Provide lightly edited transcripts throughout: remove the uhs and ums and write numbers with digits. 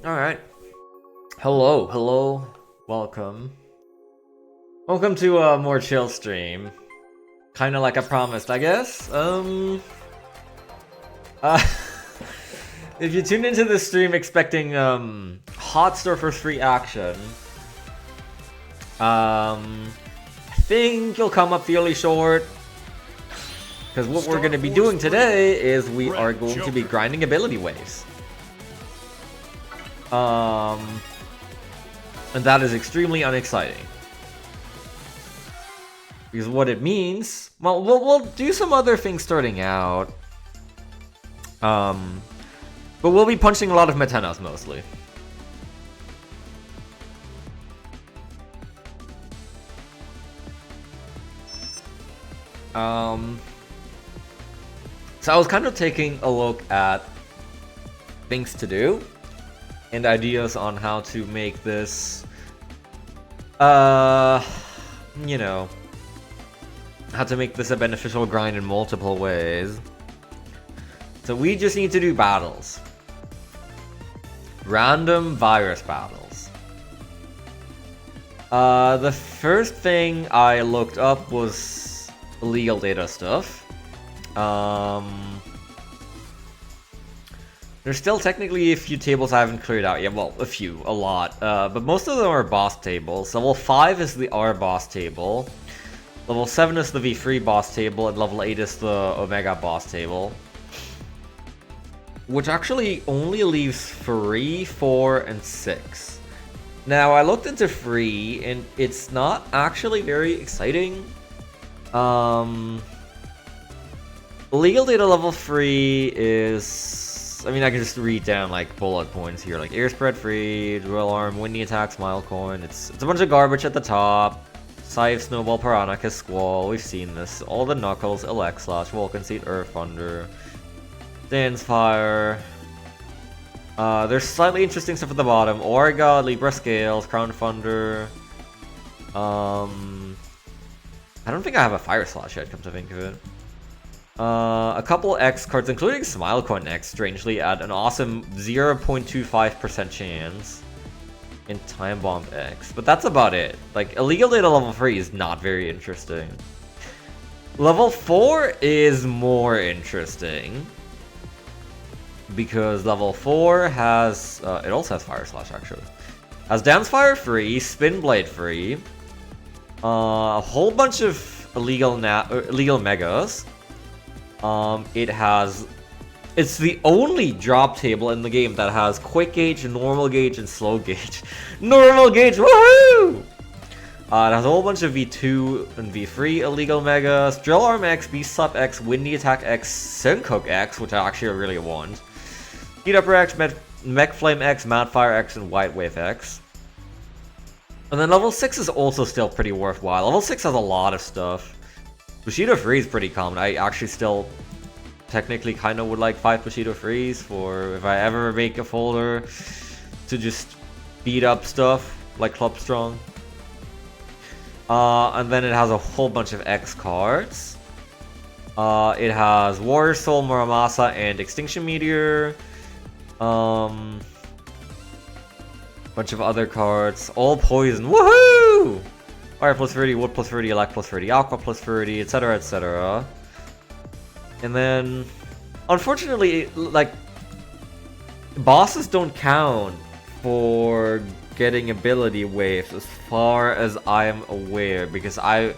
Alright. Hello. Welcome. Welcome to a more chill stream. Kinda like I promised, I guess. If you tuned into this stream expecting, hot surfer free action, I think you'll come up fairly short. Because what we're going to be doing today is we are going to be grinding ability waves. And that is extremely unexciting. Because what it means, well, we'll do some other things starting out. But we'll be punching a lot of Metenas mostly. So I was kind of taking a look at things to do and ideas on how to make this, how to make this a beneficial grind in multiple ways. So we just need to do battles. Random virus battles. The first thing I looked up was illegal data stuff. There's still technically a few tables I haven't cleared out yet. Well, a lot. But most of them are boss tables. Level 5 is the R boss table. Level 7 is the V3 boss table, and level 8 is the Omega boss table. Which actually only leaves 3, 4, and 6. Now, I looked into 3, and it's not actually very exciting. Legal data level 3 is... I mean, I can just read down, like, bullet points here. Like, air spread free, drill arm, windy attack, smile coin. It's a bunch of garbage at the top. Scythe, Snowball, Piranha, Squall. We've seen this. All the Knuckles, Elect Slash, Vulcan Seed, Earth Thunder. Dance Fire. There's slightly interesting stuff at the bottom. Orga, Libra Scales, Crown Thunder. I don't think I have a Fire Slash yet, come to think of it. A couple X cards, including Smile Coin X, strangely, at an awesome 0.25% chance. And Time Bomb X. But that's about it. Like, Illegal Data level 3 is not very interesting. Level 4 is more interesting. Because level 4 has... it also has Fire Slash, actually. Has Dance Fire free, Spin Blade free. A whole bunch of illegal megas. It has... It's the only drop table in the game that has Quick Gauge, Normal Gauge, and Slow Gauge. Normal Gauge, woohoo! It has a whole bunch of V2 and V3 illegal megas. Drill Arm X, Beast Slap X, Windy Attack X, Syncook X, which I actually really want. Heat Upper X, Mech Flame X, Mad Fire X, and White Wave X. And then level 6 is also still pretty worthwhile. Level 6 has a lot of stuff. Bushido Freeze is pretty common. I actually still technically kind of would like 5 Bushido Freeze for if I ever make a folder to just beat up stuff like Club Strong. And then it has a whole bunch of X cards. It has Warrior Soul, Muramasa, and Extinction Meteor. Bunch of other cards. All poison. Woohoo! Fire plus 30, Wood plus 30, Elect plus 30, Aqua plus 30, etc, etc. And then, unfortunately, like, bosses don't count for getting ability waves as far as I am aware, because I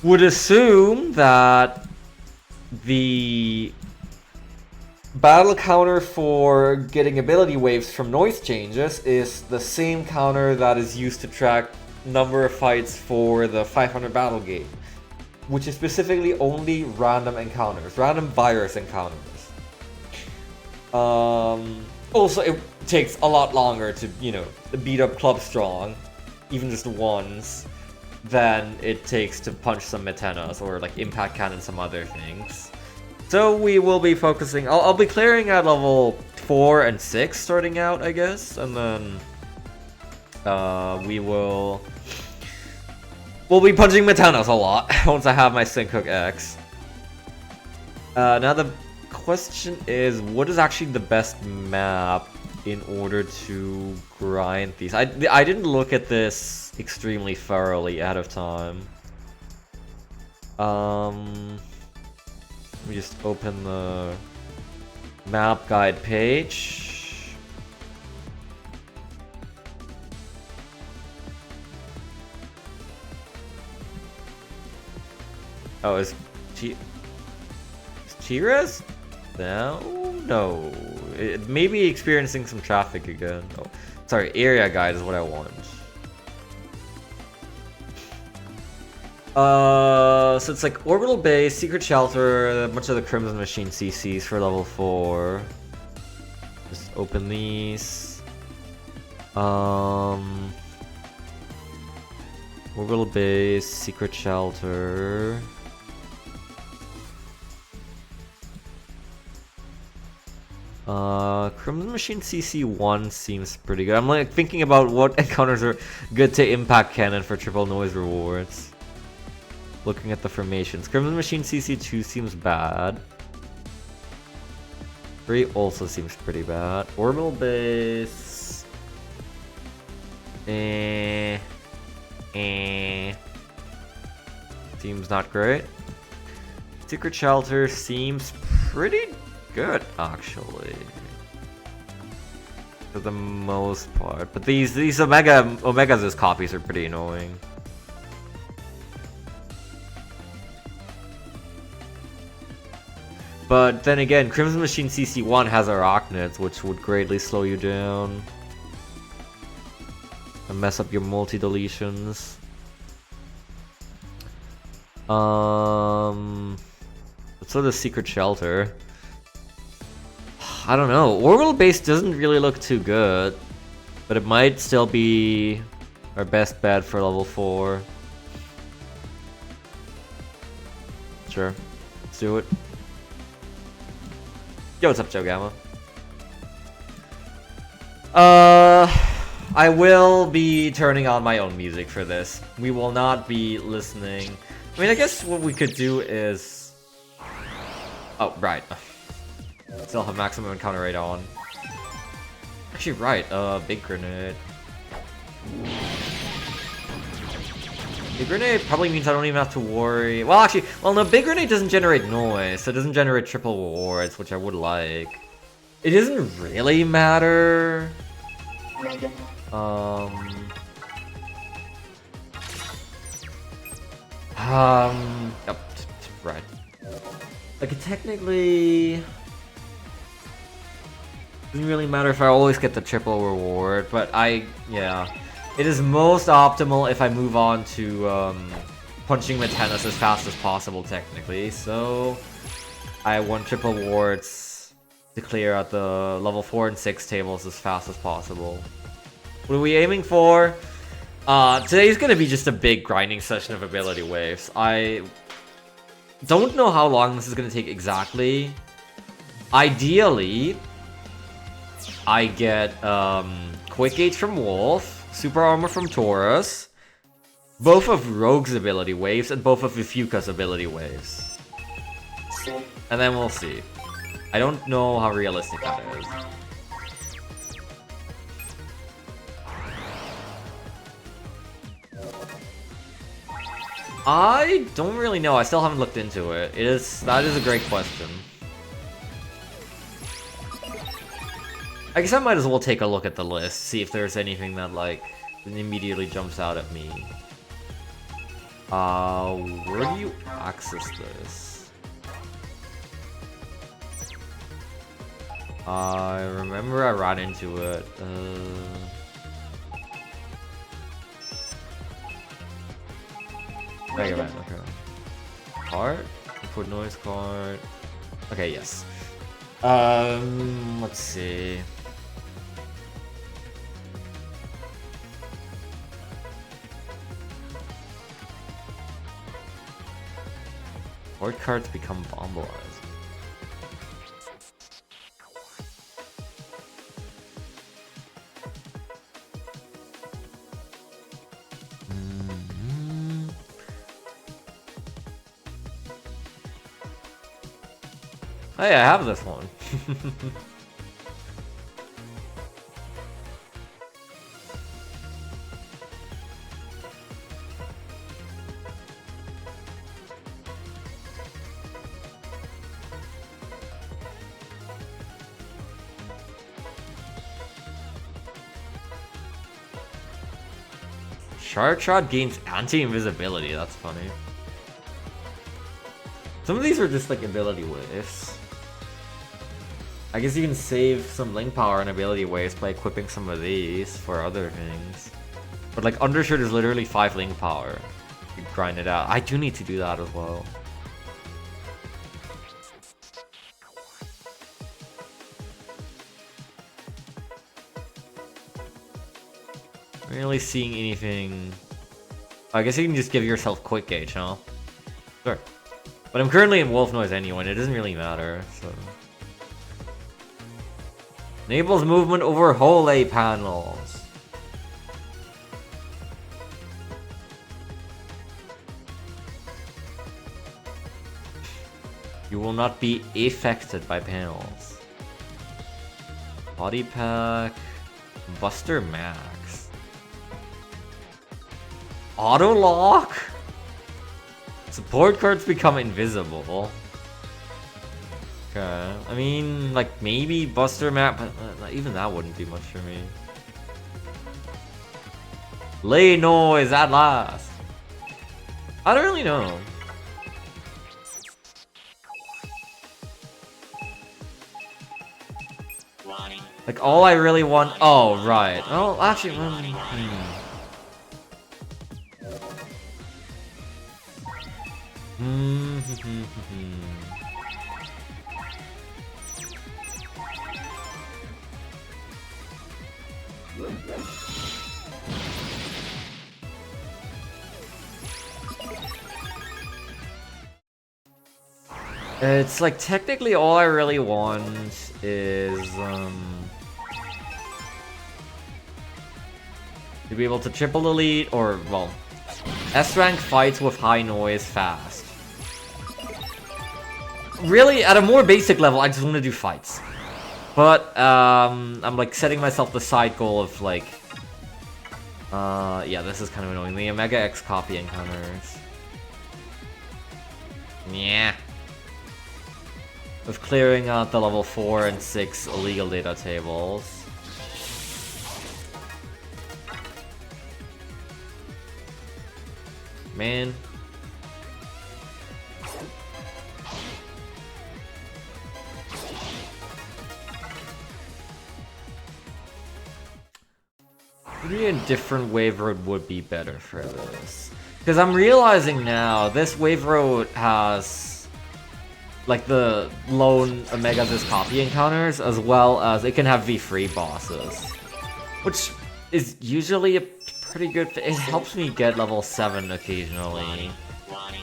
would assume that the battle counter for getting ability waves from noise changes is the same counter that is used to track number of fights for the 500 battle gate, which is specifically only random encounters, random virus encounters. Also, it takes a lot longer to, beat up Club Strong, even just once, than it takes to punch some Metenas or like Impact Cannon some other things. So we will be focusing, I'll be clearing at level 4 and 6 starting out, I guess, and then we'll be punching Metenas a lot once I have my Syncook X. Now the question is, what is actually the best map in order to grind these? I didn't look at this extremely thoroughly ahead of time. Let me just open the map guide page. Oh, is T-Res? No. It may be experiencing some traffic again. Oh, sorry, area guide is what I want. So it's like orbital base, secret shelter, a bunch of the Crimson Machine CCs for level 4. Just open these. Orbital base, secret shelter. Crimson Machine CC1 seems pretty good. I'm like thinking about what encounters are good to impact cannon for triple noise rewards. Looking at the formations. Crimson Machine CC2 seems bad. 3 also seems pretty bad. Orbital base. Seems not great. Secret shelter seems pretty good, actually, for the most part. But these Omegas as copies are pretty annoying. But then again, Crimson Machine CC1 has Arachnids, which would greatly slow you down and mess up your multi-deletions. So the secret shelter. I don't know. Orbital base doesn't really look too good, but it might still be our best bet for level 4. Sure, let's do it. Yo, what's up, Joe Gamma? I will be turning on my own music for this. We will not be listening. I mean, I guess what we could do is... Oh, right. Still have maximum encounter rate on. Actually, right. Big grenade. Big grenade probably means I don't even have to worry. Well, actually, no, big grenade doesn't generate noise, so it doesn't generate triple rewards, which I would like. It doesn't really matter. Yep, right. Like, it technically doesn't really matter if I always get the triple reward, but yeah. It is most optimal if I move on to punching Metenas as fast as possible, technically. So I want triple rewards to clear out the level 4 and 6 tables as fast as possible. What are we aiming for? Today's gonna be just a big grinding session of ability waves. I don't know how long this is gonna take exactly. Ideally, I get Quick Gauge from Wolf, Super Armor from Taurus, both of Rogue's ability waves, and both of Ifuka's ability waves. And then we'll see. I don't know how realistic that is. I don't really know. I still haven't looked into it. That is a great question. I guess I might as well take a look at the list, see if there's anything that, like, immediately jumps out at me. Where do you access this? I remember I ran into it. Mega Man, okay. Card? Input noise card. Okay, yes. Let's see. Board cards become bombalized. Hey, I have this one. Shark Shot gains anti-invisibility, that's funny. Some of these are just like ability waves. I guess you can save some link power and ability waves by equipping some of these for other things. But like Undershirt is literally 5 link power. You grind it out. I do need to do that as well. Not really seeing anything. I guess you can just give yourself quick gauge, huh? Sure. But I'm currently in Wolf Noise anyway, and it doesn't really matter, so. Enables movement over whole A panels. You will not be affected by panels. Body pack. Buster Max. Auto lock? Support cards become invisible. Okay, I mean, like, maybe Buster Map, but even that wouldn't do much for me. Lay noise at last. I don't really know. Like, all I really want... Oh, right. Oh, actually... It's like technically all I really want is to be able to triple elite or, well, S rank fights with high noise fast. Really, at a more basic level, I just want to do fights. But I'm like setting myself the side goal of like yeah, this is kind of annoying. The Omega X copy encounters. Yeah. Of clearing out the level 4 and 6 illegal data tables. Man. Maybe a different wave road would be better for this. Because I'm realizing now, this wave road has like the lone Omega's copy encounters, as well as it can have V3 bosses. Which is usually a pretty good thing. It helps me get level 7 occasionally.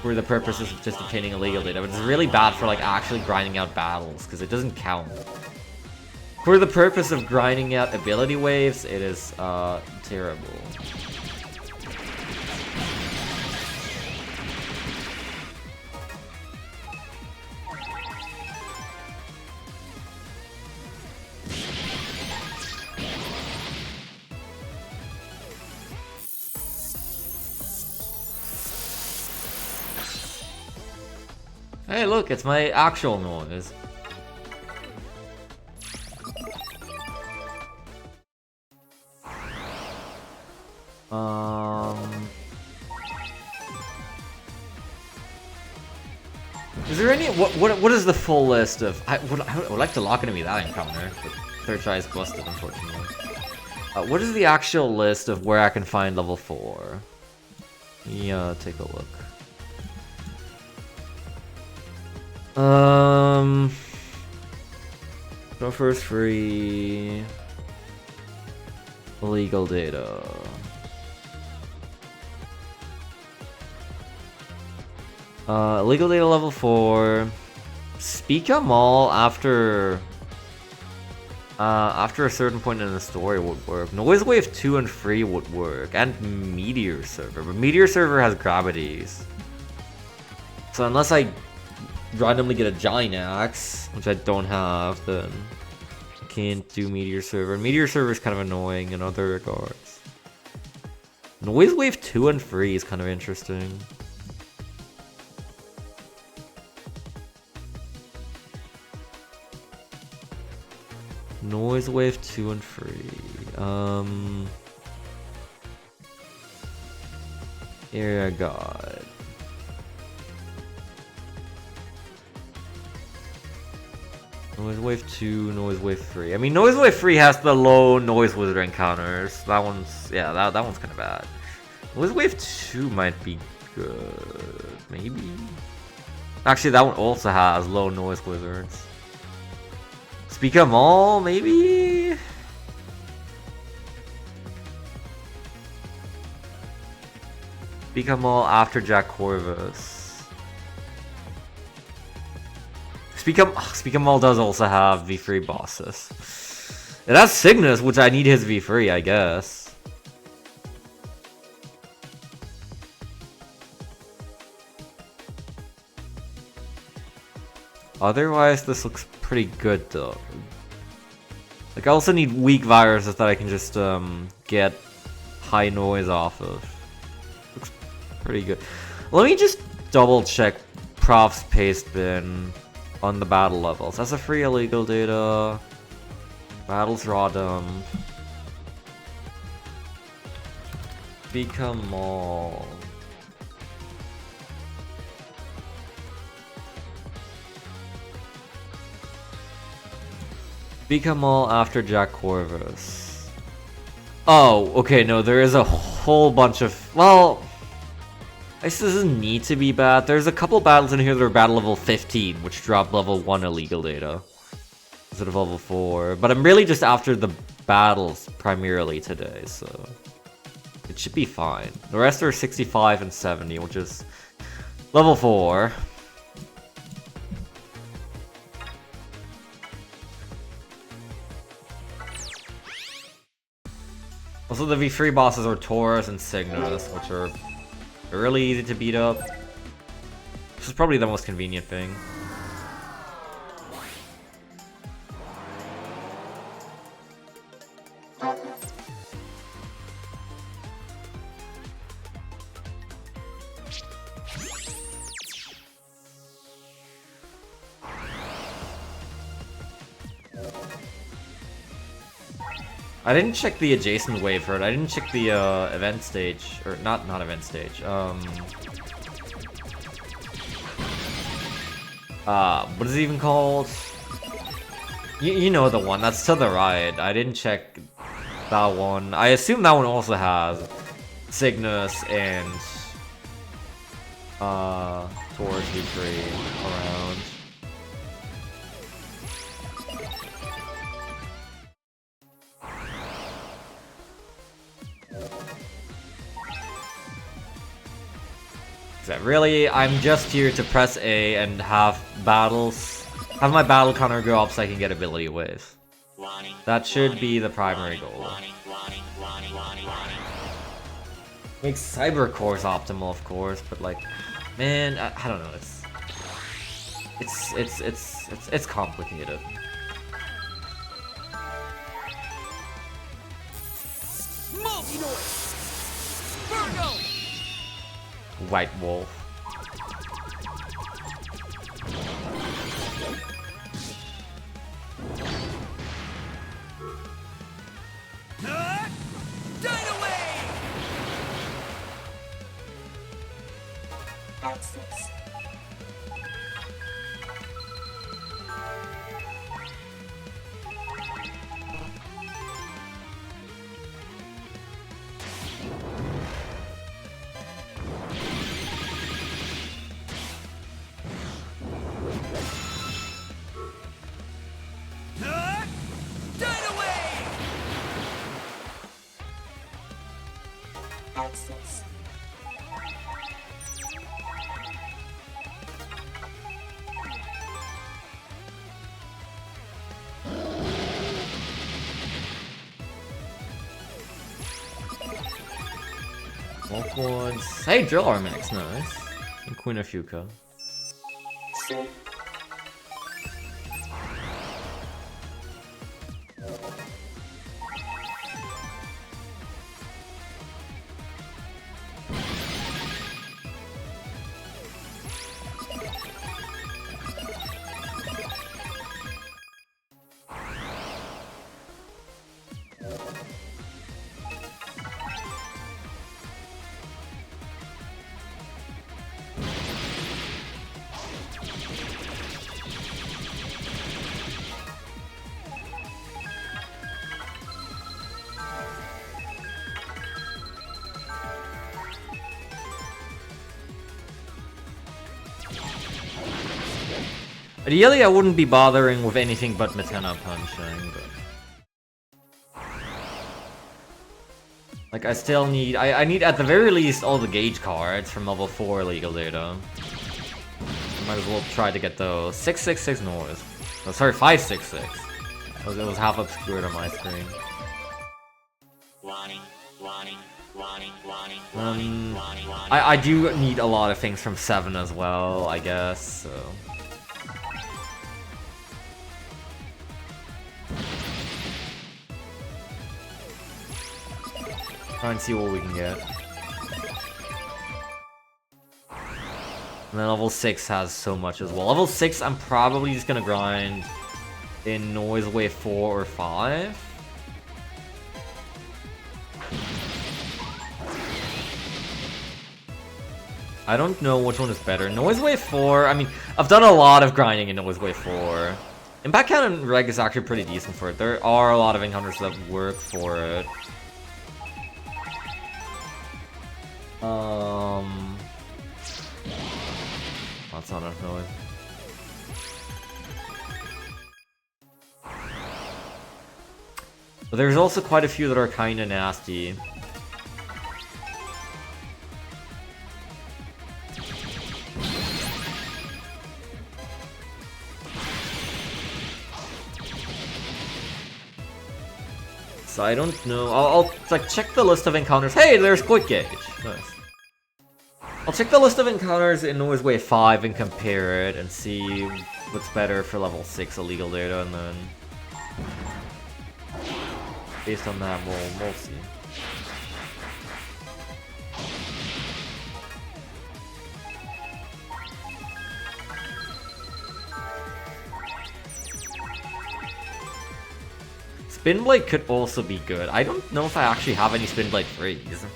For the purposes of just obtaining illegal data, but it's really bad for like actually grinding out battles, because it doesn't count. For the purpose of grinding out ability waves, it is terrible. Hey, look, it's my actual noise. Is there any what is the full list of I would like to lock into me that encounter, but third try is busted, unfortunately. What is the actual list of where I can find level 4? Yeah, take a look. Go first free. Illegal data. Illegal data level 4. Speaka Mall after a certain point in the story would work. Noise Wave 2 and 3 would work. And Meteor Server. But Meteor Server has gravities. So unless I randomly get a giant axe, which I don't have, then can't do Meteor Server. Meteor Server is kind of annoying in other regards. Noise Wave 2 and 3 is kind of interesting. Noise Wave 2 and 3. Area God. Noise Wave 2, Noise Wave 3. I mean, Noise Wave 3 has the low Noise Wizard encounters. That one's, yeah, that one's kind of bad. Noise Wave 2 might be good, maybe? Actually, that one also has low Noise Wizards. Speak of Mall, maybe? Speak of Mall after Jack Corvus. Speak of Mall does also have V3 bosses. It has Cygnus, which I need his V3, I guess. Otherwise, this looks pretty good though. Like, I also need weak viruses that I can just get high noise off of. Looks pretty good. Let me just double check Prof's paste bin on the battle levels. That's a free illegal data. Battles raw dumb. Become all. Become all after Jack Corvus. Oh, okay, no, there is a whole bunch of, well, I guess this doesn't need to be bad. There's a couple battles in here that are battle level 15, which drop level 1 illegal data instead of level 4. But I'm really just after the battles primarily today, so it should be fine. The rest are 65 and 70, which is level 4. Also, the V3 bosses are Taurus and Cygnus, which are really easy to beat up. This is probably the most convenient thing. I didn't check the adjacent wave herd. I didn't check the event stage, or not event stage. What is it even called? You know the one that's to the right. I didn't check that one. I assume that one also has Cygnus and Taurus V3 around. Really, I'm just here to press A and have my battle counter go up so I can get ability waves. That should be the primary goal. Make Cyber Cores optimal, of course, but like, man, I don't know. It's complicated. White Wolf. Hey, Drill Armax, nice. And Queen of Fuka. Ideally, I wouldn't be bothering with anything but Matena punching, but... Like, I still need... I need, at the very least, all the gauge cards from level 4 legal data. I might as well try to get those. 666 noise. Oh, sorry, 566. It was half obscured on my screen. I do need a lot of things from 7 as well, I guess, so... Try and see what we can get. And then level 6 has so much as well. Level 6, I'm probably just gonna grind in Noise Wave 4 or 5. I don't know which one is better. Noise Wave 4, I mean, I've done a lot of grinding in Noise Wave 4. Impact Cannon Reg is actually pretty decent for it. There are a lot of encounters that work for it. That's not enough noise. But there's also quite a few that are kinda nasty. So I don't know. I'll like check the list of encounters. Hey, there's Quick Gauge. Nice. I'll check the list of encounters in Noise Wave 5 and compare it and see what's better for level 6 illegal data, and then based on that we'll see. Spin Blade could also be good. I don't know if I actually have any Spin Blade freeze.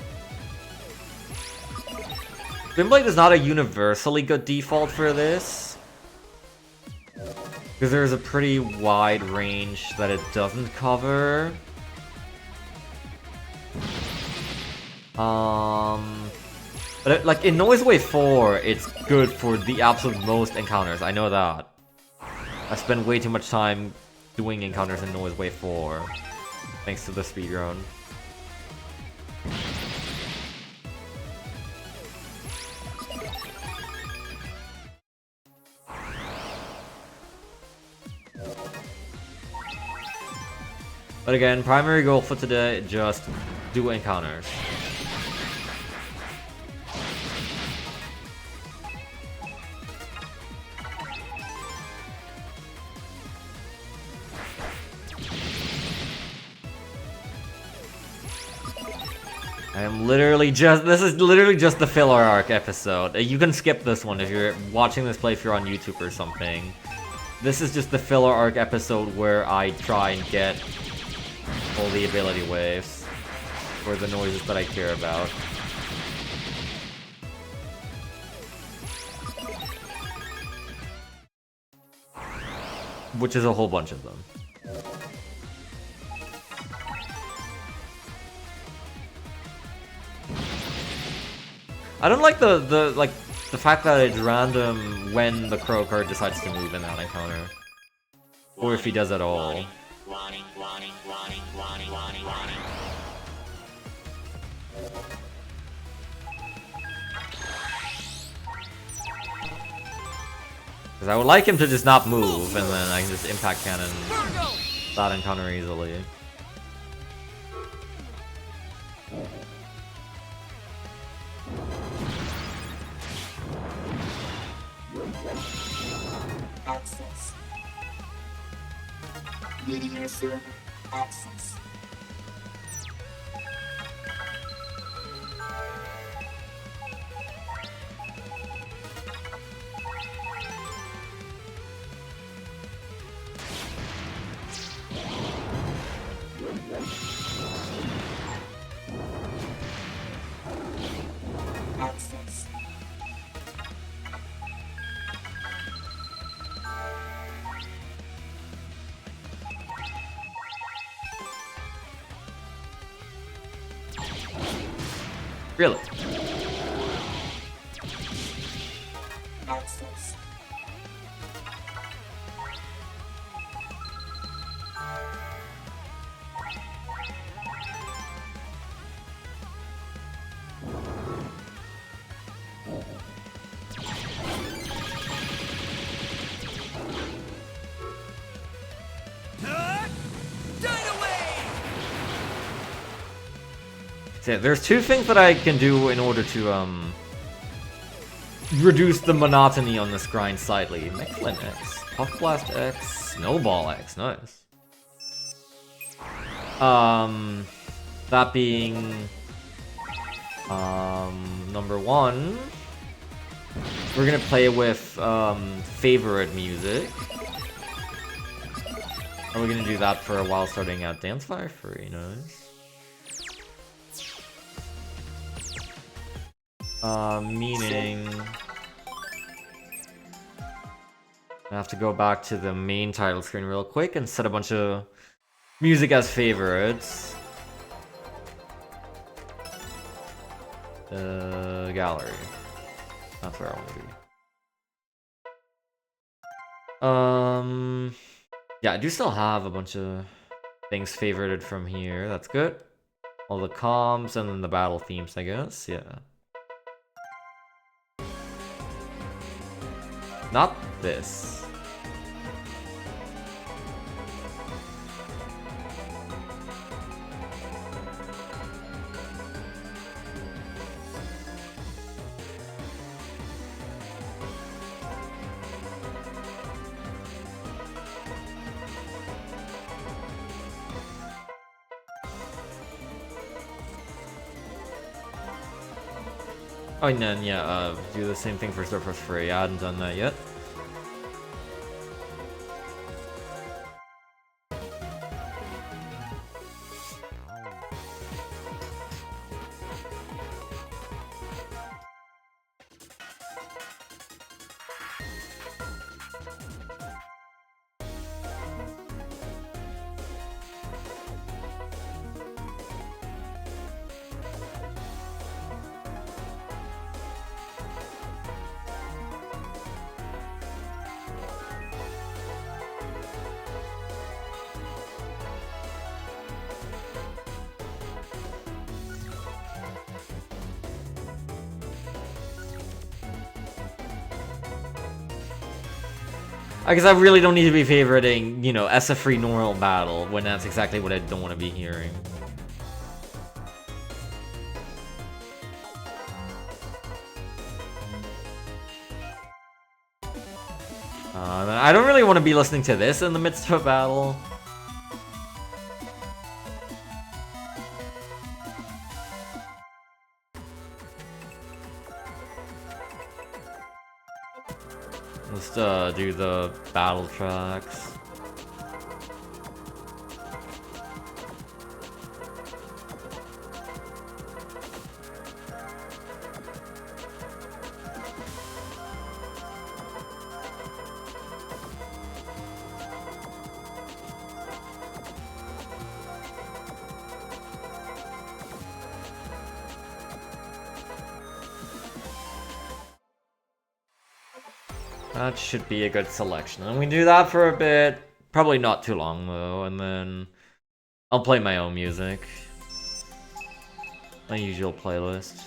Spin Blade is not a universally good default for this, because there's a pretty wide range that it doesn't cover. But like in Noise Wave 4, it's good for the absolute most encounters. I know that. I spend way too much time doing encounters in Noise Wave 4, thanks to the speedrun. But again, primary goal for today, just do encounters. I am literally just, this is literally just the filler arc episode. You can skip this one if you're watching this playthrough on YouTube or something. This is just the filler arc episode where I try and get all the ability waves for the noises that I care about. Which is a whole bunch of them. I don't like the fact that it's random when the crow card decides to move in that encounter. Or if he does at all. Because I would like him to just not move, and then I can just impact cannon that encounter easily. Access. Media server access. Access. Really? Access. So yeah, there's two things that I can do in order to reduce the monotony on this grind slightly. Mexlin X, Puff Blast X, Snowball X, nice. That being number one, we're gonna play with favorite music. And we're gonna do that for a while, starting at Dance Fire Free, nice. Meaning I have to go back to the main title screen real quick and set a bunch of music as favorites. Gallery. That's where I want to be. Yeah, I do still have a bunch of things favorited from here. That's good. All the comms and then the battle themes, I guess. Yeah. Not this. Oh, and then, yeah, do the same thing for Surface Free. I hadn't done that yet. I guess I really don't need to be favoriting, you know, SF-free normal battle when that's exactly what I don't want to be hearing. I don't really want to be listening to this in the midst of a battle. Let's do the battle tracks. That should be a good selection. And we do that for a bit. Probably not too long, though. And then I'll play my own music. My usual playlist.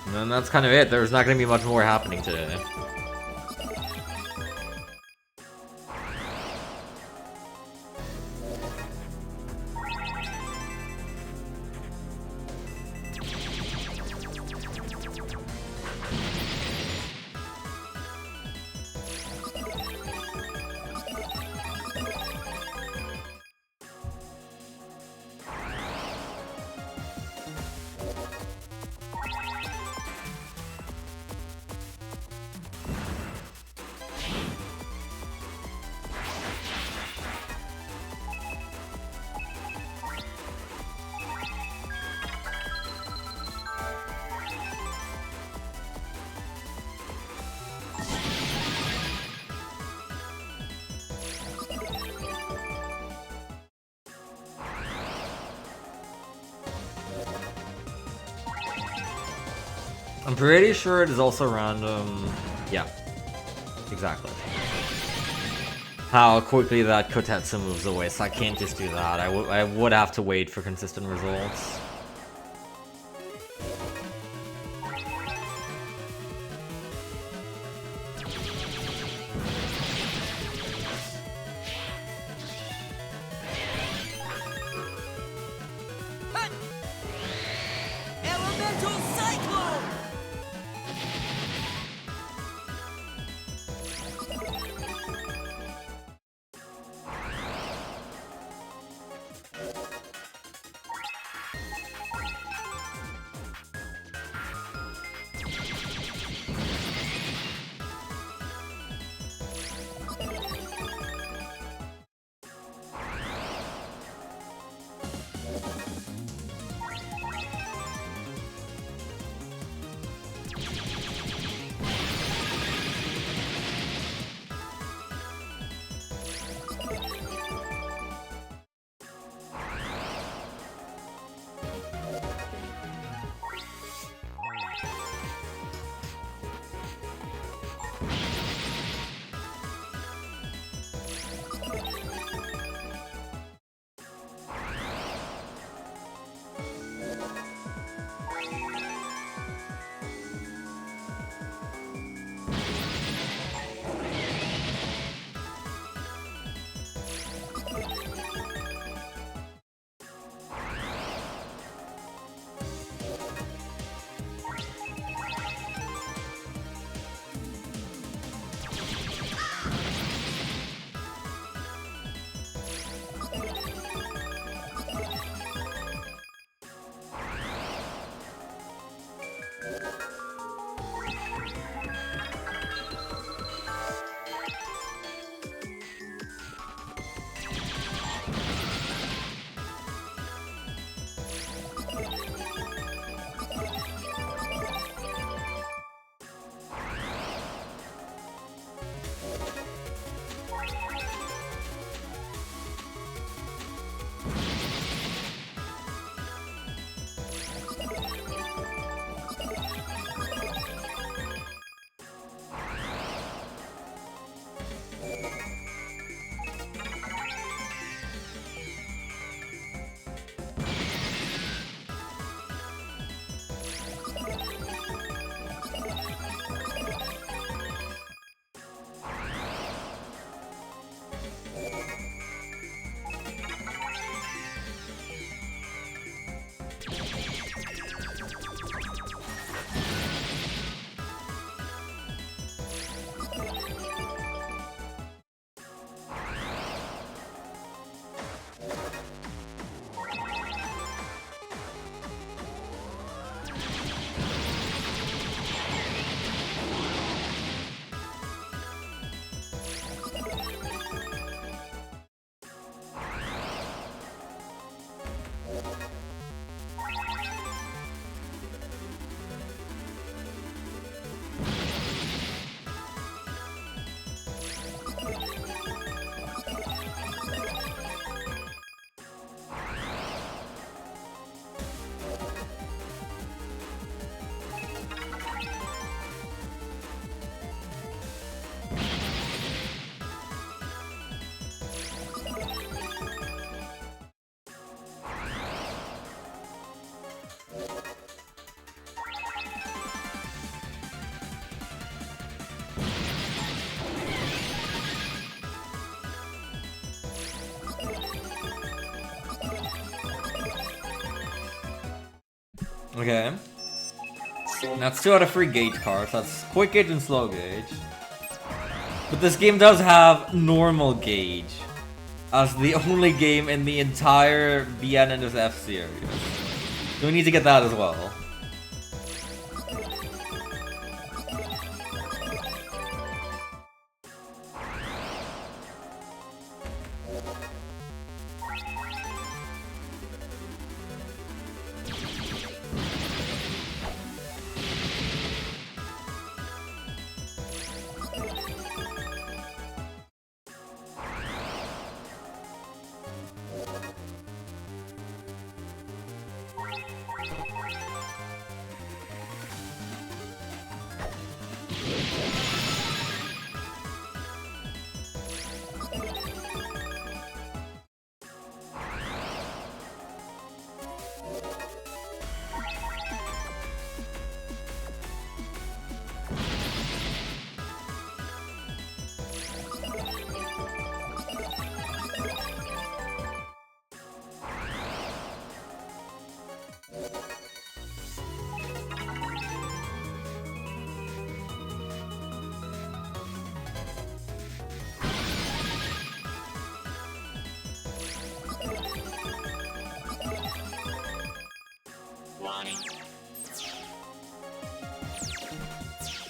And that's kind of it. There's not going to be much more happening today. I'm pretty sure it is also random. Yeah, exactly. How quickly that Kotetsu moves away, so I can't just do that. I would have to wait for consistent results. Elemental Cyclone! Okay. That's 2 out of 3 gauge cards. That's quick gauge and slow gauge. But this game does have normal gauge as the only game in the entire BN and F series. So we need to get that as well.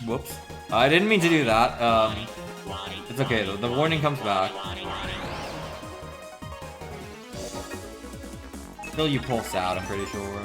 Whoops. I didn't mean to do that. It's okay though. The warning comes back. Still, you pulse out, I'm pretty sure.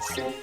Answer.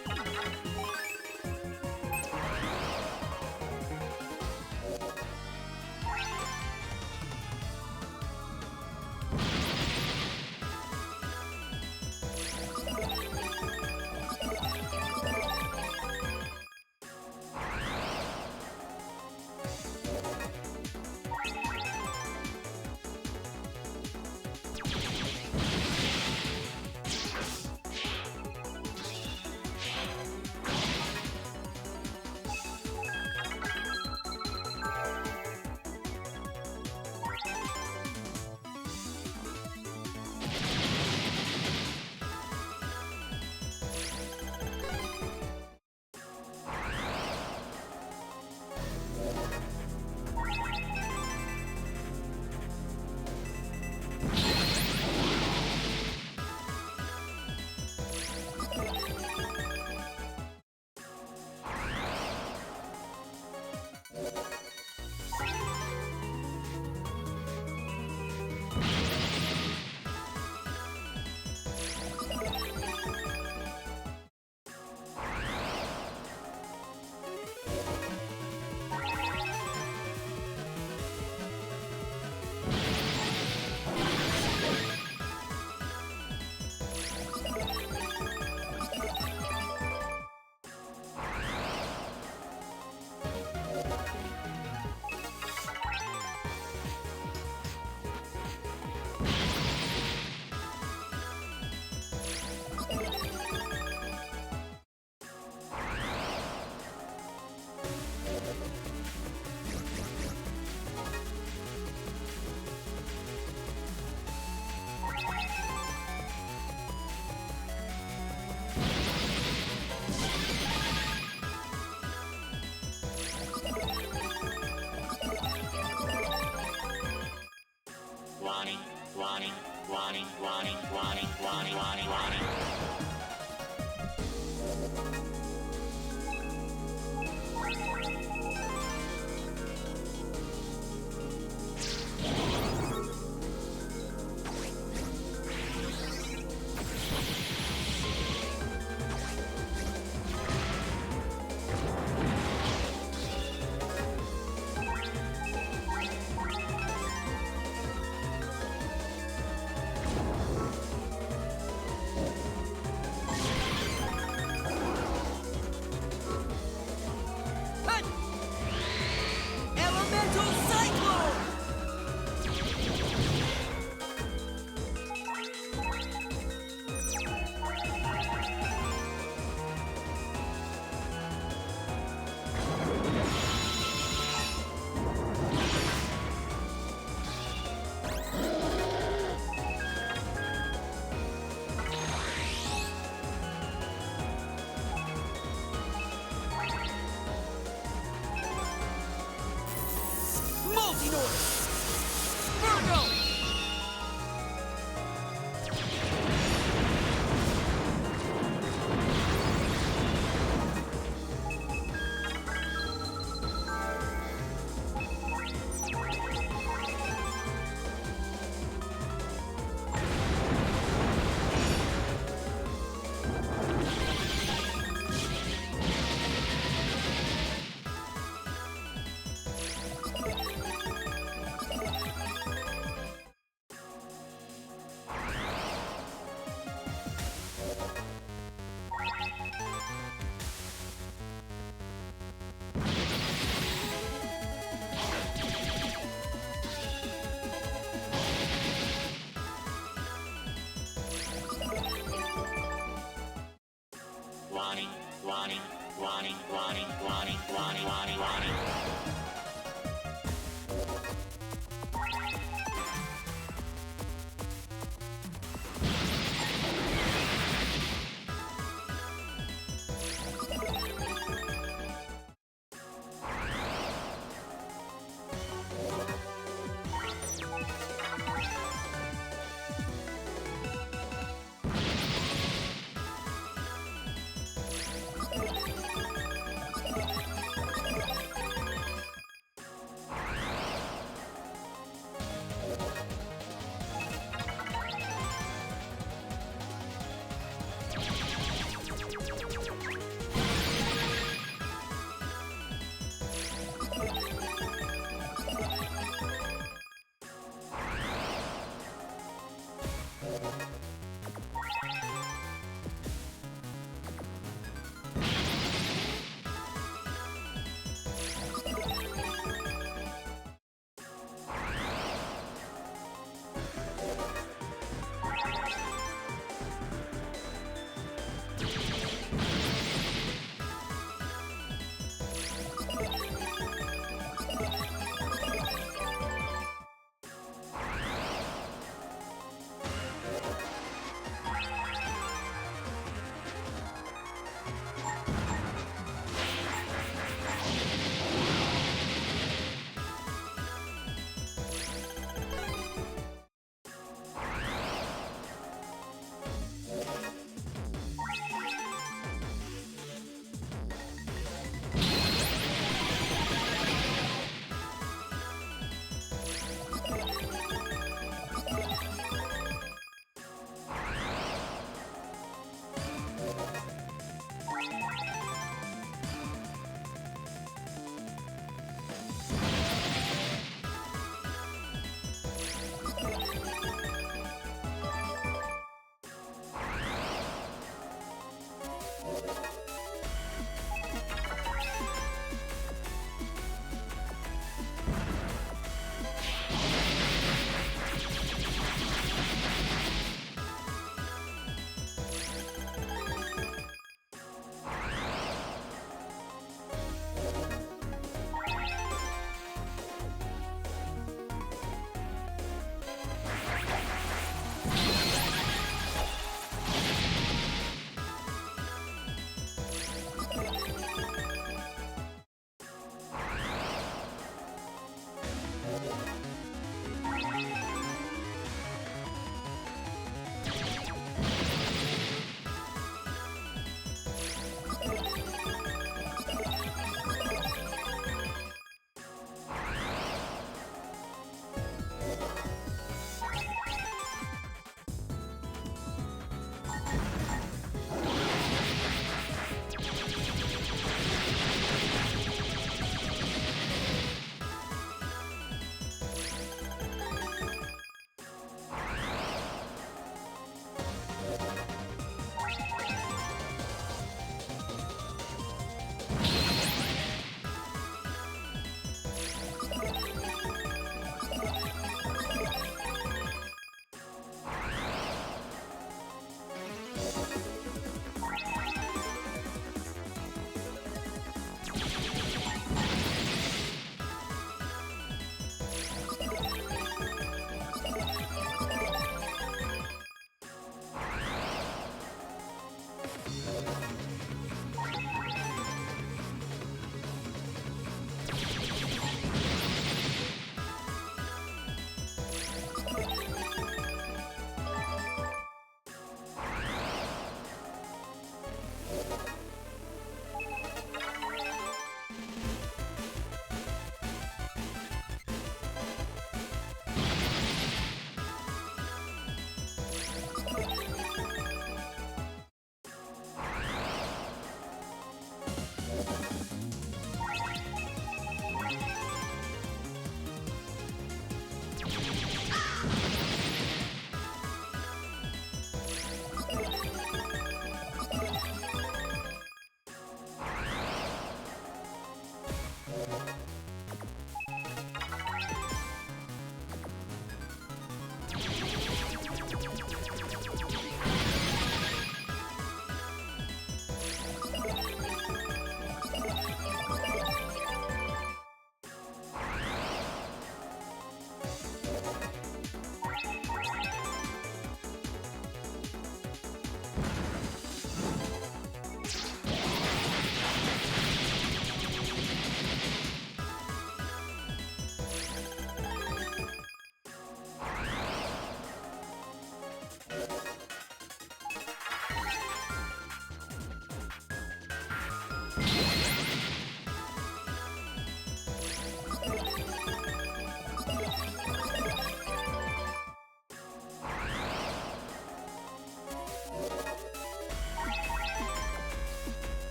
Elemental cyclone. Multi-North! Virgo!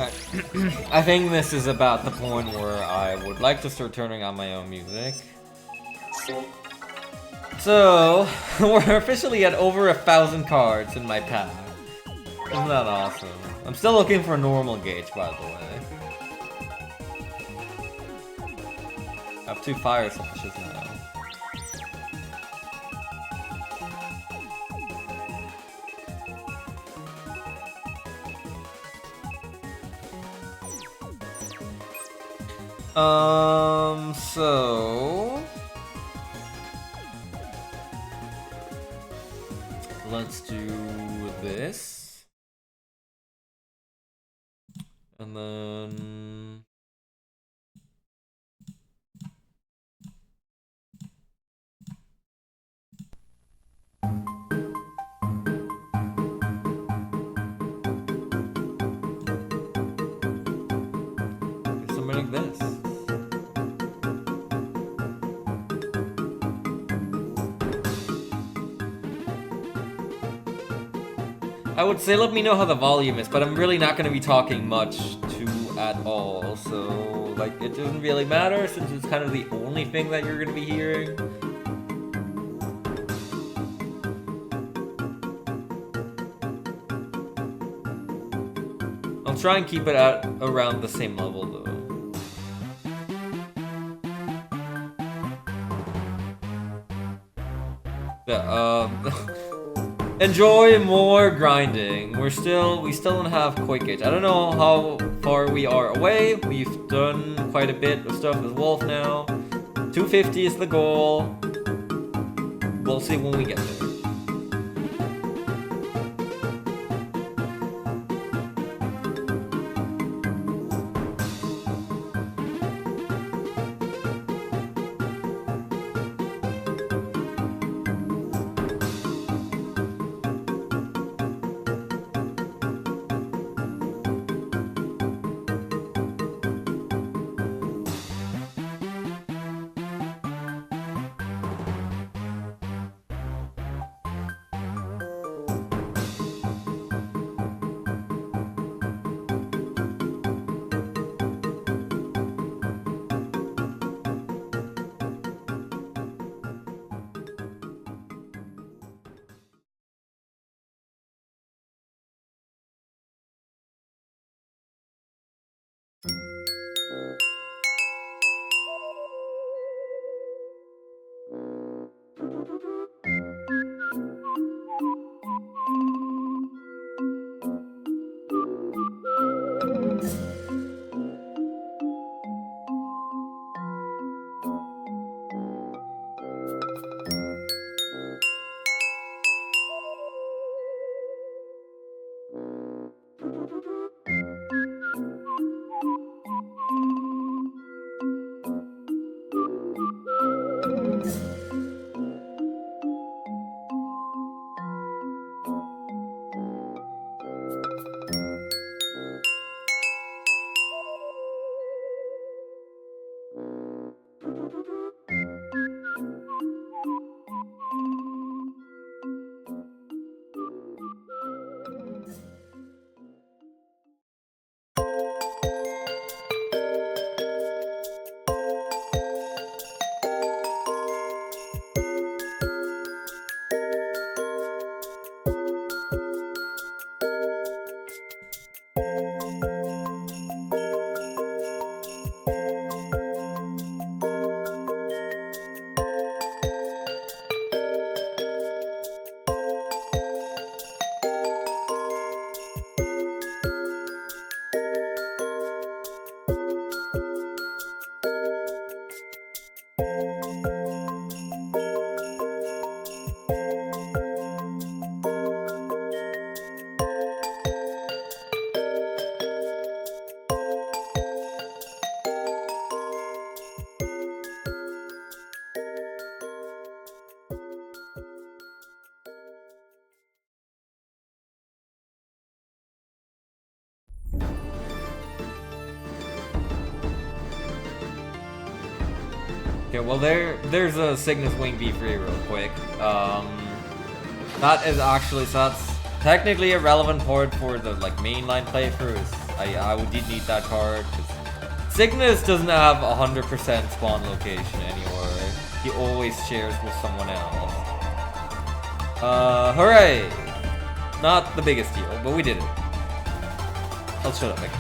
I think this is about the point where I would like to start turning on my own music. So, we're officially at over 1,000 cards in my pack. Isn't that awesome? I'm still looking for a normal gauge, by the way. I have 2 fire slashes now. So let's do this. And then submitting this. I would say let me know how the volume is, but I'm really not going to be talking much at all, so like it doesn't really matter since it's kind of the only thing that you're going to be hearing. I'll try and keep it at around the same level though. Enjoy more grinding. We still don't have quick gauge. I don't know how far we are away. We've done quite a bit of stuff with Wolf now. 250 is the goal. We'll see when we get there. Okay, well there's a Cygnus Wing V3 real quick. That is actually, so that's technically a relevant port for the like mainline playthroughs. I did need that card. 'Cause Cygnus doesn't have 100% spawn location anywhere. He always shares with someone else. Hooray! Not the biggest deal, but we did it. I'll shut up, Nick.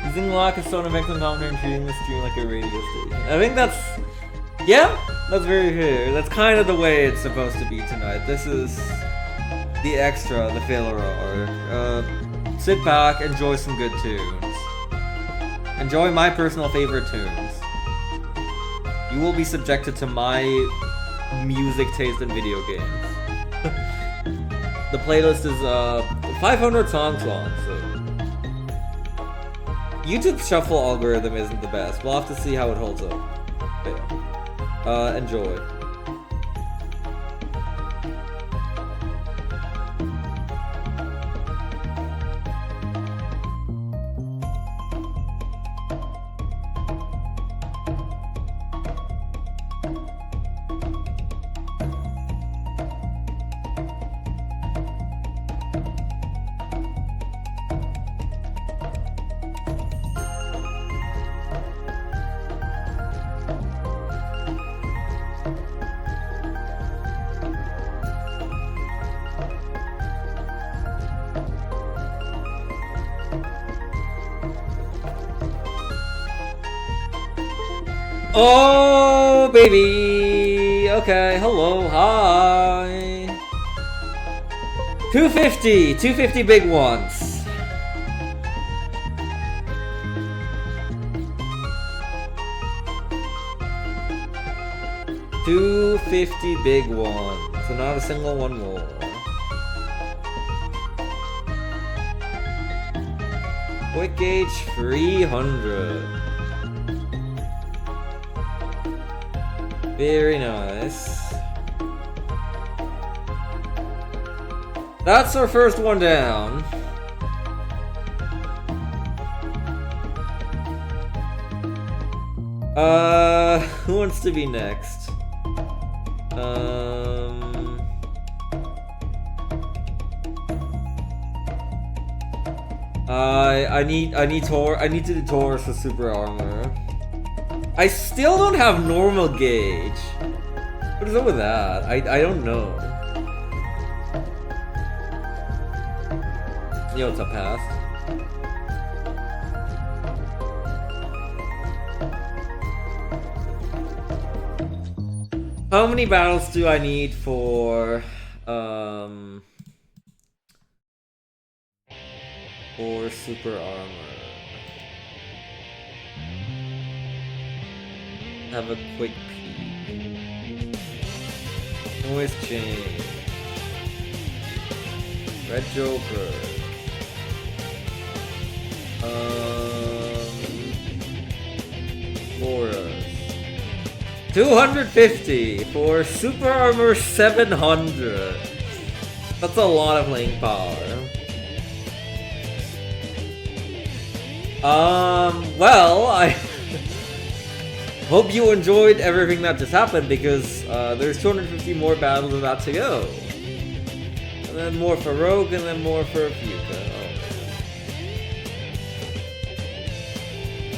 Using lock is so an effective commentator and treating the stream like a radio station. I think that's... Yeah, that's very fair. That's kind of the way it's supposed to be tonight. This is the extra, the filler hour. Sit back, enjoy some good tunes. Enjoy my personal favorite tunes. You will be subjected to my music taste in video games. The playlist is 500 songs long, so... YouTube's shuffle algorithm isn't the best. We'll have to see how it holds up. But yeah. Enjoy. Oh, baby! Okay, hello, hi! 250! 250 big ones! $250 big ones, so not a single one more. Quick gauge 300. Very nice. That's our first one down. Who wants to be next? I need to do Taurus for super armor. I still don't have normal gauge. What is up with that? I don't know. Yo, it's a pass. How many battles do I need for super armor? Have a quick peek. Noise change. Red Joker. Boras. 250 for super armor 700. That's a lot of link power. Well, I hope you enjoyed everything that just happened, because there's 250 more battles of that to go. And then more for Rogue, and then more for Fuka. Oh,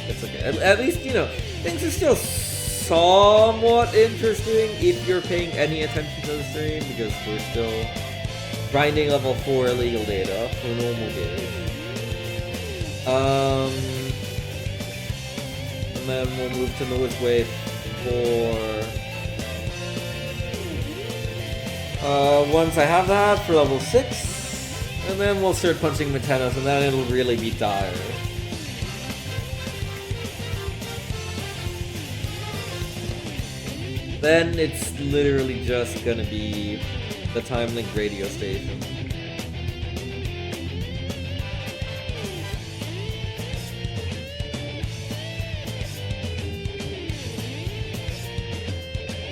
it's okay. At least, you know, things are still somewhat interesting if you're paying any attention to the stream, because we're still grinding level 4 illegal data for normal games. And then we'll move to Noise Wave for... once I have that for level 6, and then we'll start punching Metenos, and then it'll really be dire. Then it's literally just gonna be the Time Link radio station.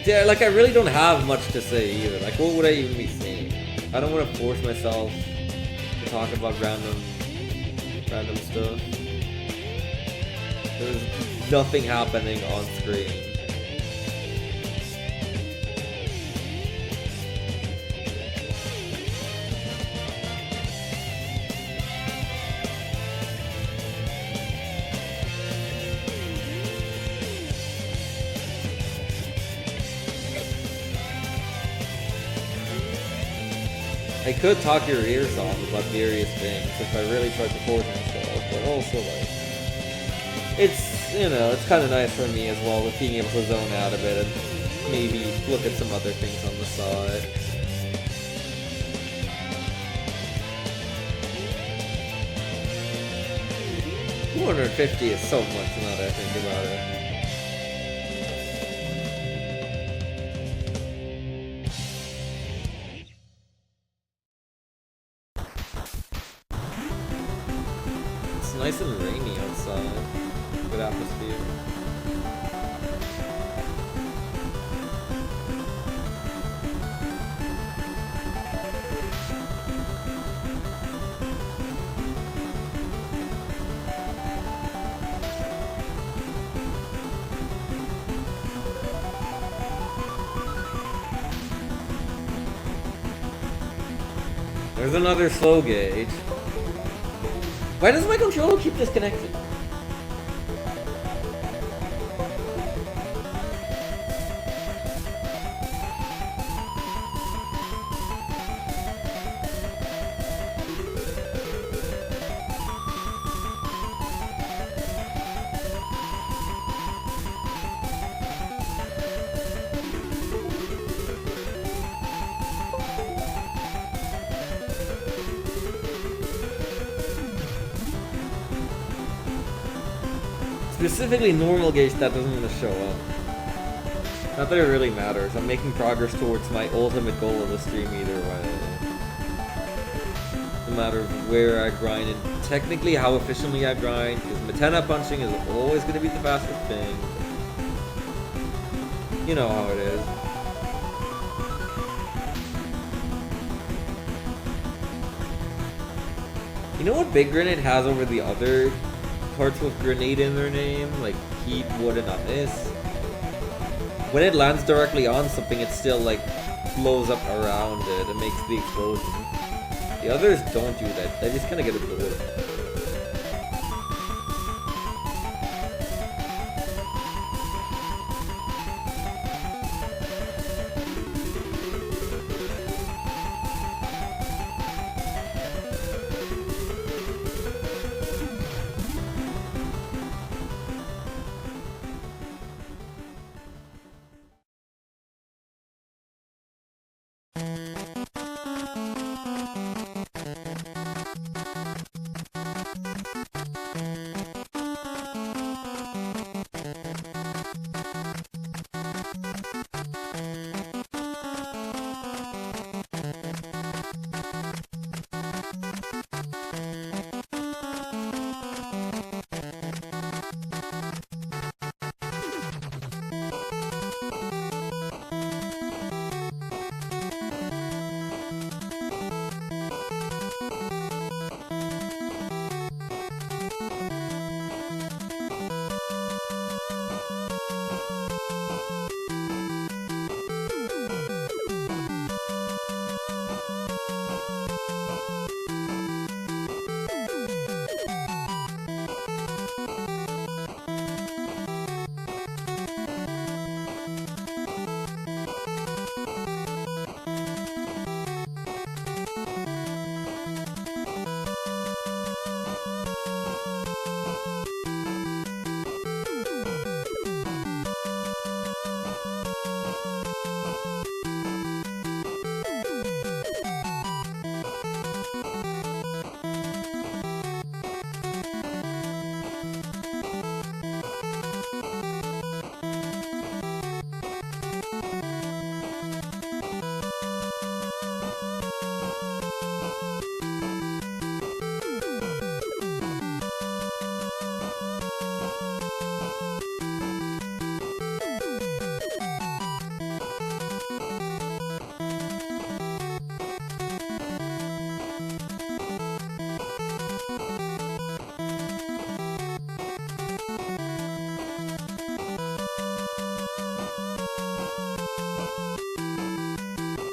Yeah, like I really don't have much to say either. Like, what would I even be saying? I don't want to force myself to talk about random stuff. There's nothing happening on screen. I could talk your ears off about various things if I really tried to force myself, but also like, it's, you know, it's kind of nice for me as well with being able to zone out a bit and maybe look at some other things on the side. $250 is so much now that I think about it. It's nice and rainy outside. Good atmosphere. There's another slow gauge. Why does my controller keep disconnecting? Specifically normal gauge that doesn't want to show up. Not that it really matters. I'm making progress towards my ultimate goal of the stream either way. No matter where I grind and technically how efficiently I grind, because Matena punching is always going to be the fastest thing. You know how it is. You know what Big Grenade has over the other cards with grenade in their name, like heat, wood, and miss? When it lands directly on something, it still like blows up around it and makes the explosion. The others don't do that. They just kind of get absorbed.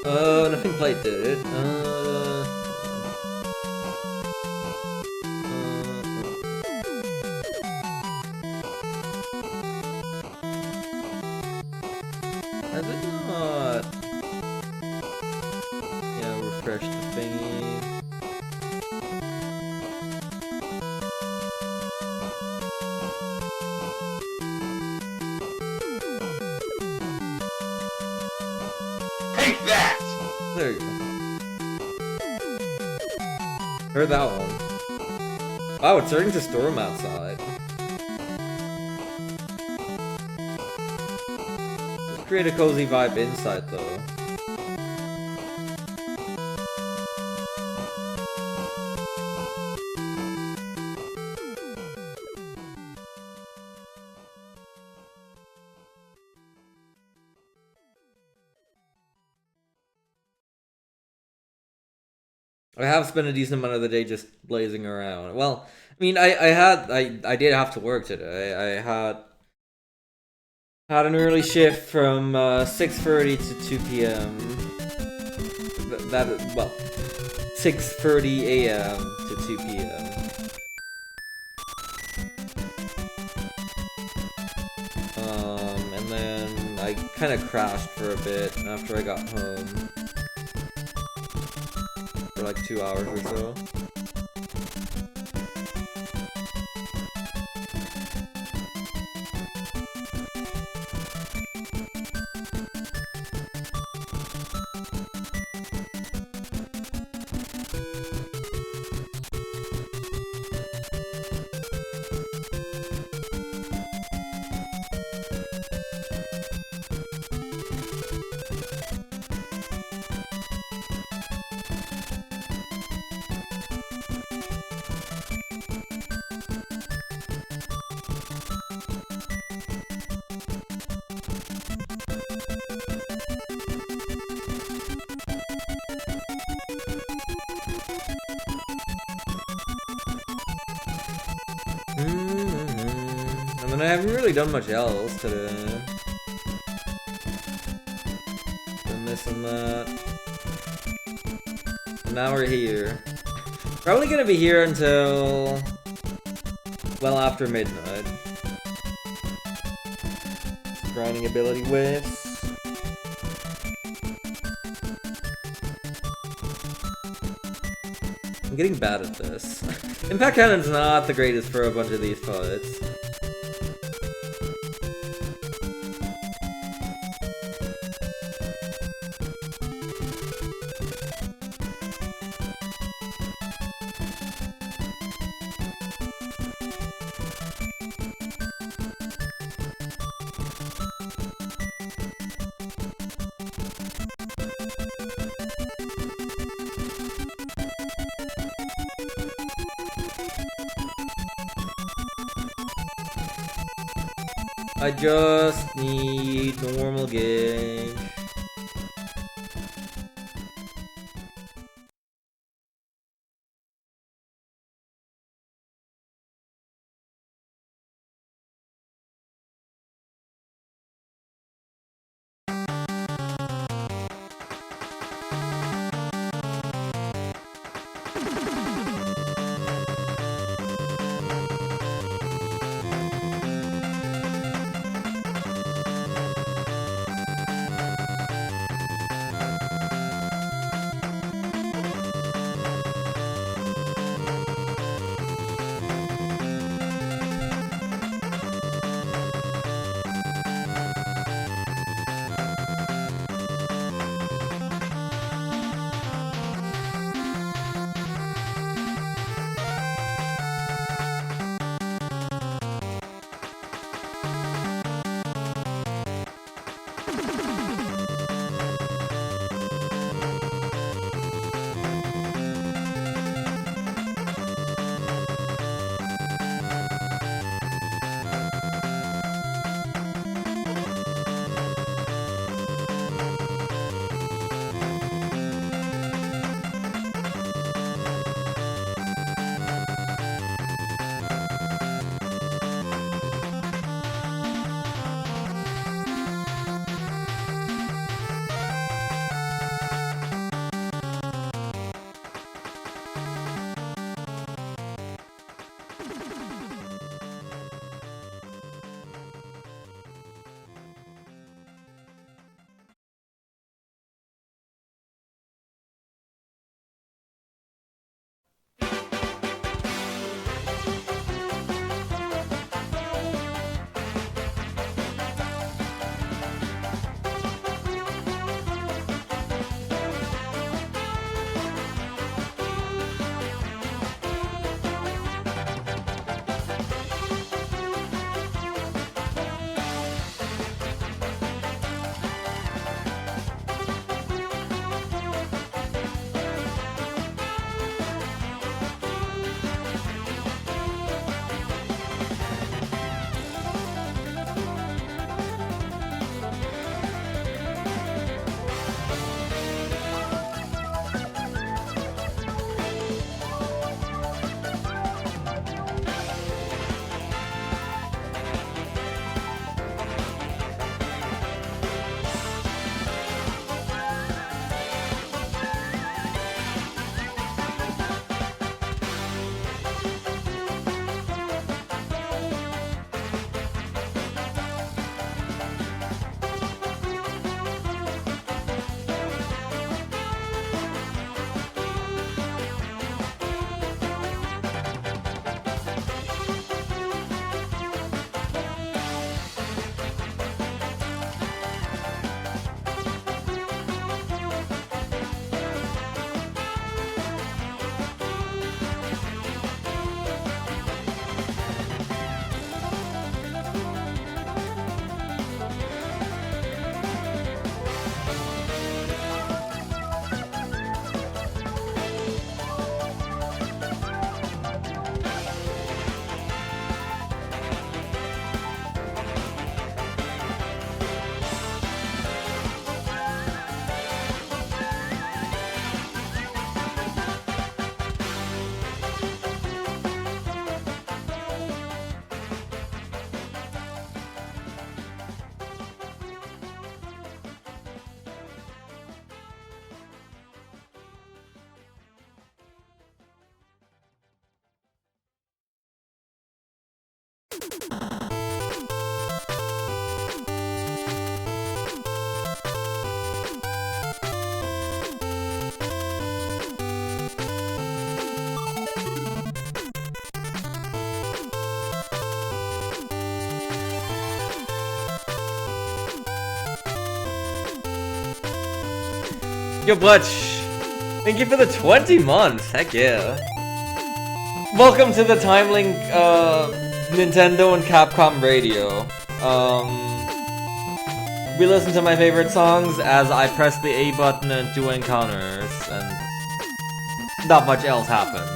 Nothing played did it. Has it not? Yeah, refresh the thingy. Take that! There you go. Heard that one. Wow, it's starting to storm outside. Let's create a cozy vibe inside though. I have spent a decent amount of the day just blazing around. Well, I mean, I did have to work today. I had an early shift from 6:30 to 2 p.m. Well, 6:30 a.m. to 2 p.m. And then I kind of crashed for a bit after I got home. For like 2 hours or so. And then I haven't really done much else today. Done this and that. And now we're here. Probably gonna be here until well after midnight. Grinding ability whiffs. I'm getting bad at this. Impact Cannon's not the greatest for a bunch of these fights. I just need normal gauge. Yo, Butch! Thank you for the 20 months! Heck yeah! Welcome to the Timelink, Nintendo and Capcom radio. We listen to my favorite songs as I press the A button and do encounters, and not much else happens.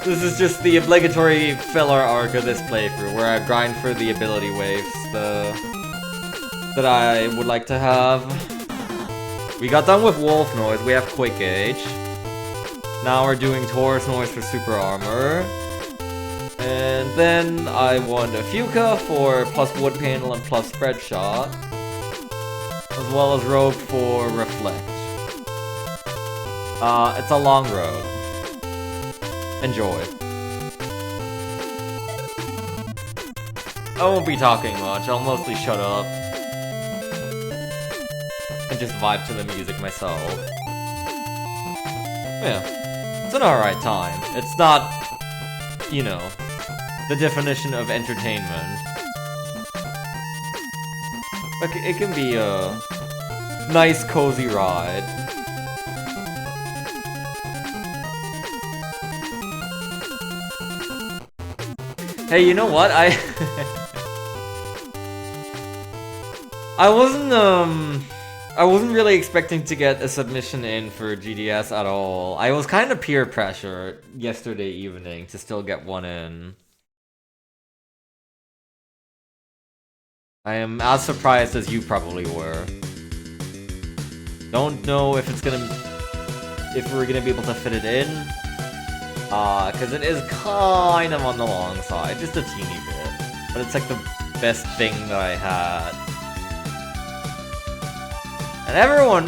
This is just the obligatory filler arc of this playthrough, where I grind for the ability waves that I would like to have. We got done with Wolf Noise, we have Quick Age. Now we're doing Taurus Noise for Super Armor. And then I won a Fuka for plus Wood Panel and plus Spread Shot. As well as Rogue for Reflect. It's a long road. Enjoy. I won't be talking much, I'll mostly shut up. And just vibe to the music myself. Yeah. It's an alright time. It's not, you know, the definition of entertainment. Like, it can be a nice, cozy ride. Hey, you know what? I wasn't really expecting to get a submission in for GDS at all. I was kind of peer pressure yesterday evening to still get one in. I am as surprised as you probably were. Don't know if we're gonna be able to fit it in. Cause it is kind of on the long side, just a teeny bit. But it's like the best thing that I had. And everyone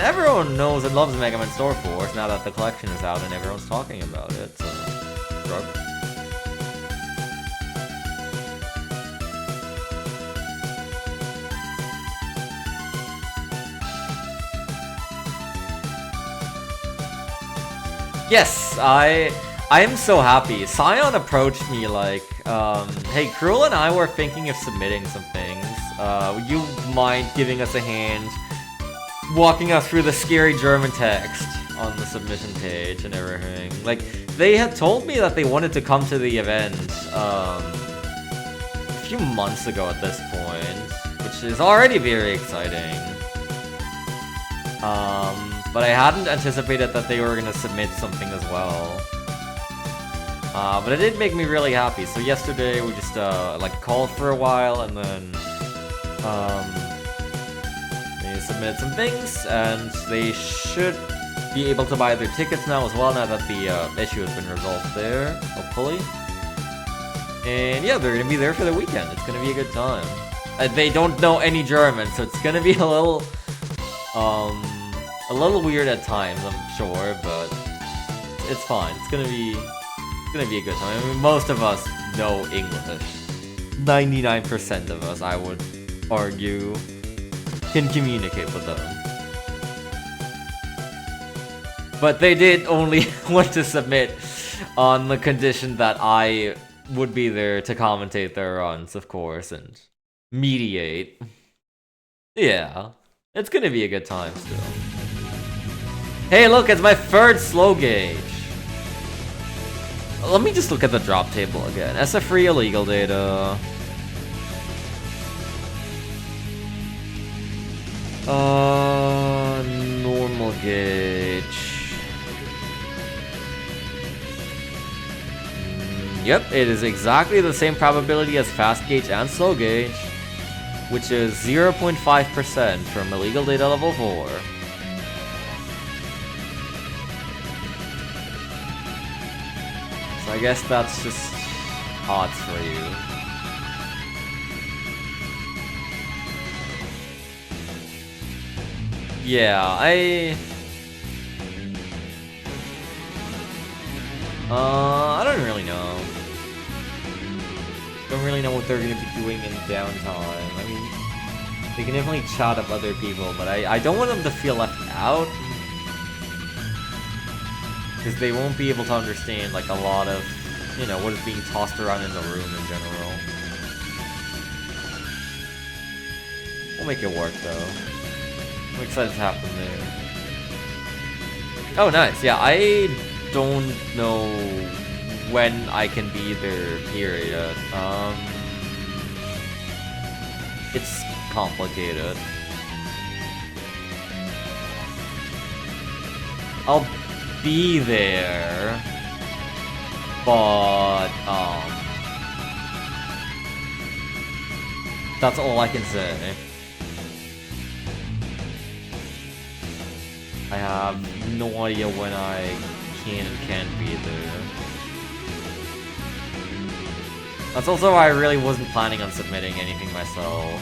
knows and loves Mega Man Store Force now that the collection is out and everyone's talking about it, so... Shrug. Yes, I am so happy. Scion approached me like, hey, Cruel and I were thinking of submitting some things. Would you mind giving us a hand, walking us through the scary German text on the submission page and everything? Like, they had told me that they wanted to come to the event, a few months ago at this point, which is already very exciting. But I hadn't anticipated that they were gonna submit something as well. But it did make me really happy. So yesterday we just like called for a while, and then they submitted some things, and they should be able to buy their tickets now as well, now that the issue has been resolved there, hopefully. And yeah, they're gonna be there for the weekend. It's gonna be a good time. They don't know any German, so it's gonna be a little weird at times, I'm sure, but it's fine. It's gonna be a good time. I mean, most of us know English. 99% of us, I would argue, can communicate with them. But they did only want to submit on the condition that I would be there to commentate their runs, of course, and mediate. Yeah, it's gonna be a good time still. Hey, look, it's my third slow gauge. Let me just look at the drop table again. SF3 illegal data. Normal gauge. Yep, it is exactly the same probability as fast gauge and slow gauge, which is 0.5% from illegal data level 4. I guess that's just odds for you. Yeah, I don't really know. Don't really know what they're gonna be doing in downtime. I mean, they can definitely chat up other people, but I don't want them to feel left out. Because they won't be able to understand, like, a lot of, you know, what is being tossed around in the room in general. We'll make it work though. I'm excited to have them there. Oh, nice. Yeah, I don't know when I can be there, period. It's complicated. I'll be there, but, that's all I can say. I have no idea when I can and can't be there. That's also why I really wasn't planning on submitting anything myself.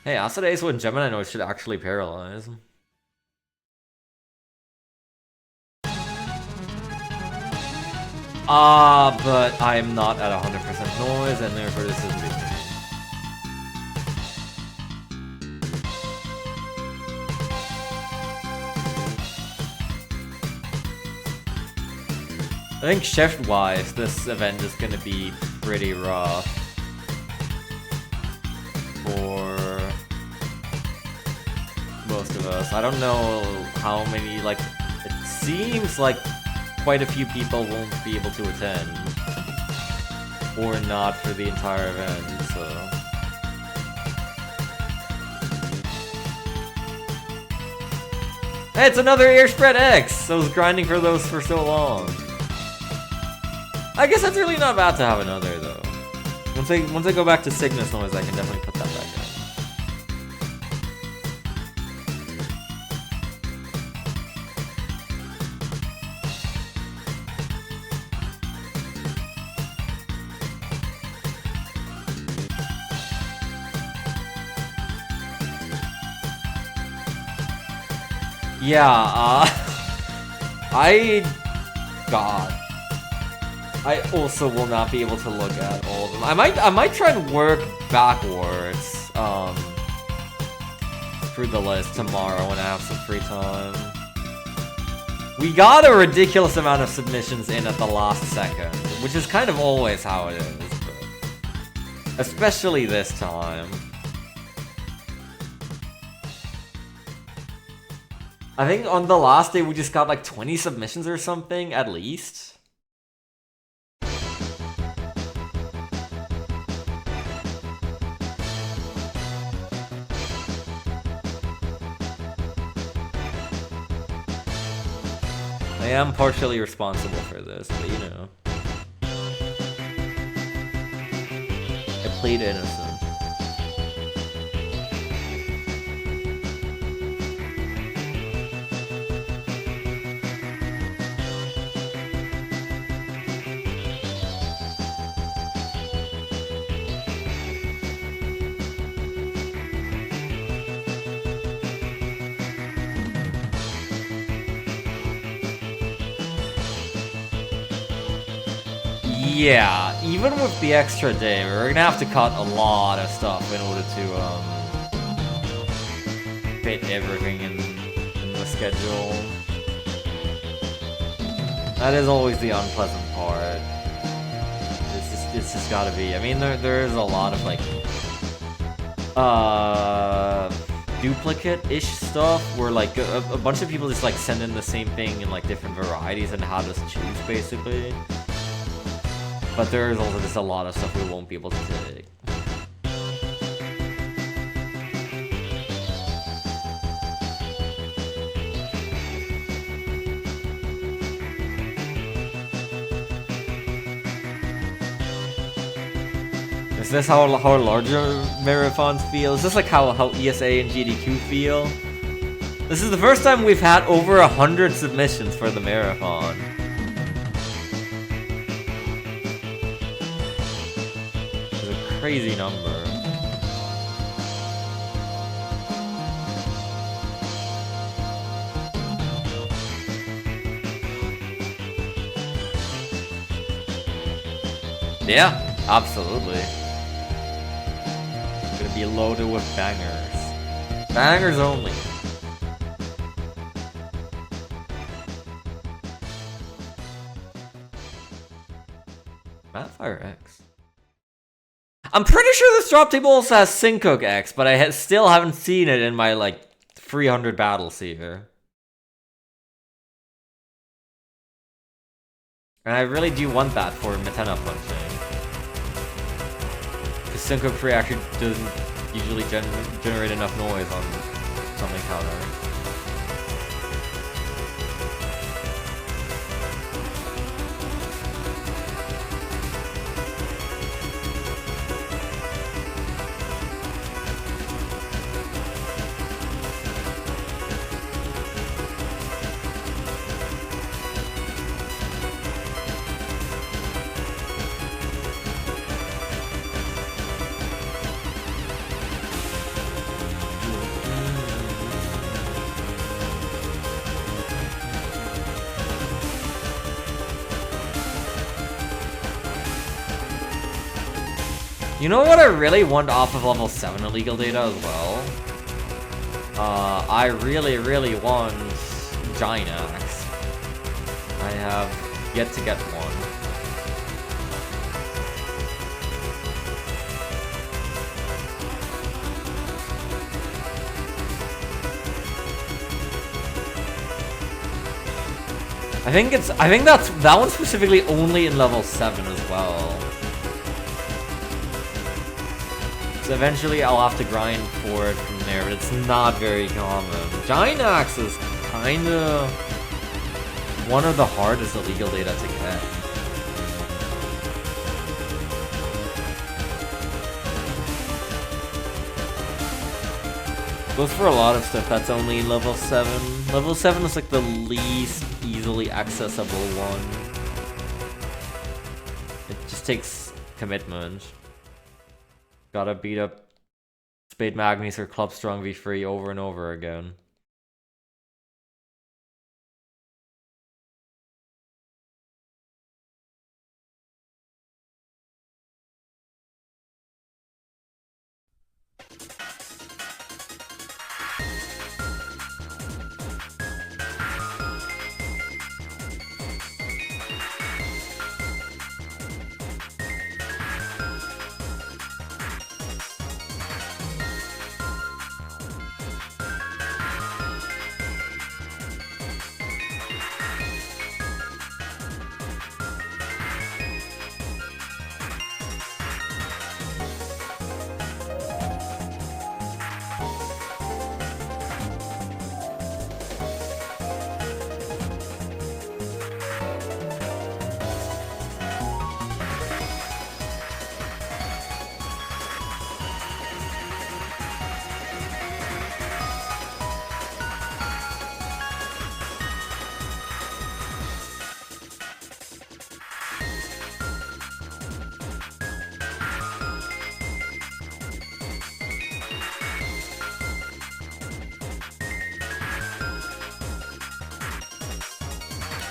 Hey, Acid Ace when Gemini Noise should actually paralyze. But I'm not at 100% noise, and therefore this isn't the thing. I think shift-wise, this event is gonna be pretty rough for most of us. I don't know how many, like, it seems like quite a few people won't be able to attend, or not for the entire event, so. Hey, it's another Ear Spread X! I was grinding for those for so long. I guess that's really not bad to have another, though. Once I go back to Cygnus Noise, I can definitely put that back in. Yeah, I also will not be able to look at all of them. I might try and work backwards, through the list tomorrow when I have some free time. We got a ridiculous amount of submissions in at the last second, which is kind of always how it is, but especially this time. I think on the last day we just got like 20 submissions or something, at least. I am partially responsible for this, but you know. I played innocent. Yeah, even with the extra day, we're gonna have to cut a lot of stuff in order to fit everything in the schedule. That is always the unpleasant part. It's just gotta be. I mean, there is a lot of like duplicate-ish stuff where like a bunch of people just like send in the same thing in like different varieties and how to choose basically. But there is also just a lot of stuff we won't be able to take. Is this how larger marathons feel? Is this like how ESA and GDQ feel? This is the first time we've had over 100 submissions for the marathon. Crazy number. Yeah, absolutely. It's gonna be loaded with bangers. Bangers only. Fire X. I'm pretty sure this drop table also has Syncook X, but I still haven't seen it in my, like, 300 battles here. And I really do want that for Metena punching. Because Syncook Free actually doesn't usually generate enough noise on some encounter. You know what I really want off of level 7 illegal data as well? I really, really want Giant Axe. I have yet to get one. I think that one's specifically only in level 7 as well. So eventually I'll have to grind for it from there, but it's not very common. Giant Axe is kinda one of the hardest illegal data to get. Goes for a lot of stuff that's only level 7. Level 7 is like the least easily accessible one. It just takes commitment. Gotta beat up Spade Magnus or Club Strong V3 over and over again.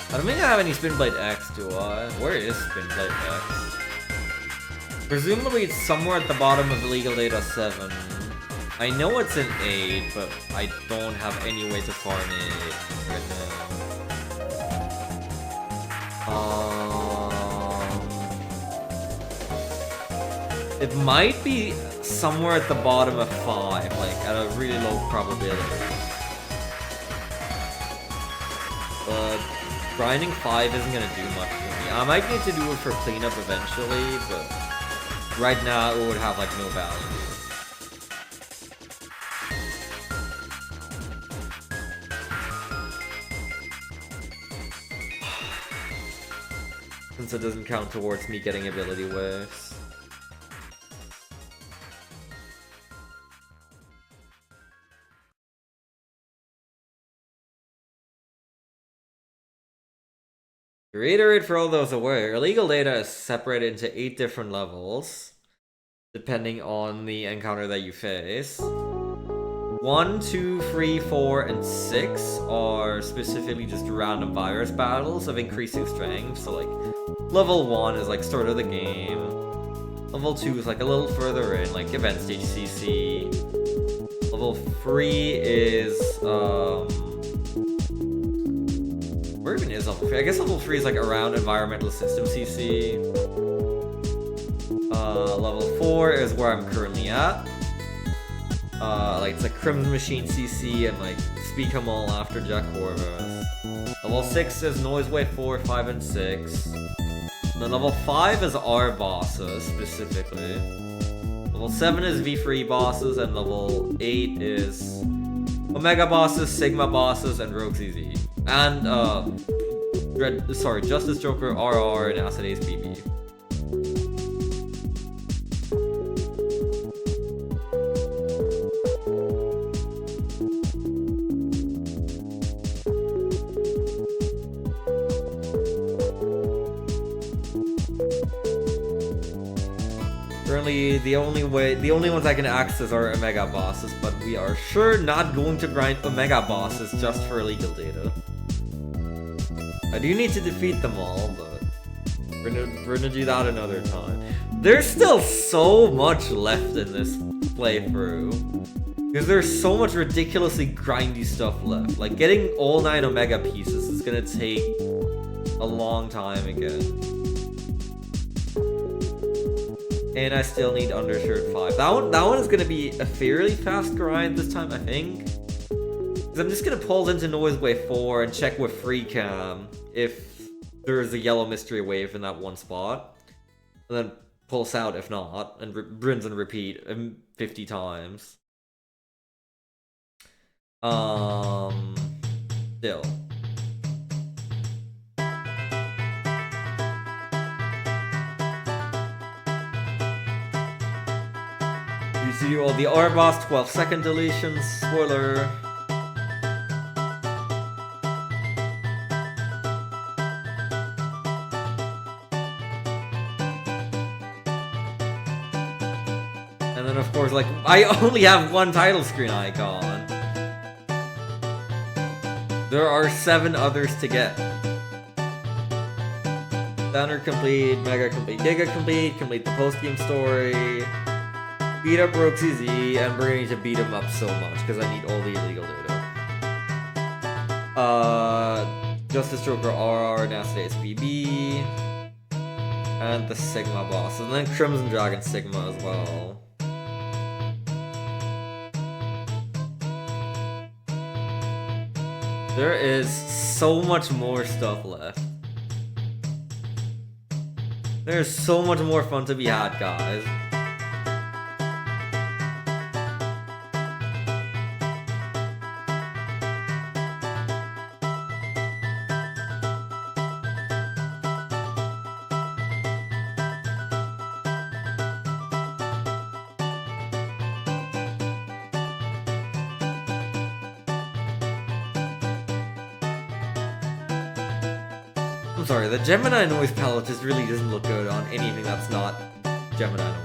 I don't think I have any Spinblade X, do I? Where is Spinblade X? Presumably it's somewhere at the bottom of Illegal Data 7. I know it's in 8, but I don't have any way to farm it right now. It might be somewhere at the bottom of 5, like at a really low probability. But grinding 5 isn't gonna do much for me. I might need to do it for cleanup eventually, but right now it would have like no value. Since it doesn't count towards me getting ability waves. To reiterate for all those aware, illegal data is separated into 8 different levels, depending on the encounter that you face. 1, 2, 3, 4, and 6 are specifically just random virus battles of increasing strength. So like, level 1 is like start of the game. Level 2 is like a little further in, like event stage CC. Level 3 is where even is level 3? I guess level 3 is like around environmental system CC. Level 4 is where I'm currently at. Like it's like Crimson Machine CC and like Speed Come All after Jack Corvus. Level 6 is Noise Wave 4, 5, and 6. And then level 5 is R bosses specifically. Level 7 is V3 bosses, and level 8 is Omega bosses, Sigma bosses, and Rogue ZZ. And Justice Joker RR and Acid Ace BB. Currently, the only ones I can access are Omega bosses, but we are sure not going to grind Omega bosses just for illegal data. I do need to defeat them all, but we're gonna do that another time. There's still so much left in this playthrough, because there's so much ridiculously grindy stuff left. Like getting all 9 Omega pieces is gonna take a long time again. And I still need Undershirt 5. That one is gonna be a fairly fast grind this time, I think. Because I'm just gonna pulse into Noise Wave 4 and check with Free Cam if there's a yellow mystery wave in that one spot. And then pulse out if not, and rinse and repeat 50 times. Still. You do all the R boss 12-second deletions, spoiler. And then of course, like, I only have one title screen icon. There are 7 others to get. Banner complete, Mega complete, Giga complete, complete the post-game story. Beat up Rogue ZZ, and we're gonna need to beat him up so much because I need all the illegal data. Justice Joker RR and Acid Ace BB, and the Sigma boss, and then Crimson Dragon Sigma as well. There is so much more stuff left. There's so much more fun to be had, guys. I'm sorry, the Gemini noise palette just really doesn't look good on anything that's not Gemini noise.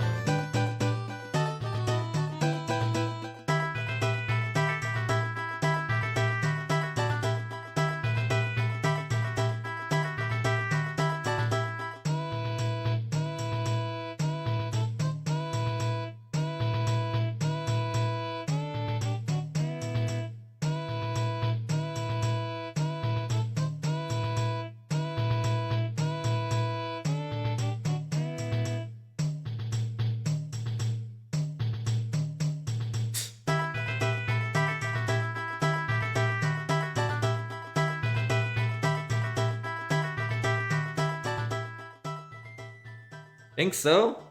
Think so?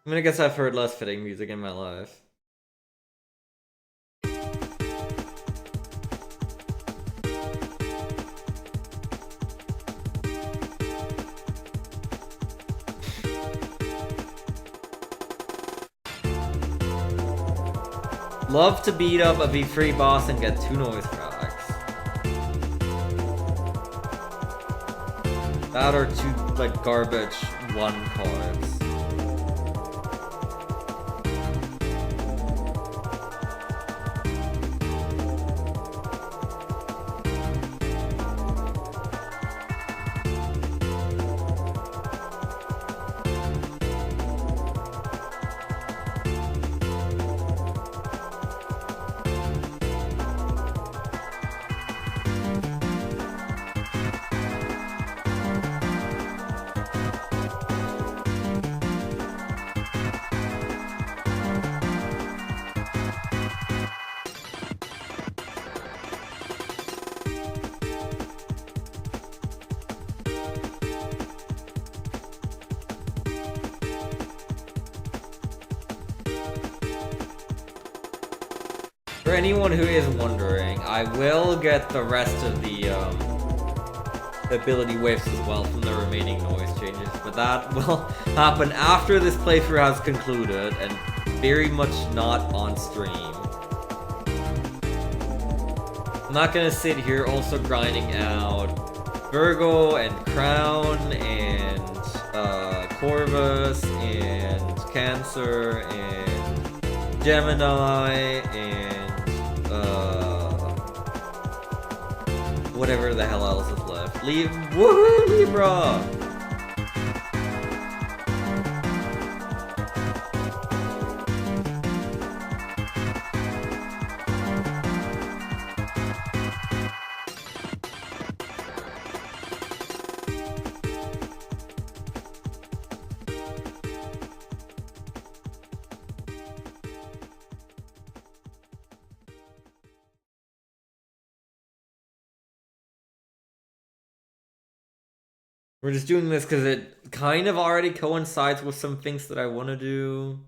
I mean, I guess I've heard less fitting music in my life. Love to beat up a V3 boss and get 2 noise tracks. That or 2 like garbage 1 cards. For anyone who is wondering, I will get the rest of the ability waves as well from the remaining noise changes, but that will happen after this playthrough has concluded and very much not on stream. I'm not gonna sit here also grinding out Virgo and Crown and Corvus and Cancer and Gemini and whatever the hell else is left. Woohoo, Libra! We're just doing this because it kind of already coincides with some things that I want to do.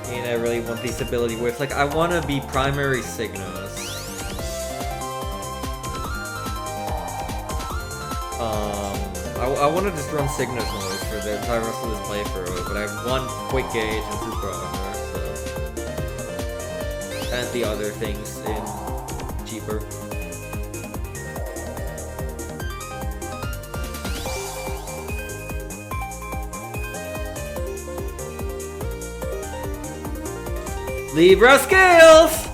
And I really want these ability waves. Like, I want to be primary Cygnus. I want to just run Cygnus noise for the entire rest of this playthrough, but I want Quick Gauge and Super Armor, so... and the other things in cheaper. Libra scales!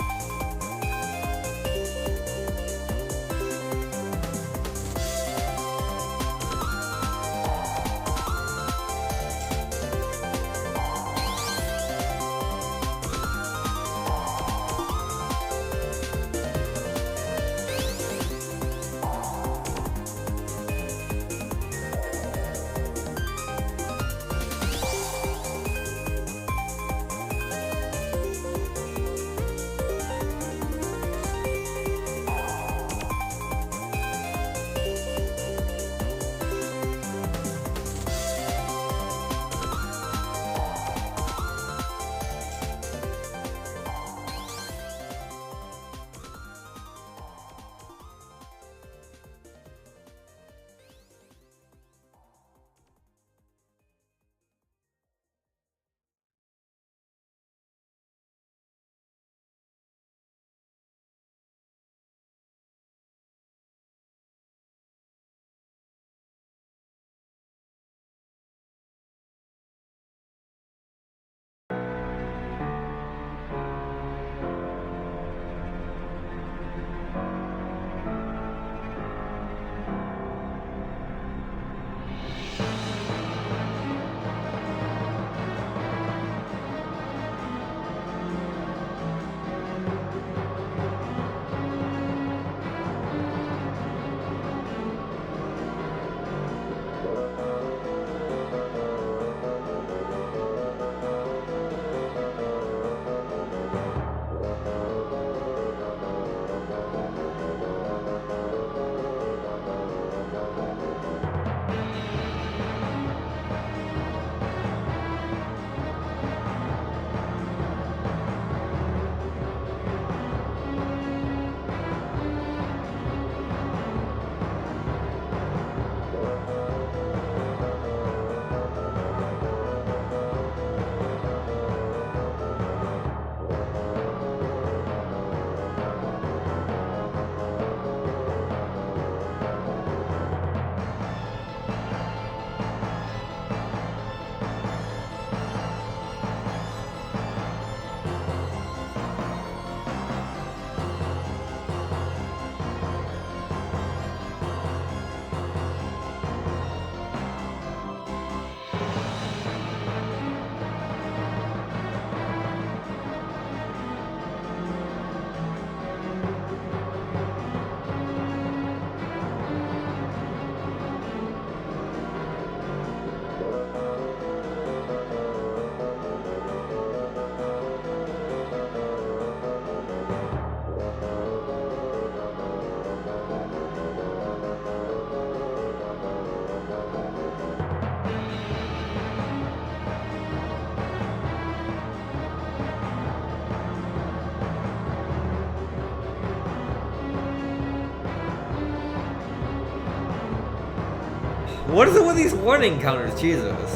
What is it with these warning counters? Jesus.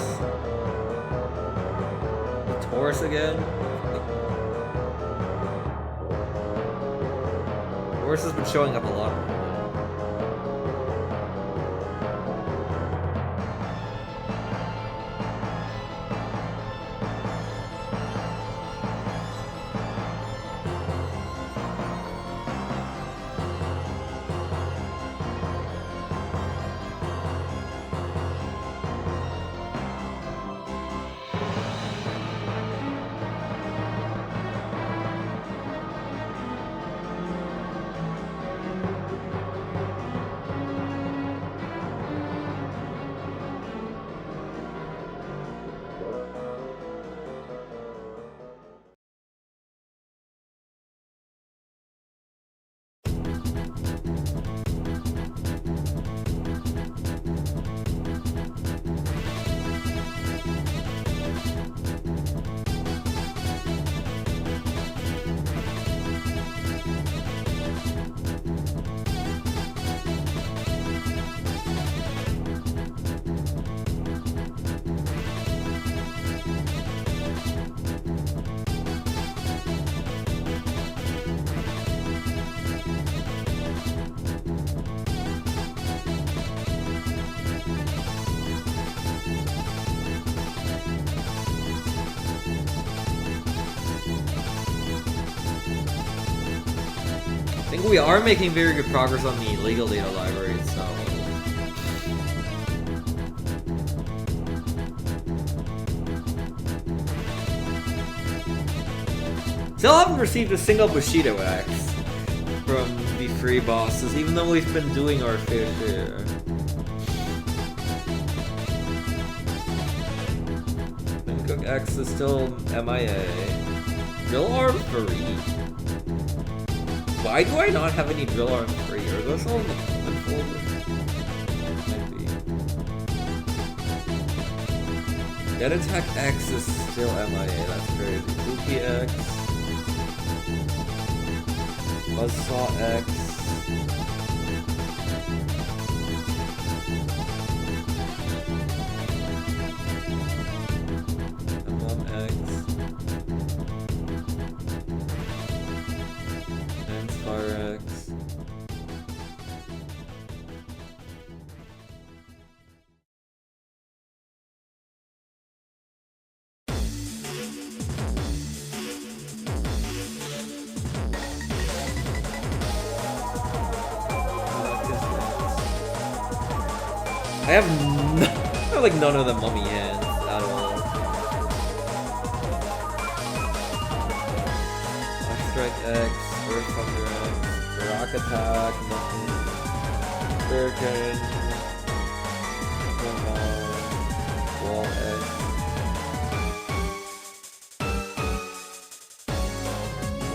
The Taurus again? Taurus has been showing up a lot. I think we are making very good progress on the legal data library itself. Still haven't received a single Bushido X from the free bosses, even though we've been doing our fair share. Cook X is still MIA. Drill Arm free. Why do I not have any drill arms free? Are those all in the common folder? Maybe. Dead Attack X is still MIA, that's crazy. Goofy X. Buzzsaw X. X. Fire X. I have like none of the mummy hands at all. Strike X, Earth Thunder X, Rock Attack, nothing. Hurricane, Wall X.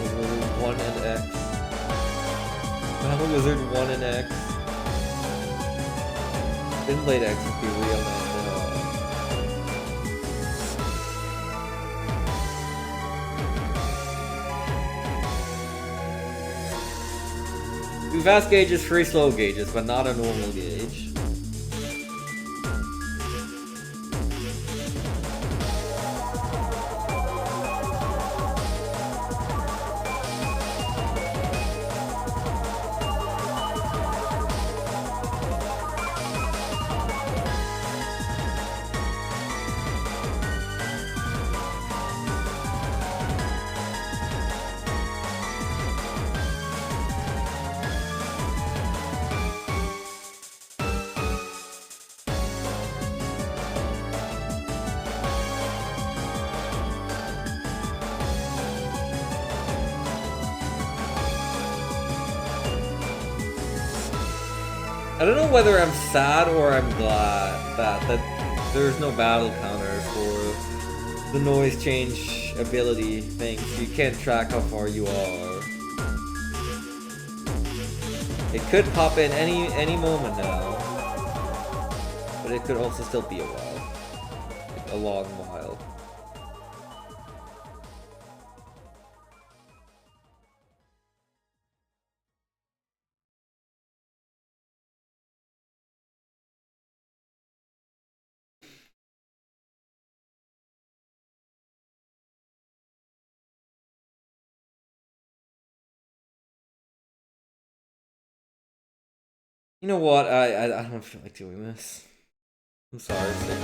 Wizard 1 and X. Battle Wizard 1 and X. Spinblade X would be real man. Do fast gauges, free slow gauges, but not a normal gauge. I don't know whether I'm sad or I'm glad that there's no battle counter for the noise change ability thing, so you can't track how far you are. It could pop in any moment now, but it could also still be a while, like a long while. You know what? I don't feel like doing this. I'm sorry, Sigma.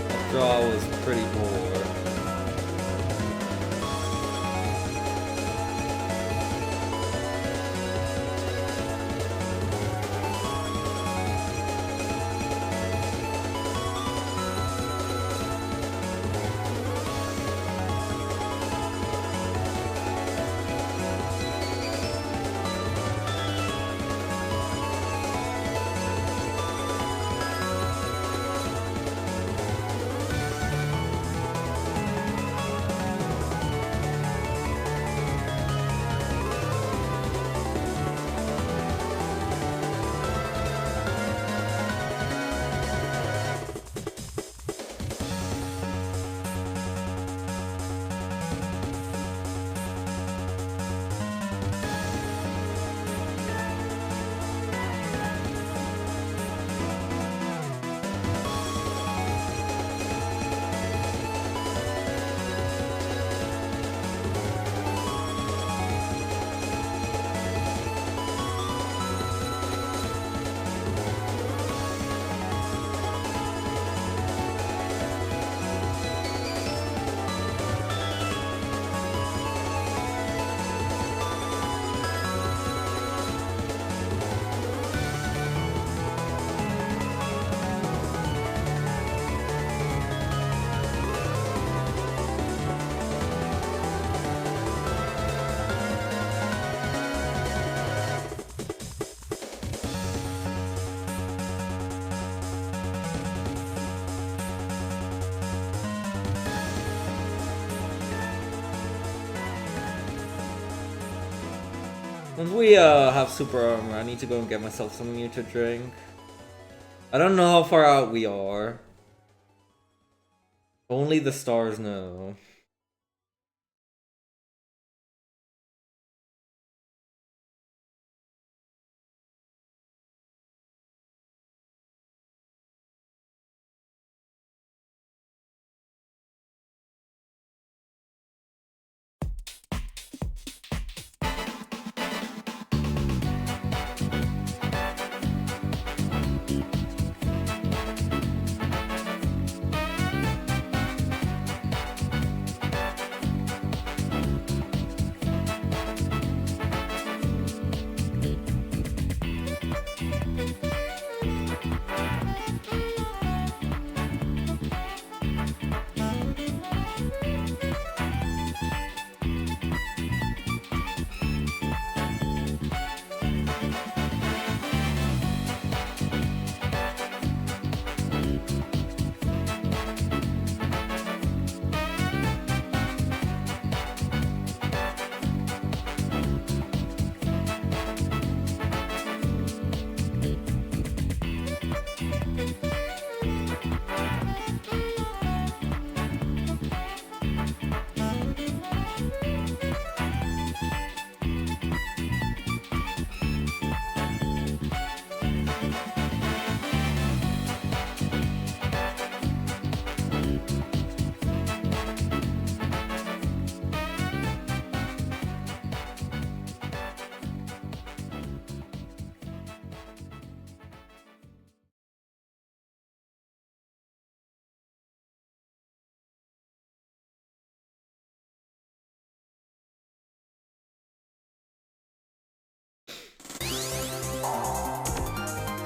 That draw was pretty poor. Once we have super armor, I need to go and get myself something to drink. I don't know how far out we are. Only the stars know.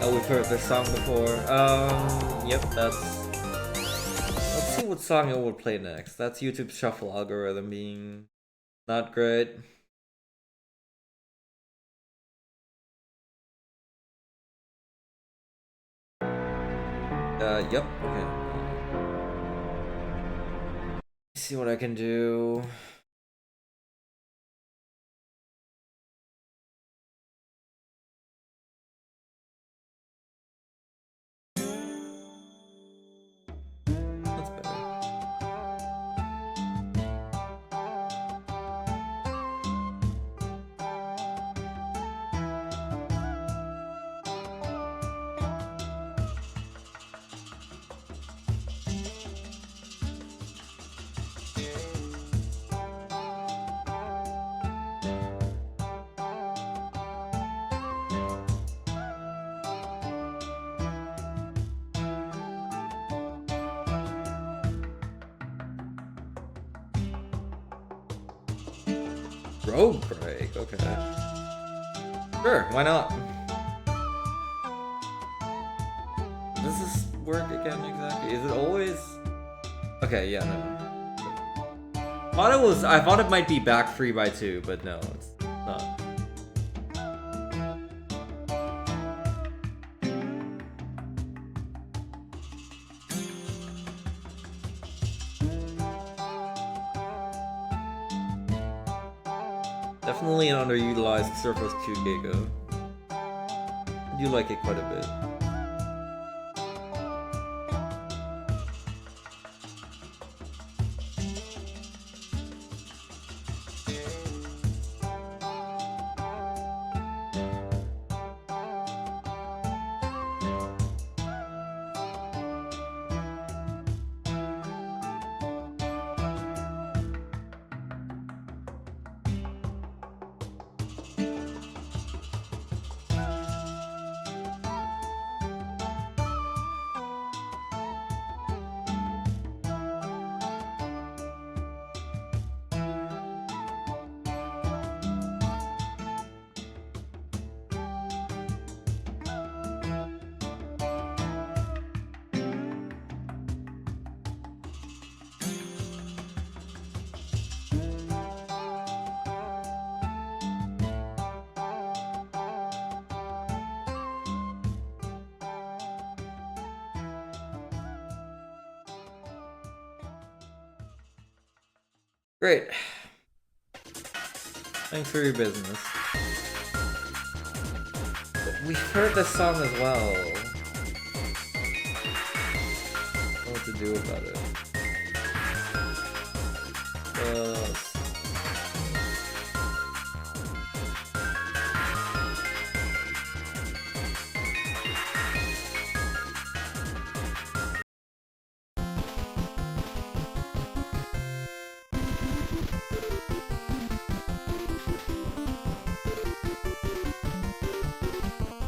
Oh, we've heard this song before. Yep, that's... Let's see what song it will play next. That's YouTube's shuffle algorithm being not great. Yep, okay. Let's see what I can do. That's better. Rogue break, okay. Sure, why not? Does this work again exactly? Is it always? Okay, yeah, no. I thought it might be back 3x2, but no, it's not. Definitely an underutilized Surface 2 Giga. I do like it quite a bit. Great. Thanks for your business. We've heard this song as well. I don't know what to do about it.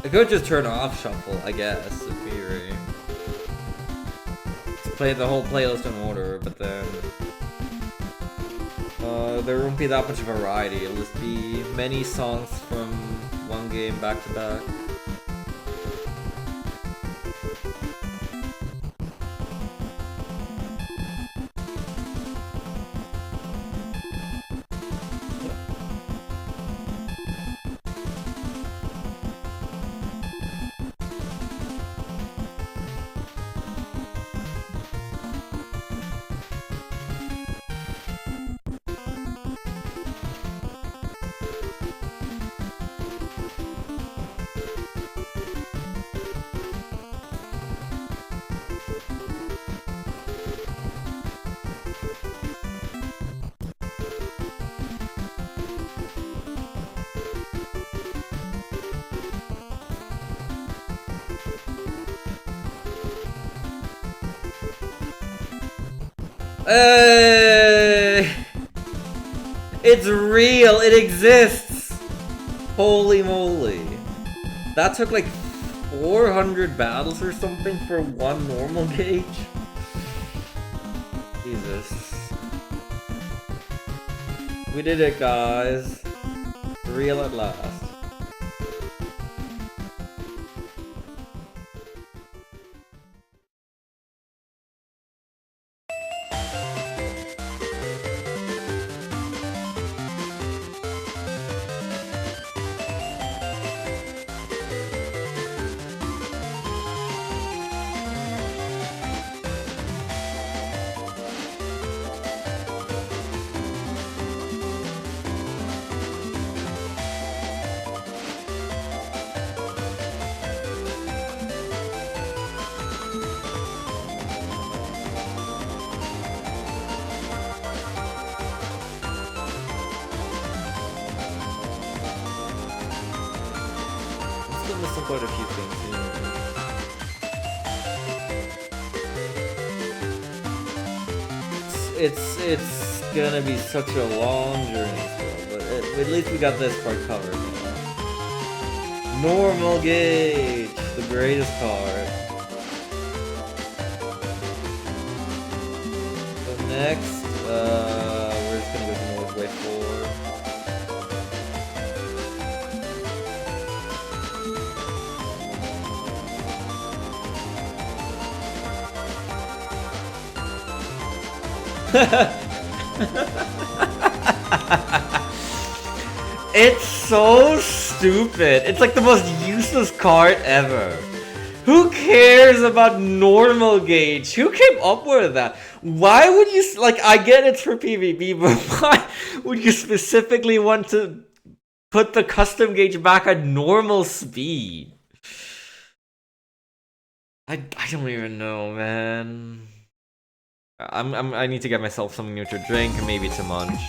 I could just turn off shuffle, I guess, in theory. Just play the whole playlist in order, but then there won't be that much variety. It'll just be many songs from one game back to back. It's real, it exists! Holy moly. That took like 400 battles or something for one normal gauge? Jesus. We did it, guys. Real at last. Still missing quite a few things here. It's gonna be such a long journey still, but at least we got this part covered now. Normal gauge, the greatest card. So next, we're just gonna go to Northway 4. It's so stupid. It's like the most useless card ever. Who cares about normal gauge? Who came up with that? Why would you, like, I get it's for PvP, but why would you specifically want to put the custom gauge back at normal speed? I don't even know, man. I need to get myself something new to drink and maybe to munch.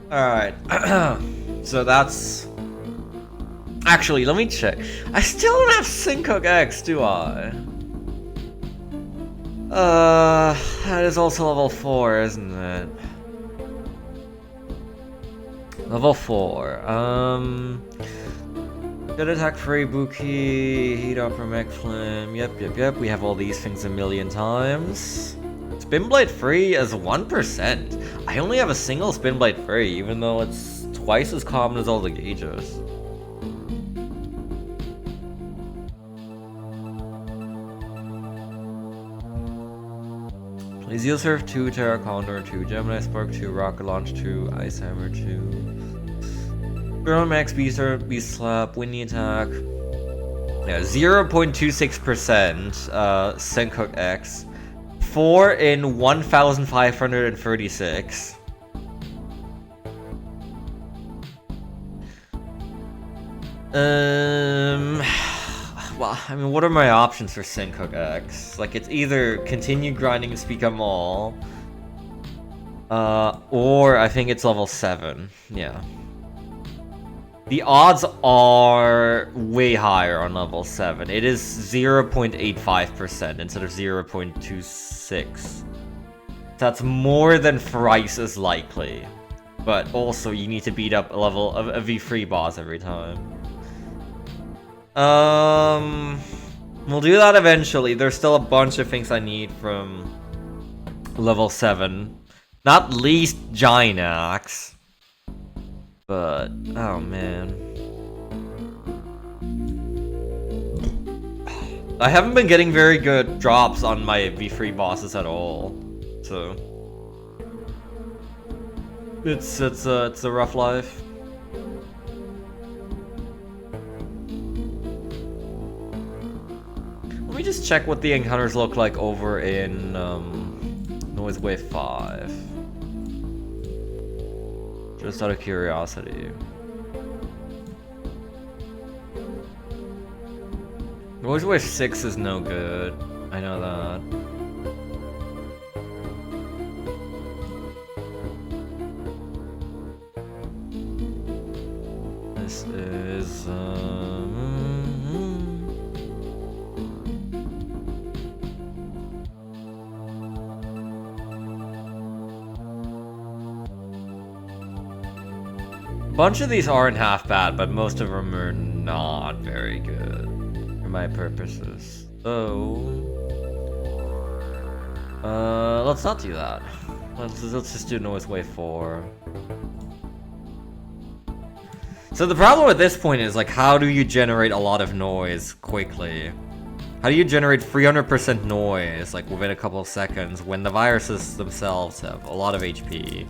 Alright, so that's... Actually, let me check. I still don't have Syncook X, do I? That is also level 4, isn't it? Level 4, good attack free Buki, heat up from Ekflim, yep, we have all these things a million times. Spin Blade free as 1%. I only have a single Spin Blade free, even though it's twice as common as all the gauges. Please use Surf 2, Terra Condor 2, Gemini Spark 2, Rocket Launch 2, Ice Hammer 2, Girl Max Beast Slap, Windy Attack. Yeah, 0.26% Syncook X. 4 in 1,536. Well, I mean, what are my options for Syncook X? Like, it's either continue grinding to speak them all, or I think it's level 7. Yeah. The odds are way higher on level 7. It is 0.85% instead of 0.26. That's more than thrice as likely. But also, you need to beat up a level of a V3 boss every time. We'll do that eventually. There's still a bunch of things I need from level 7. Not least Giant Axe. But, oh man. I haven't been getting very good drops on my V3 bosses at all, so it's a rough life. Let me just check what the encounters look like over in Noise Wave 5. Just out of curiosity. Noise Wave 6 is no good. I know that. This is bunch of these aren't half bad, but most of them are not very good for my purposes. So, let's not do that. Let's just do Noise Wave 4. So the problem at this point is, like, how do you generate a lot of noise quickly? How do you generate 300% noise, like, within a couple of seconds when the viruses themselves have a lot of HP?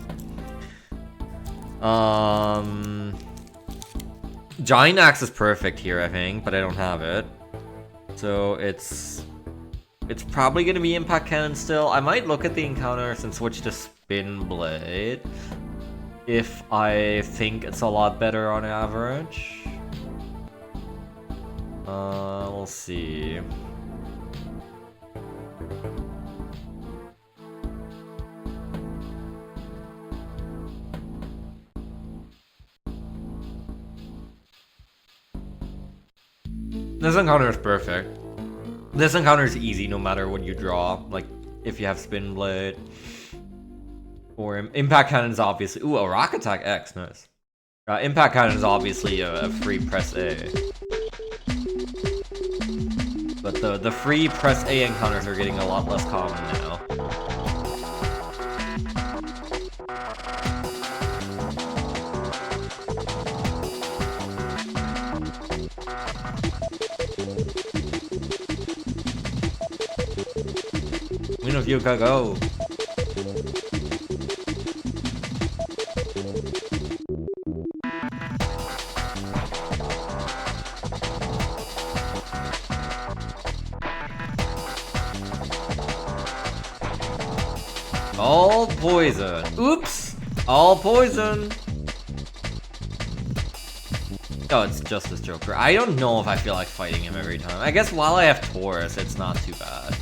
Giant Axe is perfect here, I think, but I don't have it. So it's probably gonna be Impact Cannon still. I might look at the encounters and switch to Spin Blade if I think it's a lot better on average. We'll see. This encounter is perfect. This encounter is easy no matter what you draw. Like, if you have Spin Blade. Or Impact Cannon is obviously... Ooh, a Rock Attack X, nice. Impact Cannon is obviously a free press A. But the free press A encounters are getting a lot less common now. Win of you, go. All poison. Oops! All poison! Oh, it's just this Joker. I don't know if I feel like fighting him every time. I guess while I have Taurus, it's not too bad.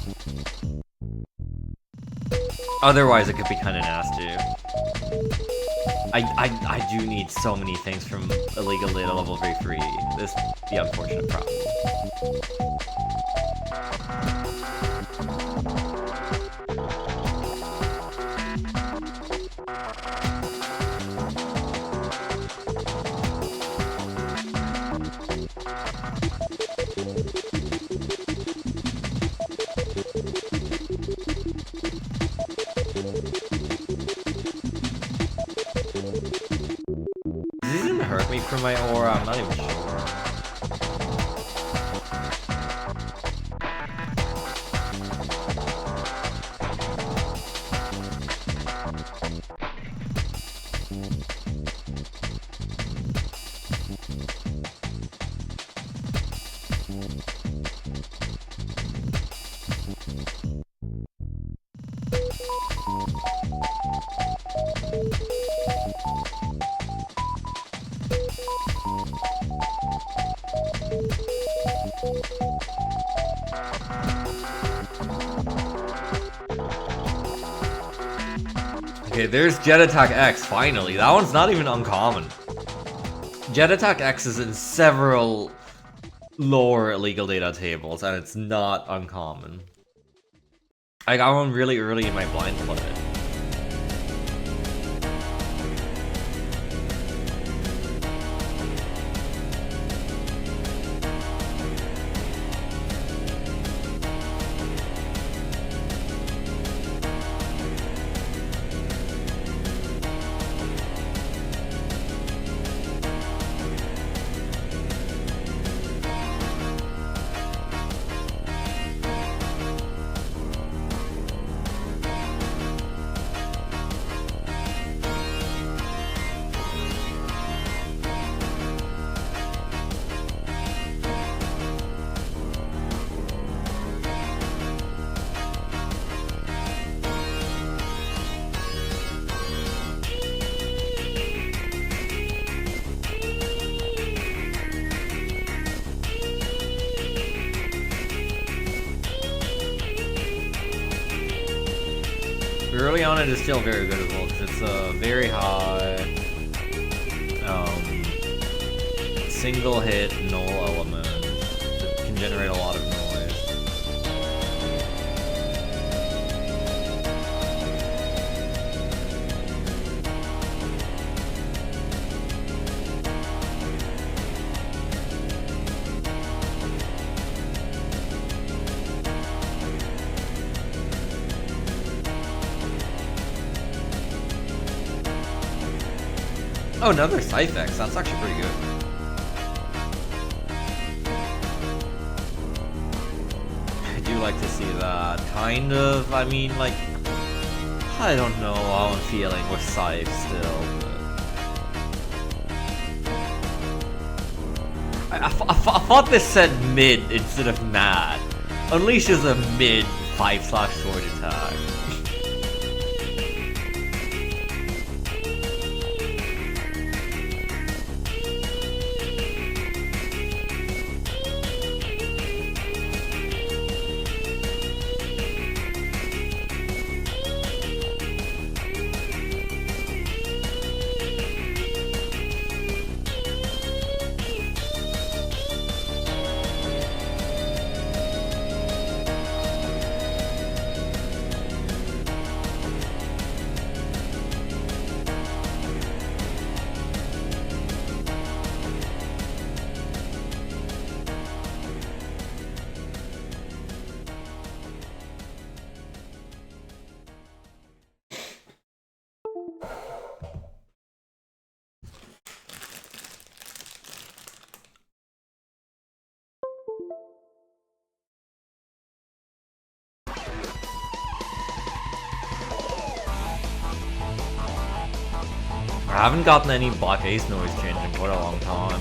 Otherwise, it could be kind of nasty. I do need so many things from Illegal Data level 3. This is the unfortunate problem. Does this even hurt me for my aura? I'm not even sure. Okay, there's Jet Attack X, finally. That one's not even uncommon. Jet Attack X is in several lower illegal data tables, and it's not uncommon. I got one really early in my blind play. Early on it is still very good as well, because it's a very high single hit null element that can generate a lot of noise. Oh, another Scythex. That's actually pretty good. I do like to see that. Kind of. I mean, like, I don't know how I'm feeling with Scythe still. But I thought this said mid instead of mad. Unleash is a mid 5/sword attack. I haven't gotten any Black Ace noise change in quite a long time.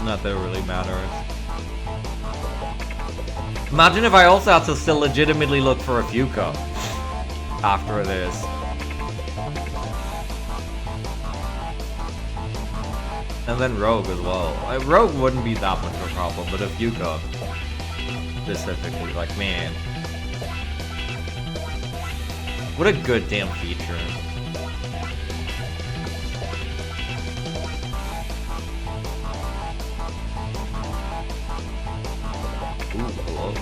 Not that it really matters. Imagine if I also had to still legitimately look for a Fuka after this. And then Rogue as well. Rogue wouldn't be that much of a problem, but a Fuka specifically, like, man. What a good damn feature. Ooh, hello.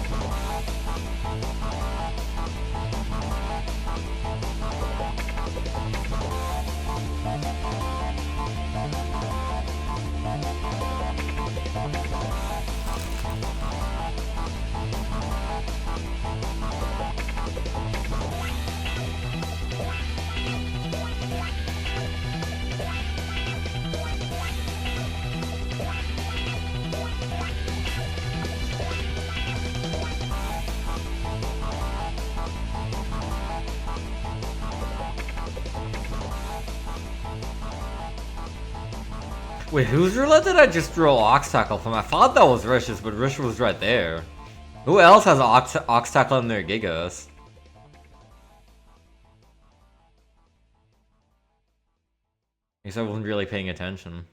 Wait, whose roulette did I just throw Ox Tackle from? I thought that was Rish's, but Rish was right there. Who else has Ox Tackle in their Gigas? I guess I wasn't really paying attention.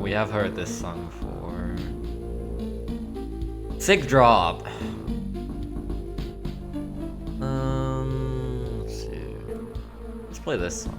We have heard this song before. Sick drop. Let's see. Let's play this song.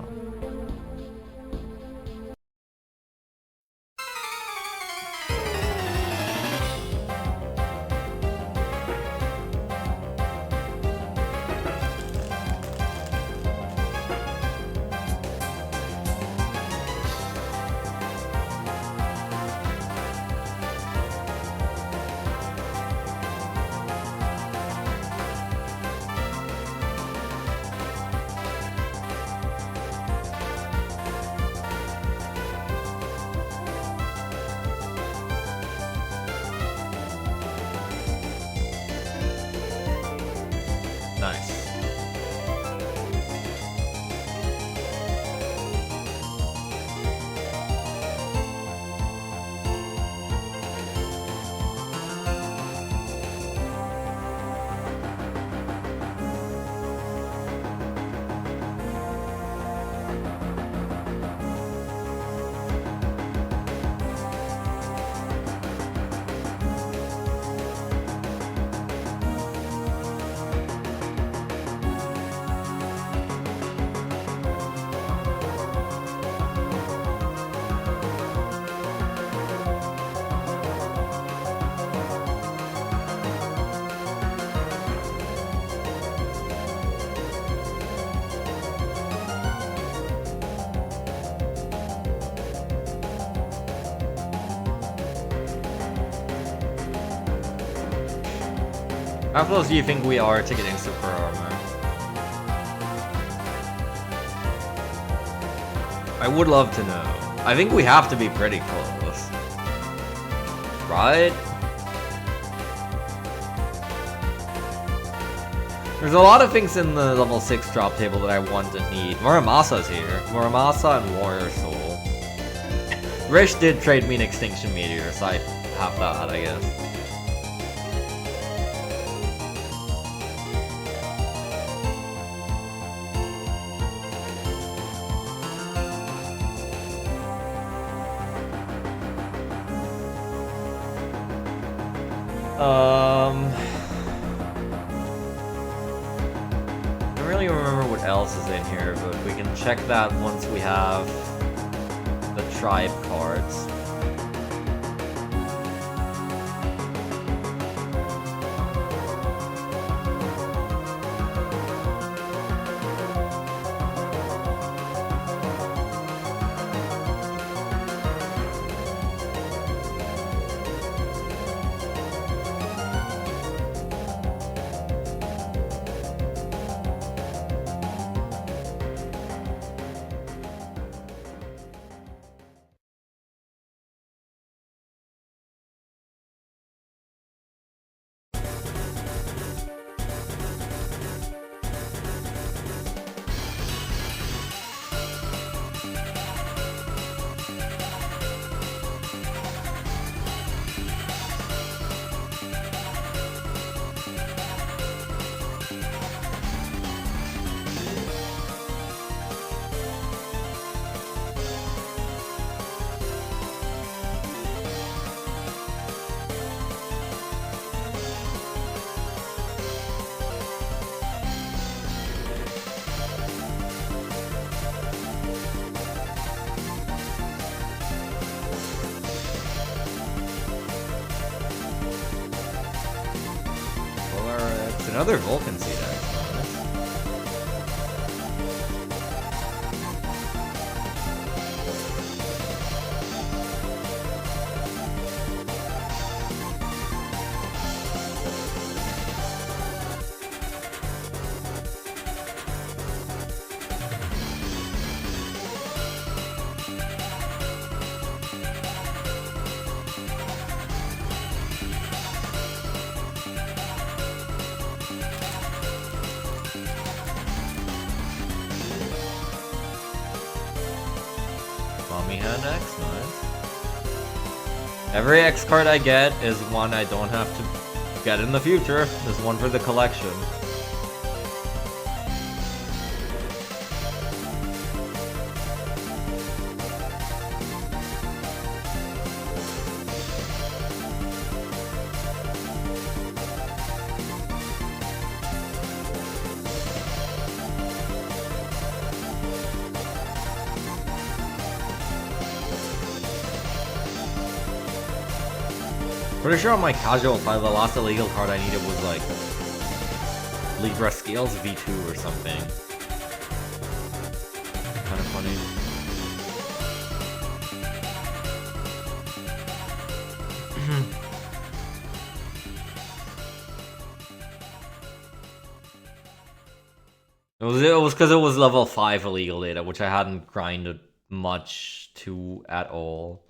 Nice. How close do you think we are to getting super armor? I would love to know. I think we have to be pretty close. Right? There's a lot of things in the level 6 drop table that I want and need. Muramasa's here. Muramasa and Warrior Soul. Rish did trade me an Extinction Meteor, so I have that, I guess. I don't really remember what else is in here, but we can check that once we have the tribe cards. Another Vulcan Seed X. Mommy Hand X, nice. Every X card I get is one I don't have to get in the future. There's one for the collection. Pretty sure on my casual file, the last illegal card I needed was like Libra Scales V2 or something. Kind of funny. It was because it was level 5 illegal data, which I hadn't grinded much to at all.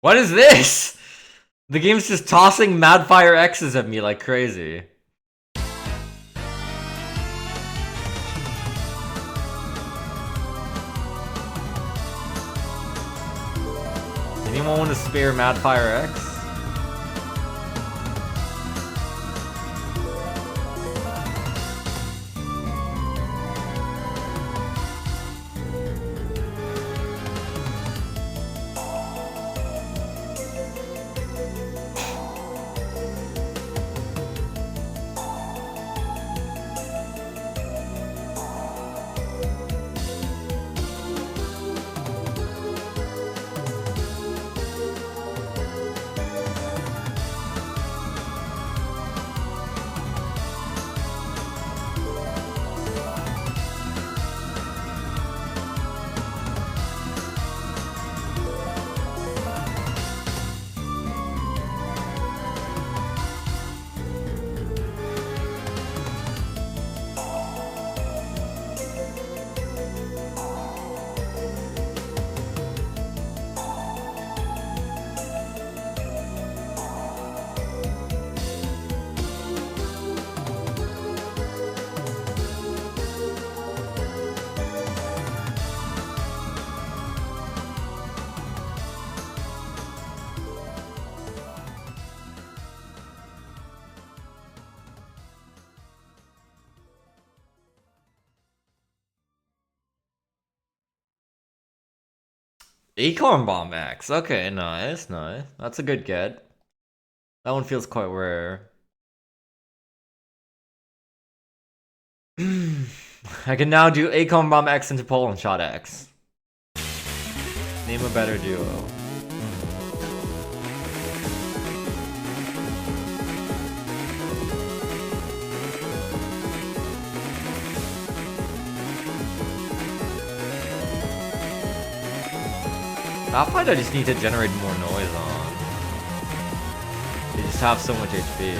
What is this? The game's just tossing Madfire X's at me like crazy. Anyone want to spare Madfire X? Acorn Bomb X. Okay, nice, nice. That's a good get. That one feels quite rare. I can now do Acorn Bomb X into Poland Shot X. Name a better duo. That fight I just need to generate more noise on. They just have so much HP.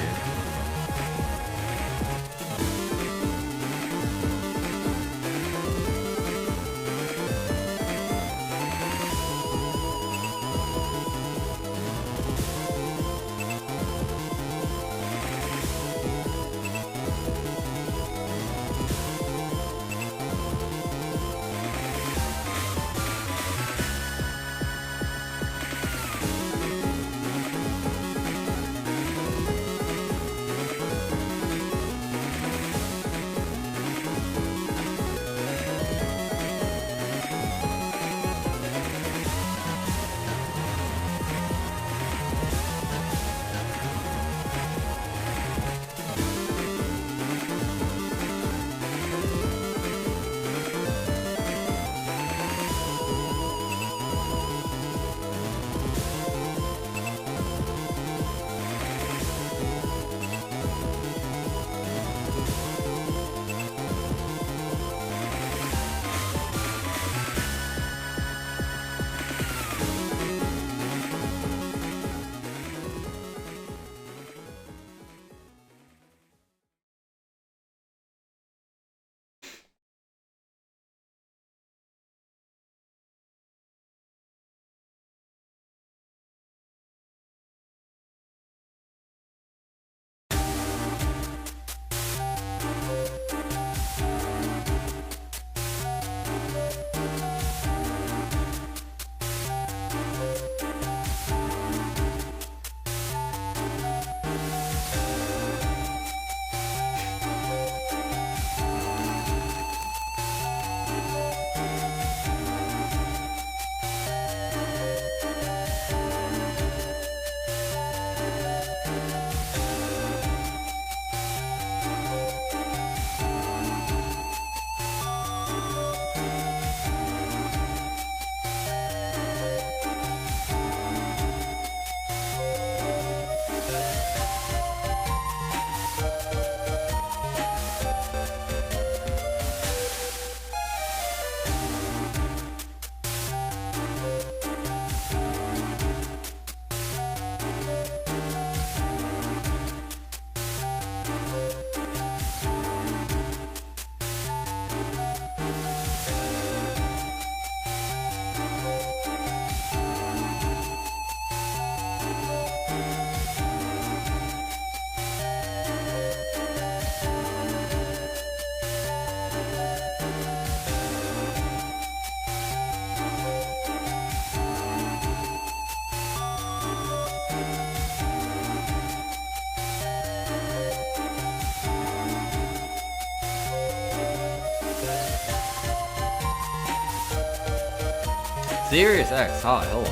Serious X, hi, hello.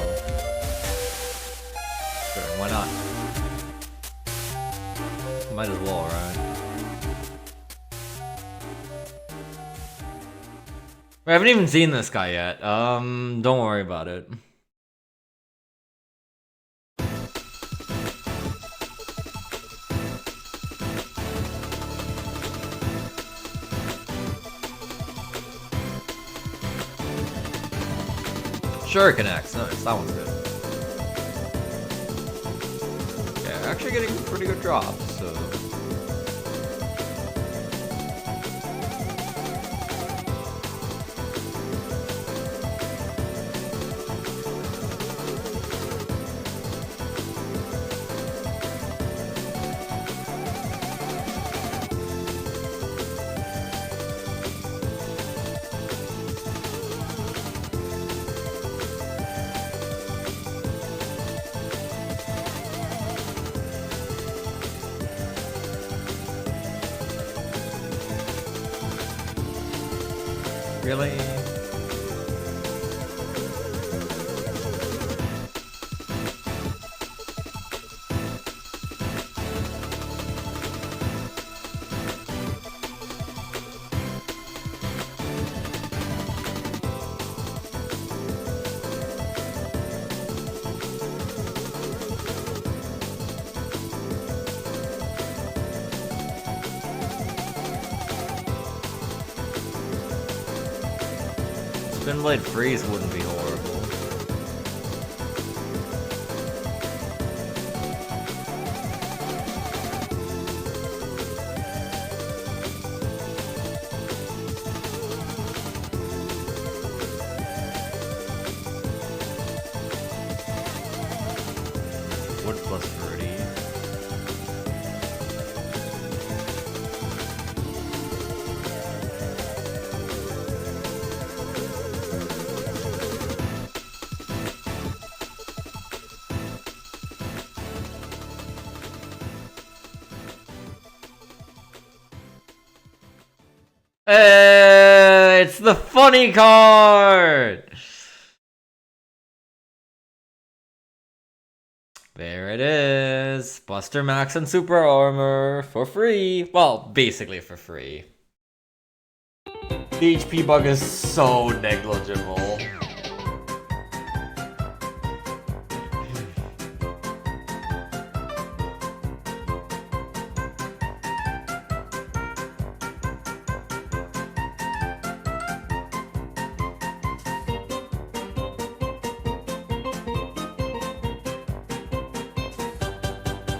Sure, why not? Might as well, right? I haven't even seen this guy yet. Don't worry about it. Shuriken X, nice, that one's good. Yeah, actually getting pretty good drops, so... Really? Spin Blade Freeze wouldn't be horrible. Wood plus 30. It's the funny card! There it is. Buster Max and Super Armor for free. Well, basically for free. The HP bug is so negligible.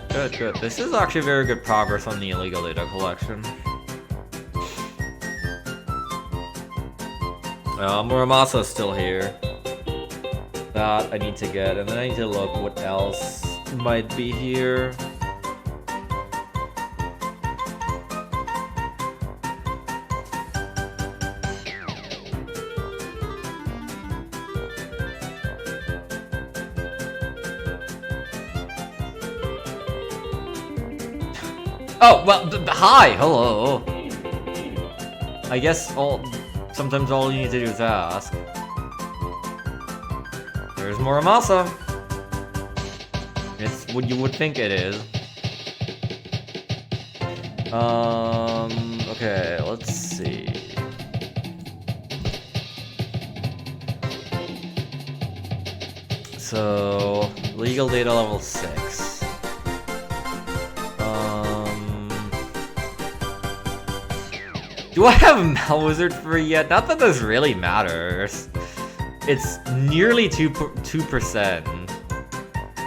Good, good. This is actually very good progress on the illegal data collection. Muramasa's still here. That I need to get, and then I need to look what else might be here. Oh, well, hi, hello. I guess sometimes all you need to do is ask. There's Muramasa. It's what you would think it is. Okay, let's see. So, legal data level 6. Do I have Malwizard free yet? Not that this really matters. It's nearly 2%.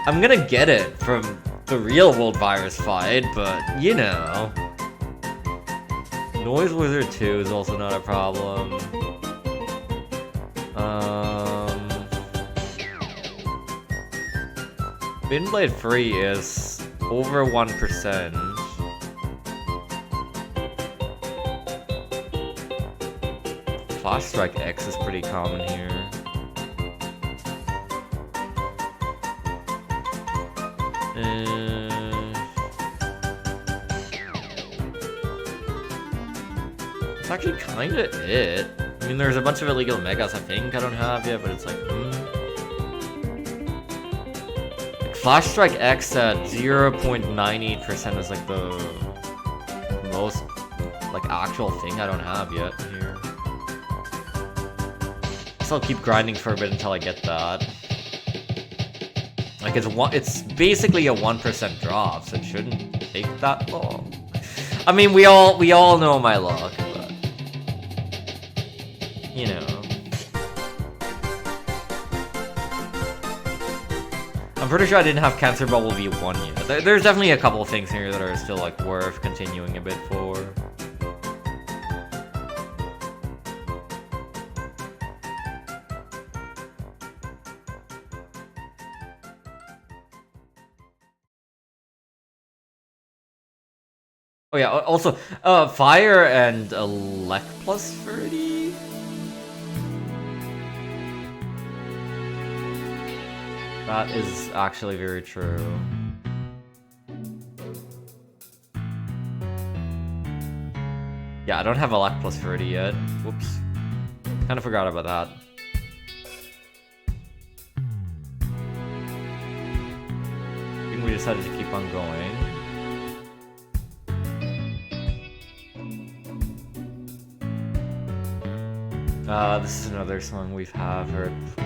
I'm gonna get it from the real world virus fight, but you know. Noise Wizard 2 is also not a problem. Spinblade free is over 1%. Flash Strike X is pretty common here. It's actually kinda it. I mean, there's a bunch of illegal megas I think I don't have yet, but it's like, Flash Strike X at 0.98% is like the most like actual thing I don't have yet here. So I'll keep grinding for a bit until I get that. Like it's basically a 1% drop, so it shouldn't take that long. I mean, we all know my luck, but you know. I'm pretty sure I didn't have Cancer Bubble V1 yet. There's definitely a couple of things here that are still like worth continuing a bit for. Oh yeah, also, Fire and Elect plus 30? That is actually very true. Yeah, I don't have Elect plus 30 yet. Whoops. Kinda forgot about that. I think we decided to keep on going. This is another song we've heard before.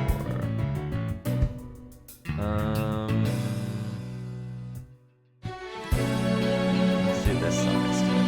Let's do this song instead.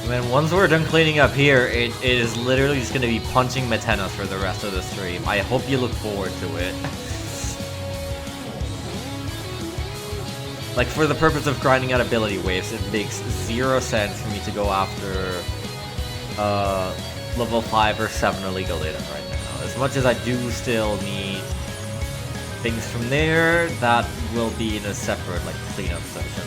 And then once we're done cleaning up here, it is literally just gonna be punching Metenas for the rest of the stream. I hope you look forward to it. Like, for the purpose of grinding out ability waves, it makes 0 sense for me to go after level 5 or 7 illegal data right now. As much as I do still need things from there, that will be in a separate like cleanup session.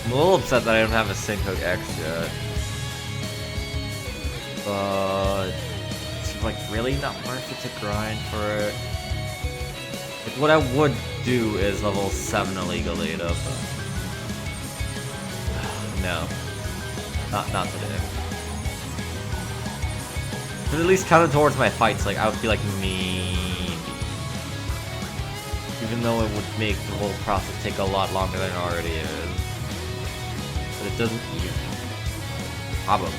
I'm a little upset that I don't have a Sync-Hook X yet. But it's like really not worth it to grind for it. Like, what I would do is level 7 illegal data, but no. Not today. But at least counted towards my fights, like I would be like maybe. Even though it would make the whole process take a lot longer than it already is. But it doesn't even. Probably.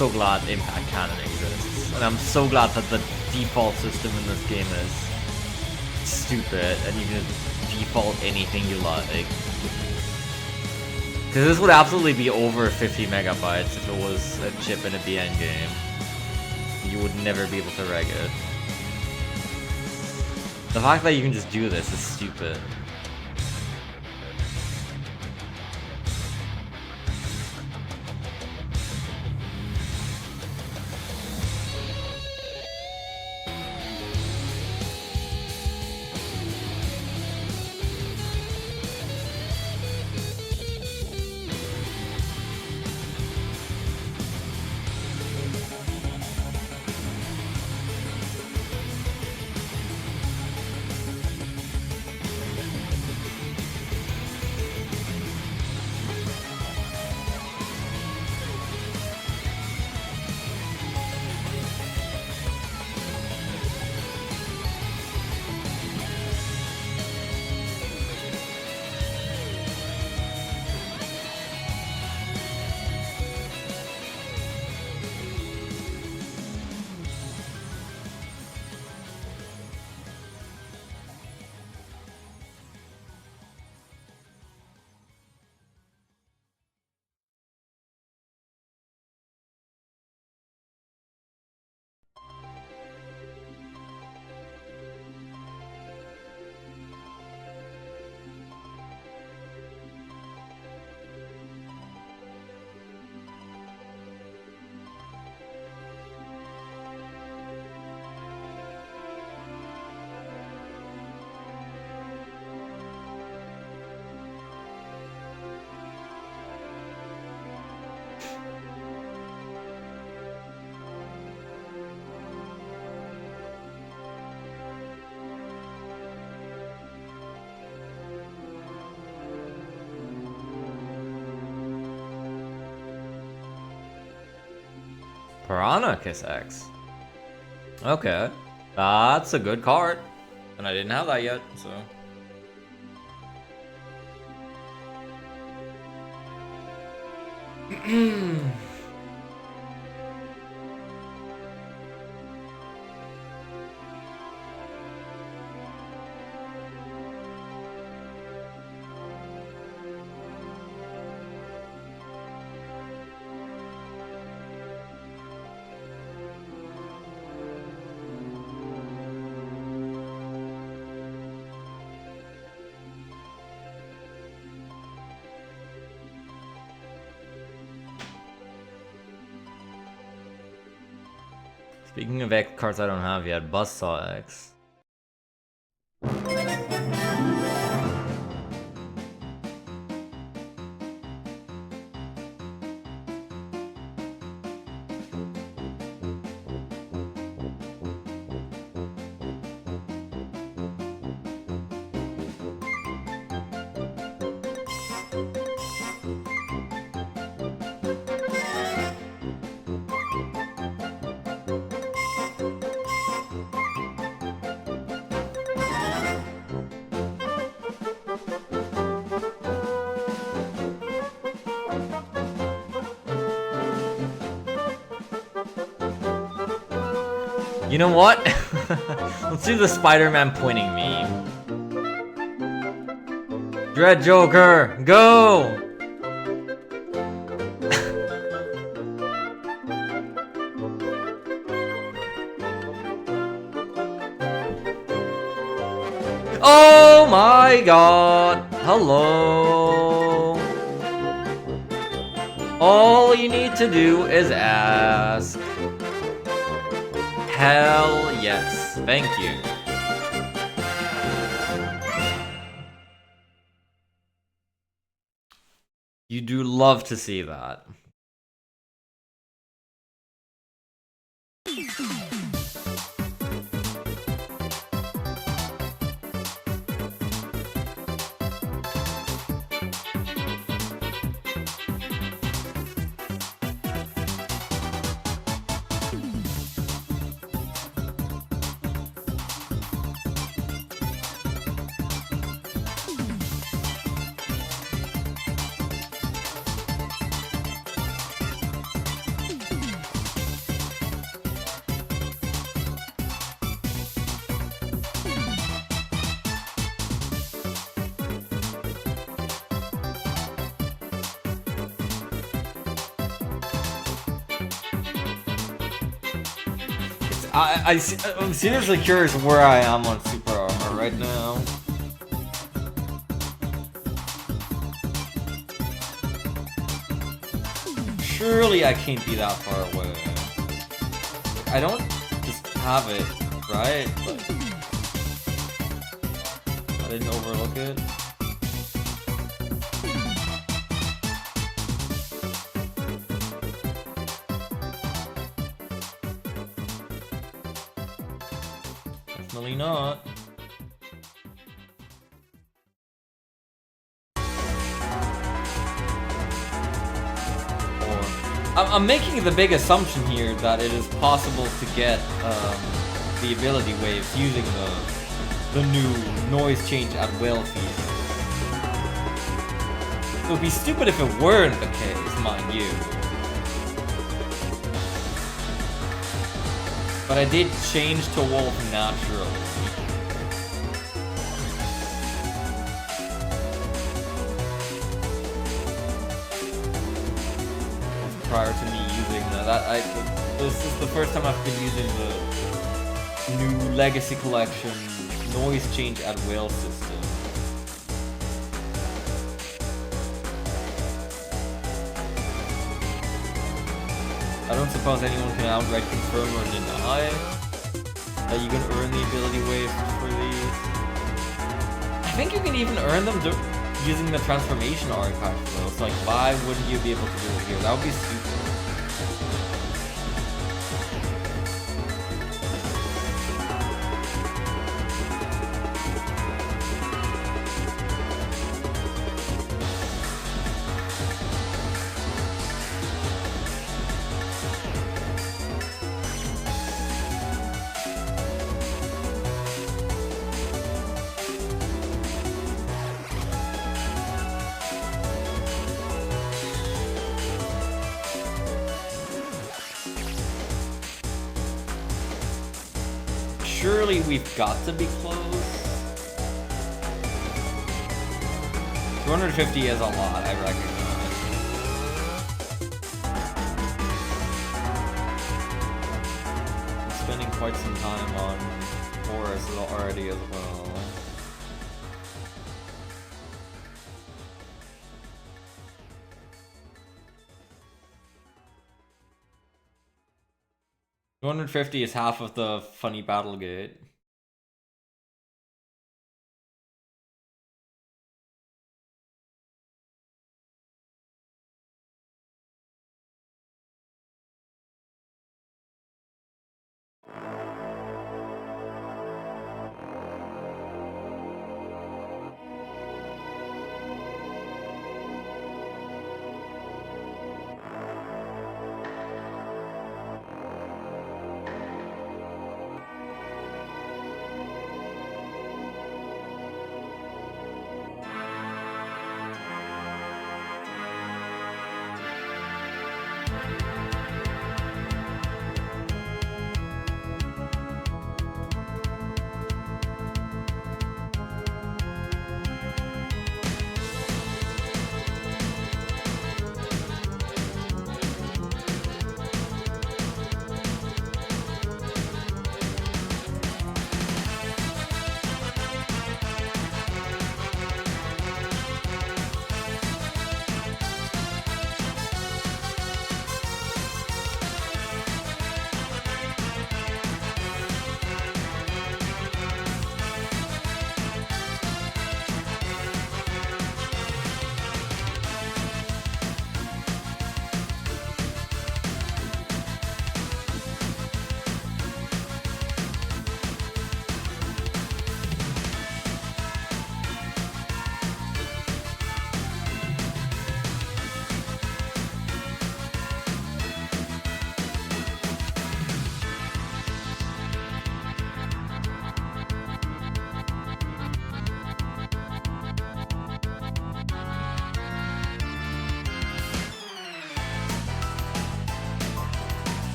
so glad Impact Cannon exists. And I'm so glad that the default system in this game is stupid and you can default anything you like. Because this would absolutely be over 50 megabytes if it was a chip in a BN game. You would never be able to reg it. The fact that you can just do this is stupid. Piranha Kiss X. Okay. That's a good card. And I didn't have that yet, so. Speaking of X cards I don't have yet, Buzzsaw X. You know what? Let's do the Spider-Man pointing meme. Dread Joker, go! Oh my god! Hello! All you need to do is ask. Hell yes, thank you. You do love to see that. I'm seriously curious where I am on super armor right now. Surely I can't be that far away. I don't just have it, right? But I didn't overlook it. Definitely not. I'm making the big assumption here that it is possible to get the ability waves using the new noise change at will feature. It would be stupid if it weren't the case, mind you. But I did change to wolf naturally. Prior to me using that, this is the first time I've been using the new Legacy Collection noise change at will system. I don't suppose anyone can outright confirm or deny that you can earn the ability waves for these. I think you can even earn them using the transformation archive though, so like why wouldn't you be able to do it here? That would be stupid. Surely we've got to be close. 250 is a lot, I recognize. I'm spending quite some time on Horus already as well. $250 is half of the funny battle gate.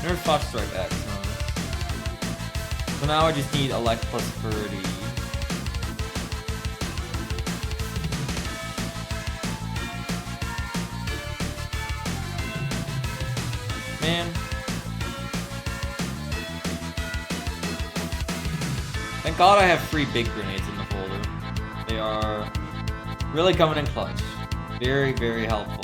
Nerf Flash Strike X, huh? So now I just need Elect plus 30. Man. Thank God I have 3 big grenades in the folder. They are really coming in clutch. Very, very helpful.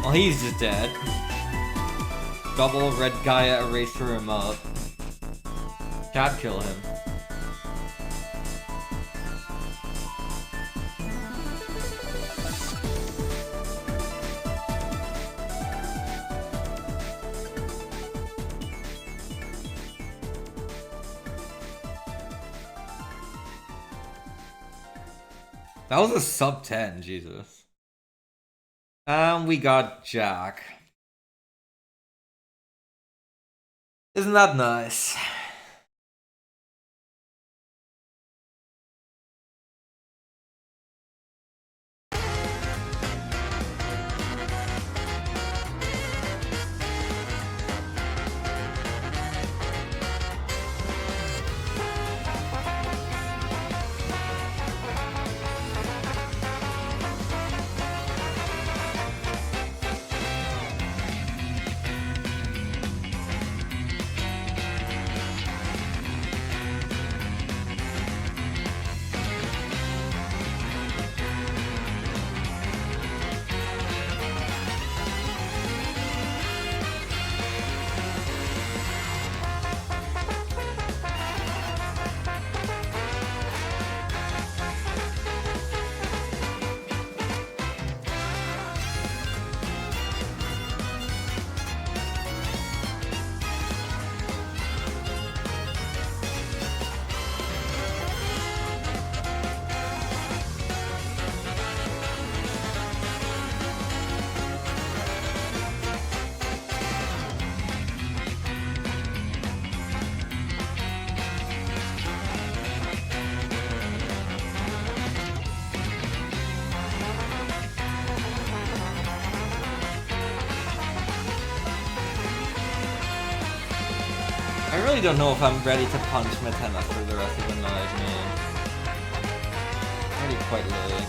Well, he's just dead. Double red Gaia eraser him up. Can't kill him. That was a sub 10, Jesus. We got Jack. Isn't that nice? I really don't know if I'm ready to punch Metena for the rest of the night, man. Already quite late.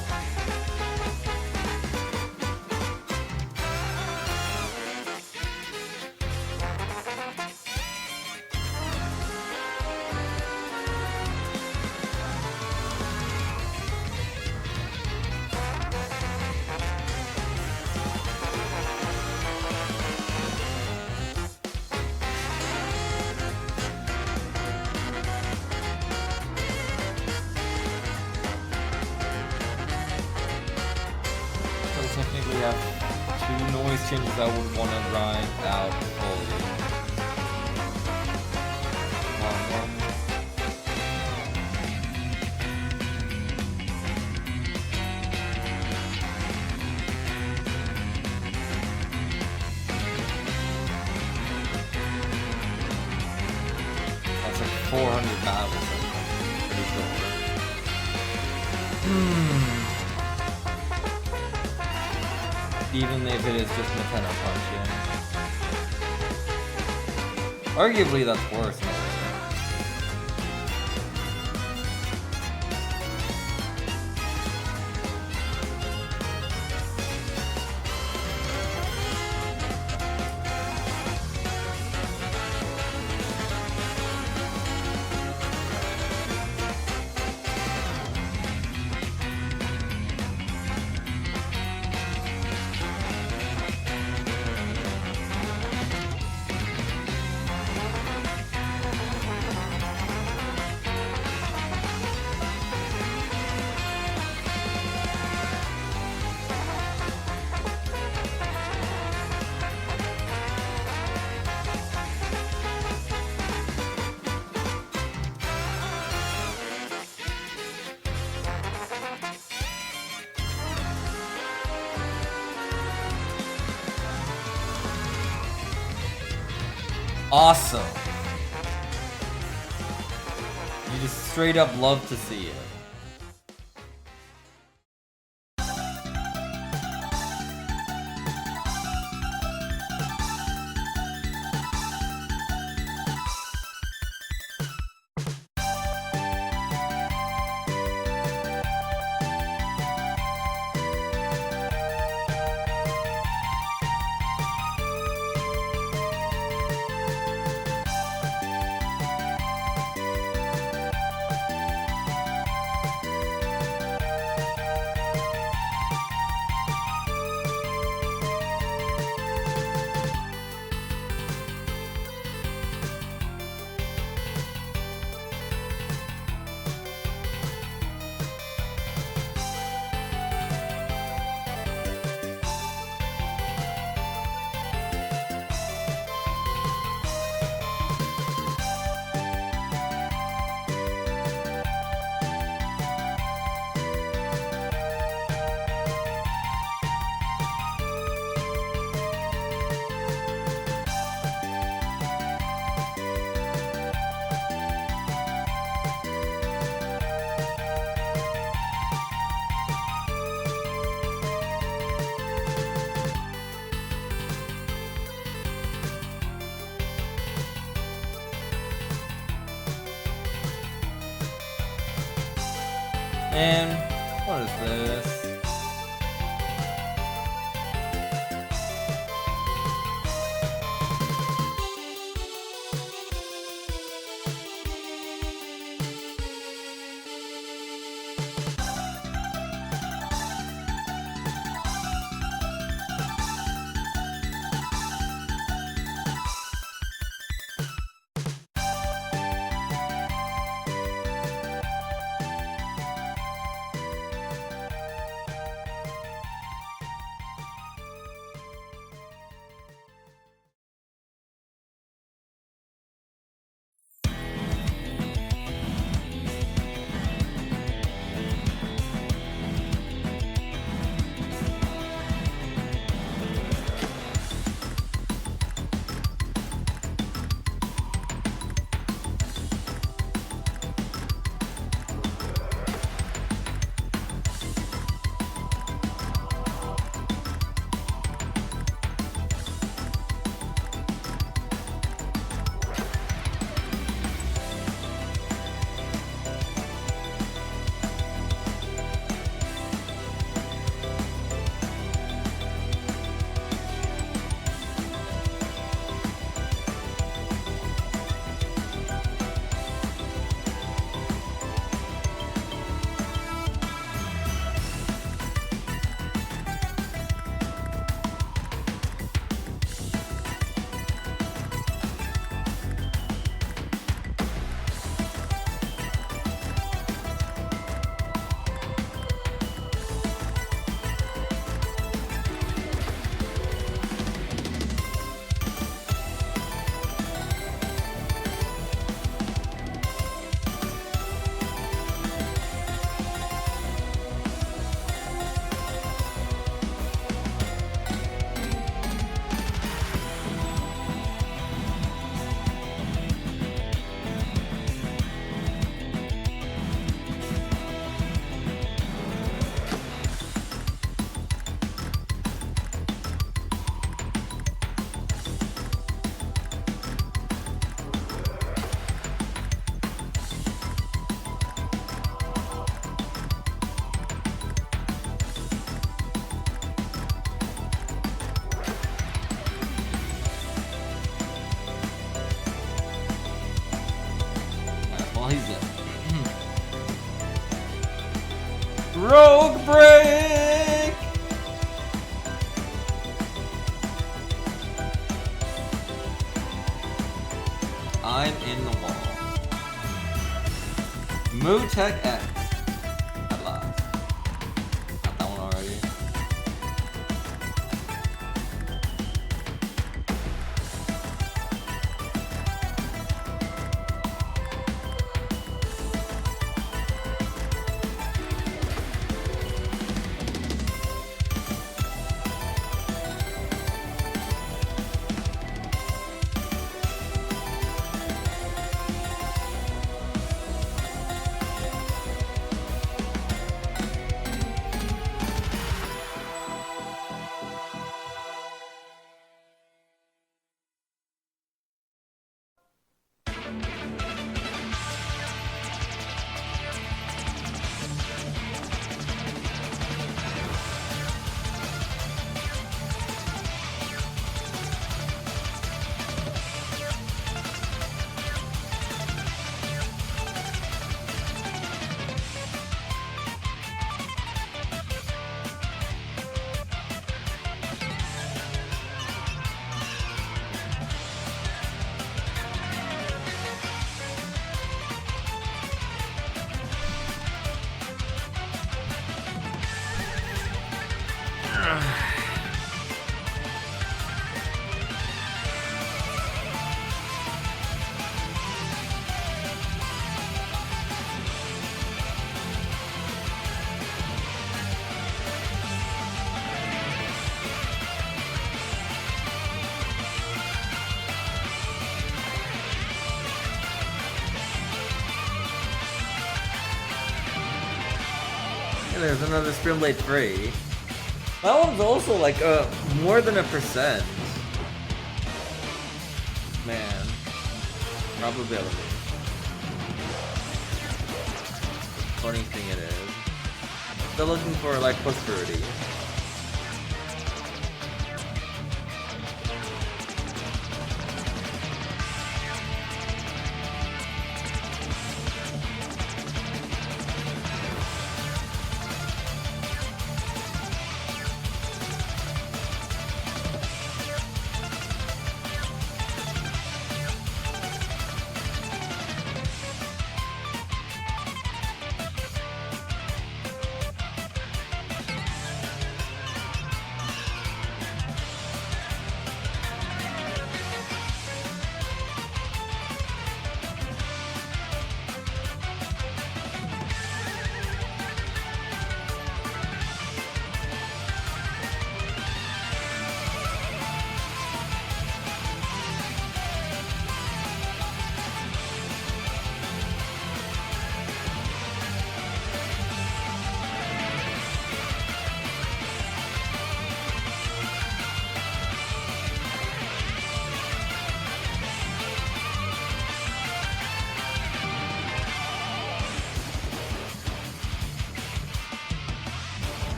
changes I would want to grind out fully. That's like 400 battles. Pretty sure. Even if it is just Nintendo Punch, yeah. Arguably, that's worse. In a way. Awesome. You just straight up love to see it. And what is this? Rogue break! I'm in the wall. Mutech X. At last. Got that one already. And there's another Spring Blade 3. That one's also like more than 1%. Man. Probability. Funny thing it is. Still looking for like +30.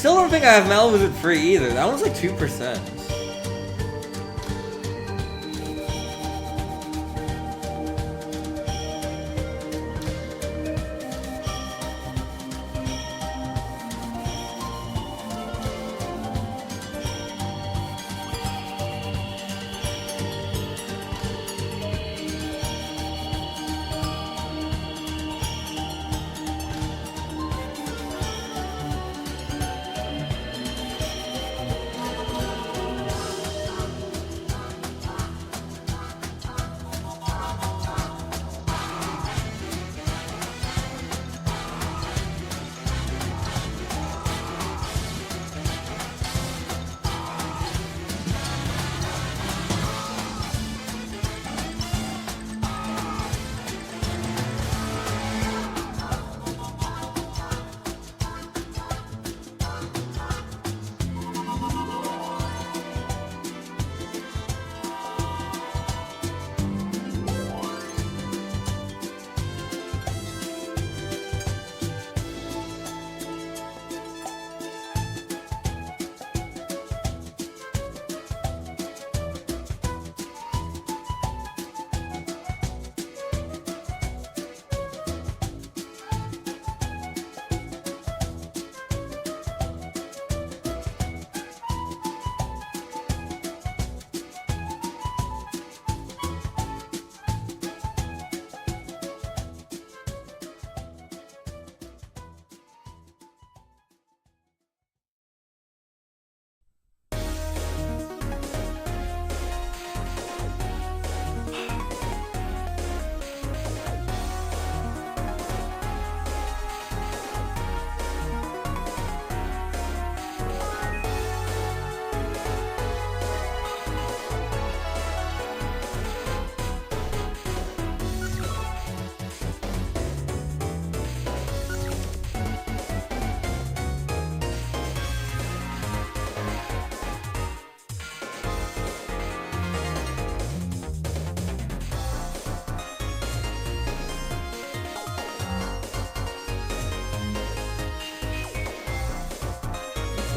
Still don't think I have Malvisit free either. That one's like 2%.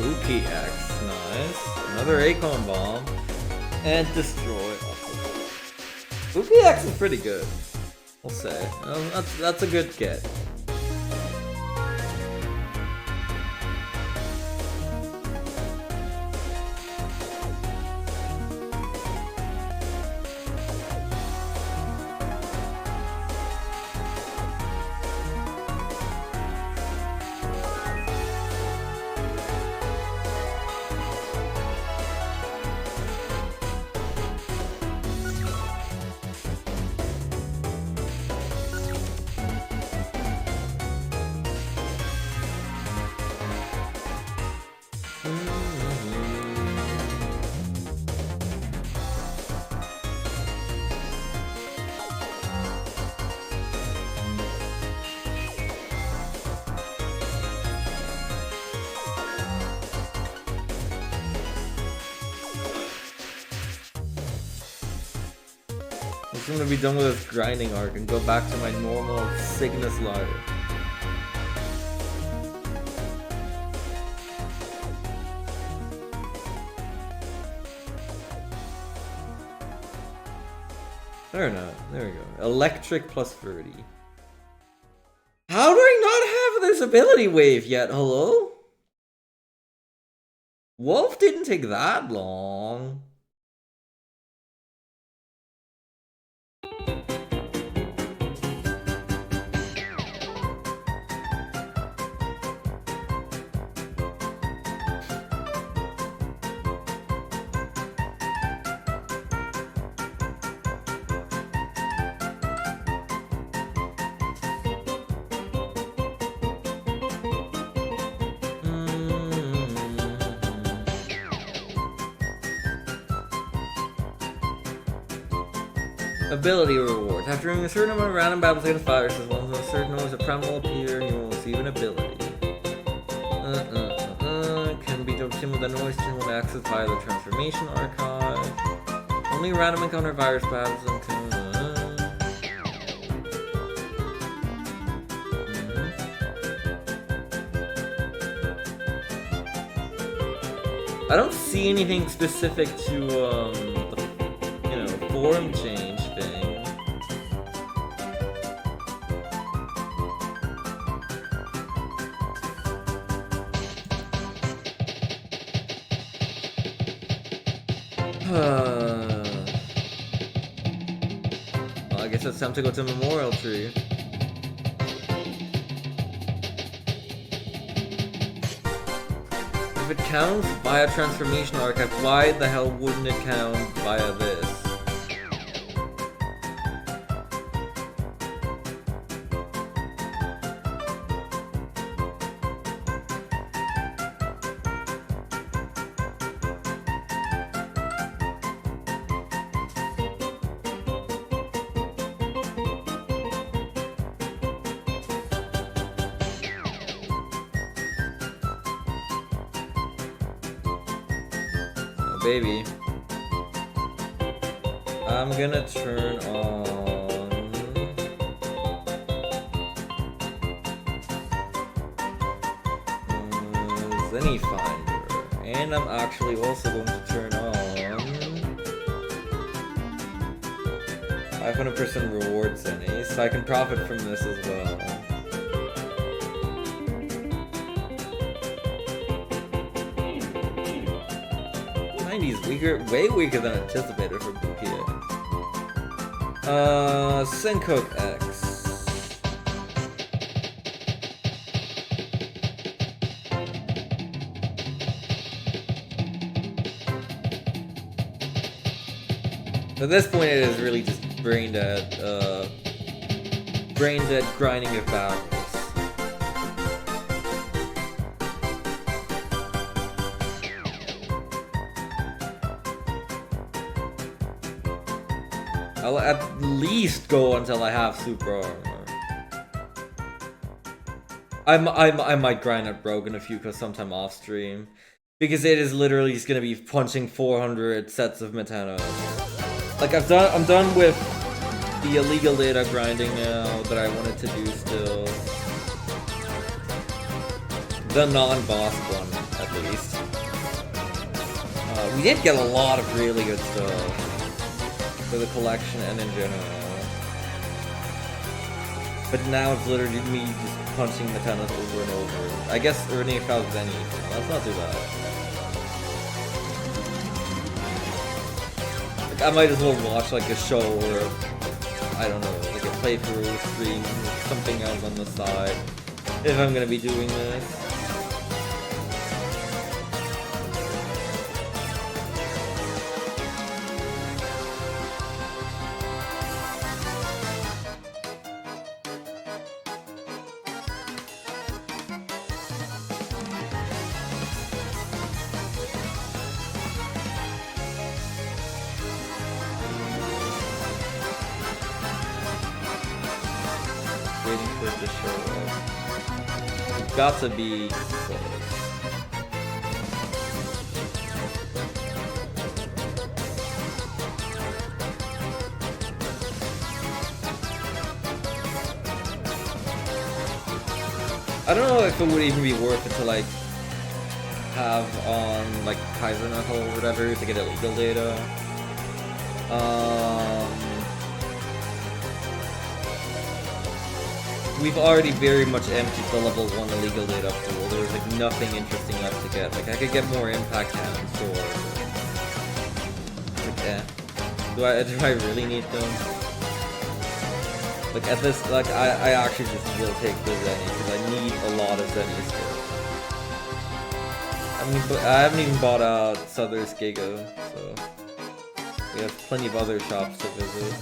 Uki X, nice. Another Acorn Bomb. And Destroy. Uki X is pretty good, I'll say. That's a good get. I'm gonna be done with this grinding arc and go back to my normal Cygnus life. Fair enough. There we go. Electric plus 30. How do I not have this ability wave yet? Hello? Wolf didn't take that long. Ability rewards. After doing a certain amount of random battles against viruses, once a certain noise of prem will appear and you will receive an ability. Can be obtained with a noise chain will access via the transformation archive. Only random encounter virus battles until... I don't see anything specific to, the form change thing. Well, I guess it's time to go to Memorial Tree. If it counts via transformation archive, why the hell wouldn't it count via this? Baby, I'm gonna turn on Zenny Finder, and I'm actually also going to turn on 500% reward Zenny, so I can profit from this as well. He's weaker, way weaker than anticipated for Bukia. Senkook X. At this point, it is really just brain dead grinding of battles. I'll at least go until I have super armor. I might grind at Broken a few sometime off stream, because it is literally just gonna be punching 400 sets of Metanos. Like I'm done with the illegal data grinding now that I wanted to do still. The non-boss one, at least. We did get a lot of really good stuff for the collection and in general. But now it's literally me just punching the tennis over and over. I guess earning a card with any. That's not too bad. Like, I might as well watch like a show or I don't know, like a playthrough stream or something else on the side if I'm gonna be doing this. Waiting for it to show up. It's got to be close. I don't know if it would even be worth it to like have on like Kaiser Knuckle or whatever to get illegal data. We've already very much emptied the level 1 illegal data pool. There's like nothing interesting left to get. Like I could get more impact cannons or like do I really need them? Like at this like I actually just will take the Zenny because I need a lot of Zenny still. I mean but I haven't even bought out Souther's Giga, so we have plenty of other shops to visit.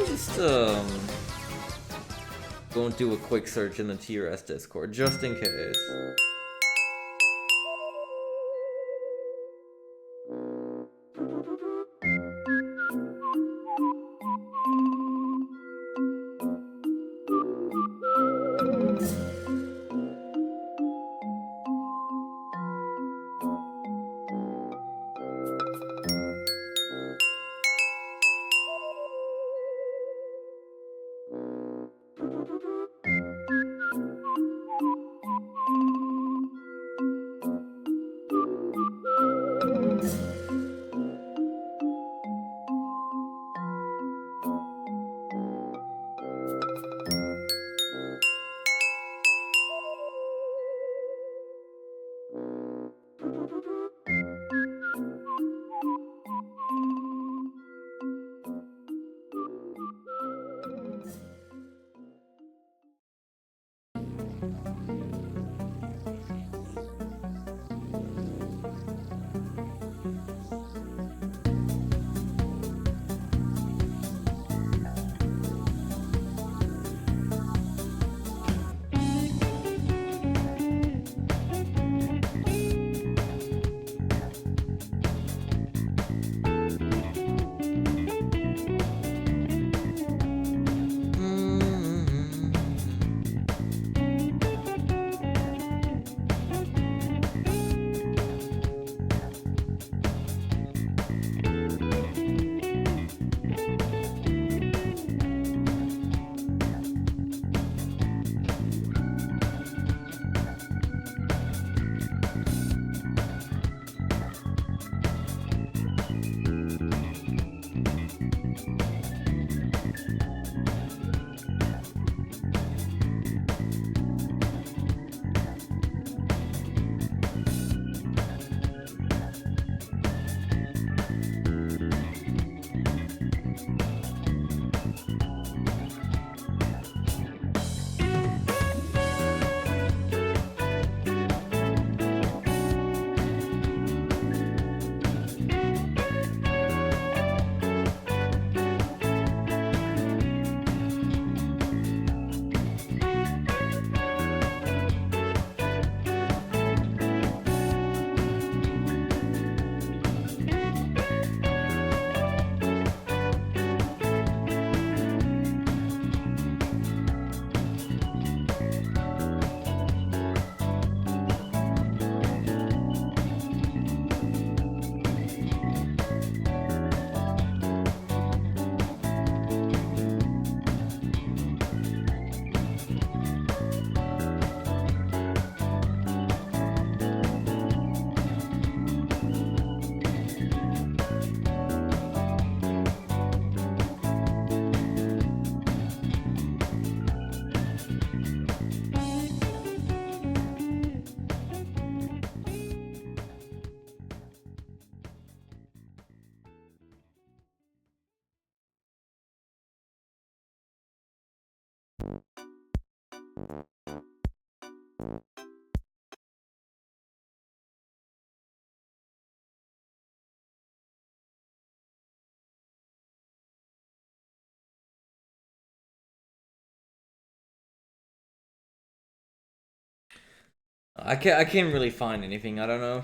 Just go and do a quick search in the TRS Discord just in case. I can't really find anything, I don't know.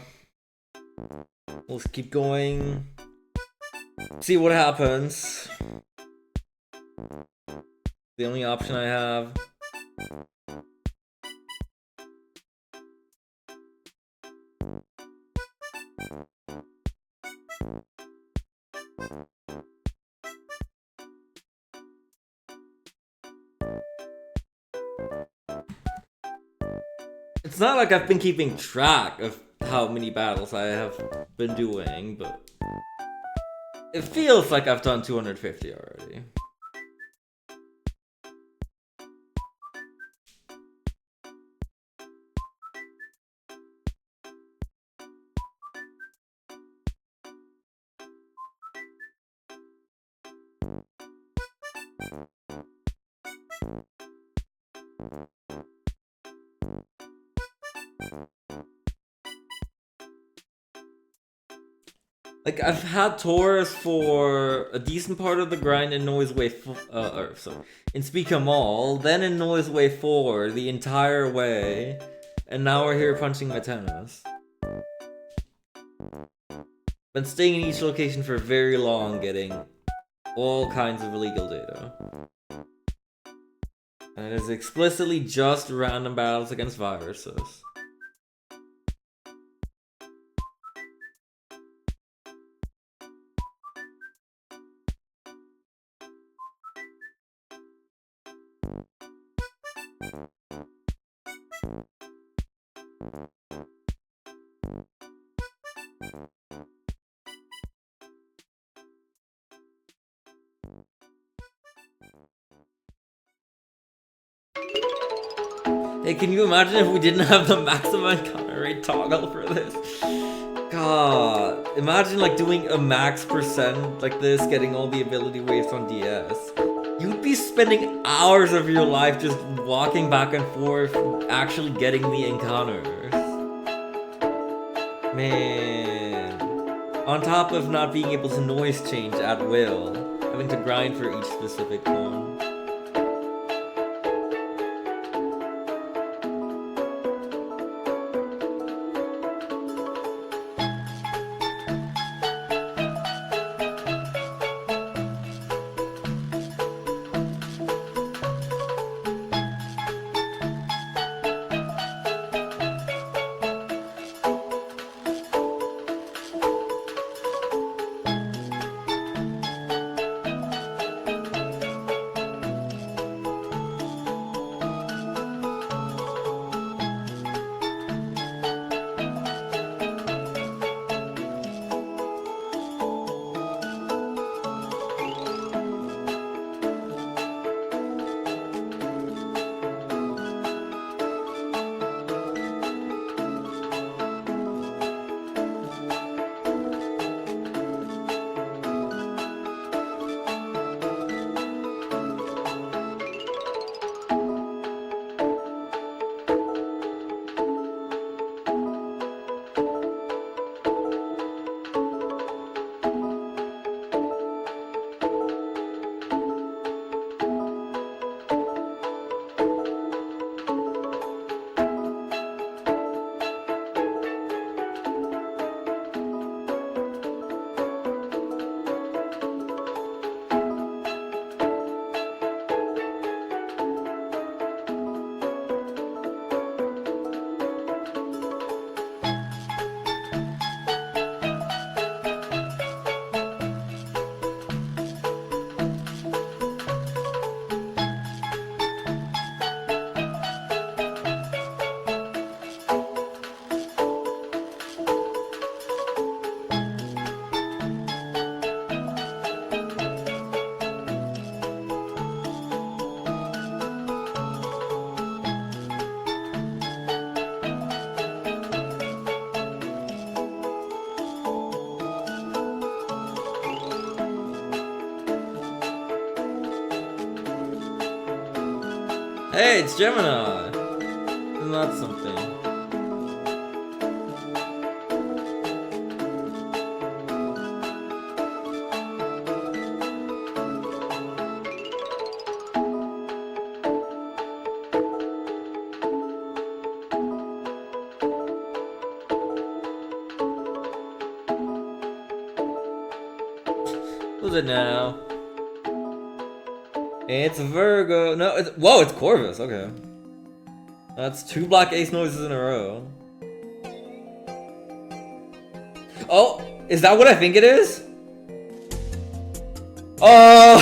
Let's keep going. See what happens. The only option I have. It's not like I've been keeping track of how many battles I have been doing, but it feels like I've done 250 already. Like, I've had Taurus for a decent part of the grind in Noise Wave, in Speak 'em All, then in Noise Wave 4 the entire way, and now we're here punching Metenos. Been staying in each location for very long, getting all kinds of illegal data. And it is explicitly just random battles against viruses. Hey, can you imagine if we didn't have the maximum encounter rate toggle for this? God, imagine like doing a max percent like this, getting all the ability waves on DS. You'd be spending hours of your life just walking back and forth, actually getting the encounters. Man. On top of not being able to noise change at will, having to grind for each specific one. Hey, it's Gemini! Isn't that something? Who's it now? It's Virgo. No, it's whoa, it's Corvus. Okay, that's 2 black ace noises in a row. Oh, is that what I think it is? Oh,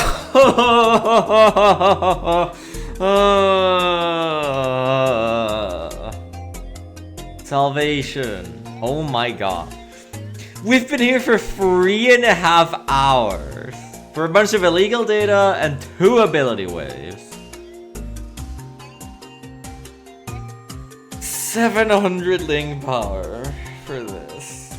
salvation. Oh my god. We've been here for 3.5 hours for a bunch of illegal data and 2 ability waves. 700 ling power for this.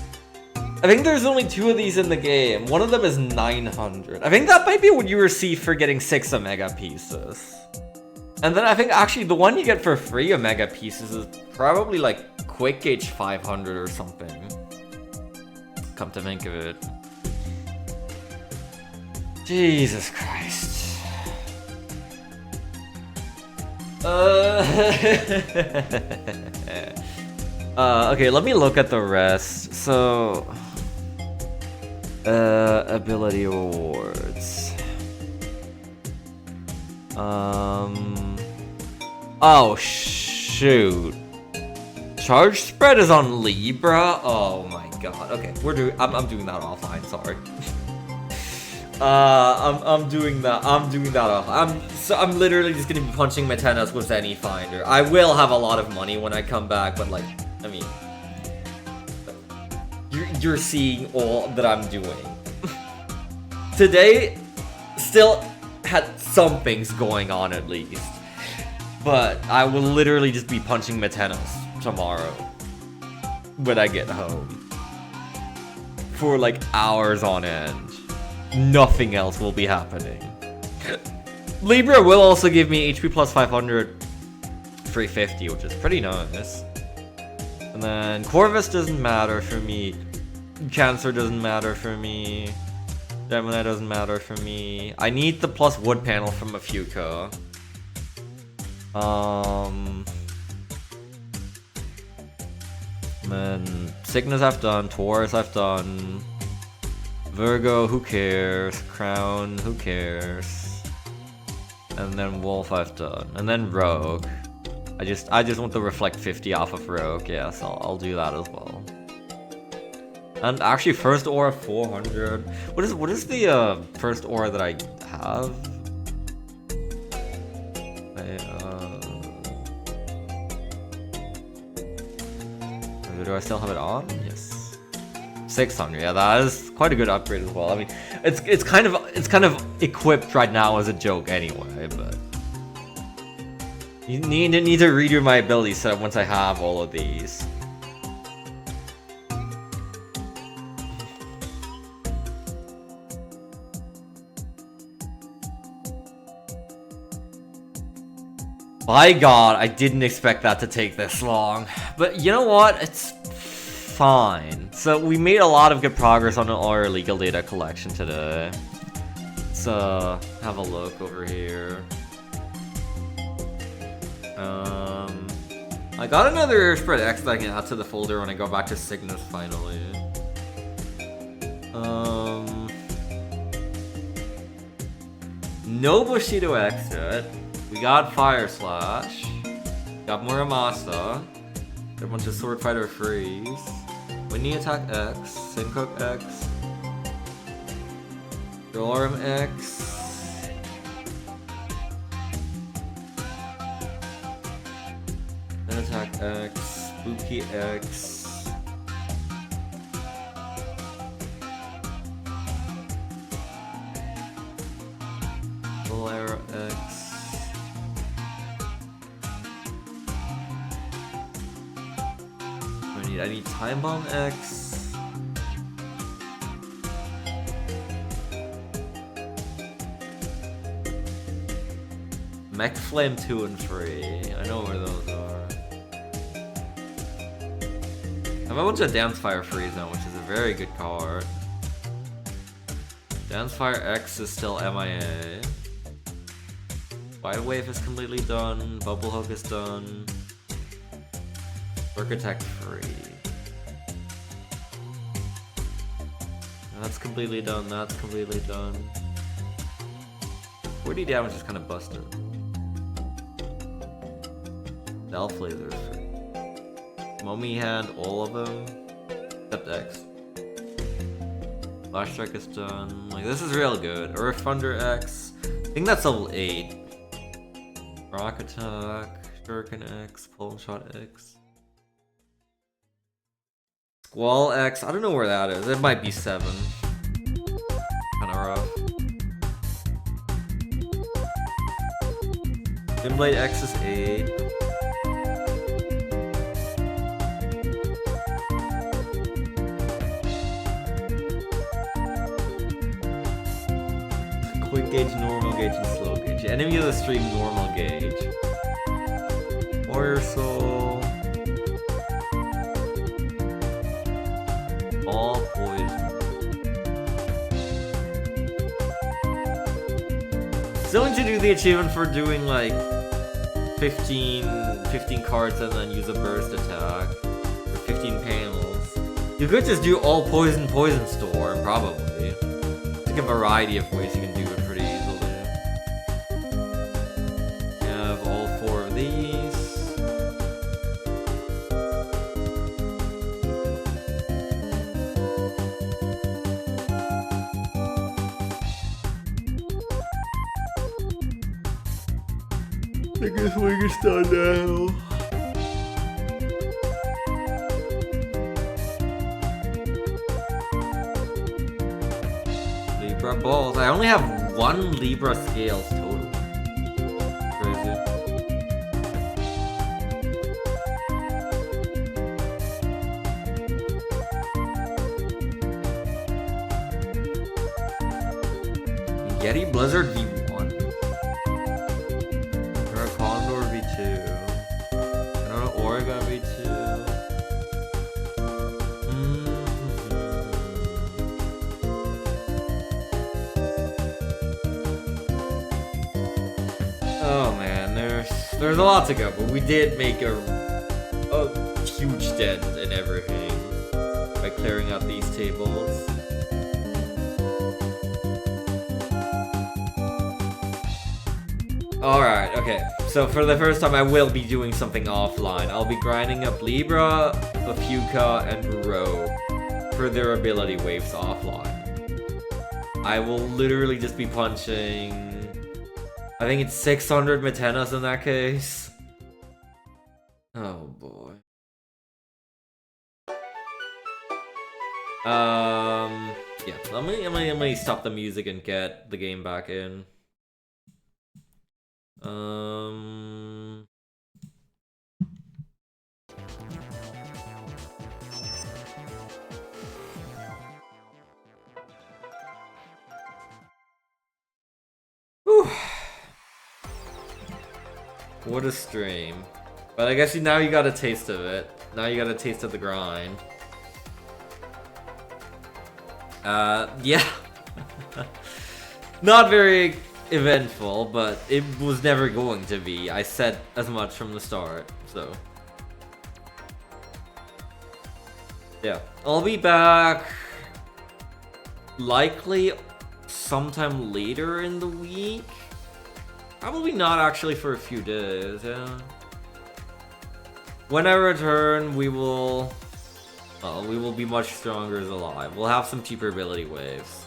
I think there's only 2 of these in the game. One of them is 900. I think that might be what you receive for getting 6 Omega pieces. And then I think actually the one you get for free Omega pieces is probably like Quick Gauge 500 or something. Come to think of it. Jesus Christ. Okay, let me look at the rest. So, ability rewards. Oh shoot. Charge spread is on Libra. Oh my god. Okay, I'm doing that offline. Sorry. I'm doing that off. I'm literally just gonna be punching Metenas with any finder. I will have a lot of money when I come back, but like, I mean, you're seeing all that I'm doing. Today, still had some things going on at least, but I will literally just be punching Metenas tomorrow when I get home for like hours on end. Nothing else will be happening. Libra will also give me HP plus 500 350, which is pretty nice. And then Corvus doesn't matter for me. Cancer doesn't matter for me. Gemini doesn't matter for me. I need the plus wood panel from Afuka. Then Cygnus I've done, Taurus I've done, Virgo, who cares, Crown, who cares, and then Wolf I've done, and then Rogue. I just want the Reflect 50 off of Rogue, yes, I'll do that as well. And actually first aura 400. What is the first aura that I have? Do I still have it on? Yes. 600. Yeah, that is quite a good upgrade as well. I mean, it's kind of equipped right now as a joke anyway, but you need to redo my ability set once I have all of these. By God, I didn't expect that to take this long. But you know what? It's fine. So we made a lot of good progress on our illegal data collection today. Let's have a look over here. I got another spread X that I can add to the folder when I go back to Cygnus finally. No Bushido exit. We got Fire Slash. Got Muramasa. Got a bunch of Sword Fighter Freeze. Windy Attack X. Syncook X. Dorm X. Then Attack X. Spooky X. Full Arrow X. I need Time Bomb X. Mech Flame 2 and 3. I know where those are. I have a bunch of Dancefire Freeze now, which is a very good card. Dancefire X is still MIA. Wide Wave is completely done. Bubble Hook is done. Work Attack free. That's completely done. That's completely done. 40 damage is kind of busted. Elf Laser is free. Mummy Hand, all of them. Except X. Flash Strike is done. Like, this is real good. Earth Thunder X. I think that's level 8. Rock Attack. Shuriken X. Pole Shot X. Squall X. I don't know where that is. It might be 7. Kinda rough. Dimblade X is 8. Quick Gauge, Normal Gauge, and Slow Gauge. Enemy of the stream, Normal Gauge. Warrior Soul. All poison. Still need to do the achievement for doing like 15 cards and then use a burst attack. For 15 panels. You could just do all poison storm, probably. There's like a variety of ways you can do it pretty easily. You have all 4 of these. I guess we can start now. Libra balls. I only have 1 Libra scales total. Crazy. Yeti Blizzard V1. Condor V2. I don't know, Oregon V2. Oh man, there's a lot to go, but we did make a huge dent in everything by clearing out these tables. Alright, okay. So for the first time I will be doing something offline. I'll be grinding up Libra, Afuka, and Rogue for their ability waves offline. I will literally just be punching... I think it's 600 Metenas in that case. Oh boy. Yeah, let me stop the music and get the game back in. Whew. What a stream. But I guess now you got a taste of it. Now you got a taste of the grind. Yeah. Not very eventful, but it was never going to be. I said as much from the start, so. Yeah. I'll be back likely sometime later in the week. Probably not actually for a few days, yeah. When I return, we will be much stronger as alive. We'll have some cheaper ability waves.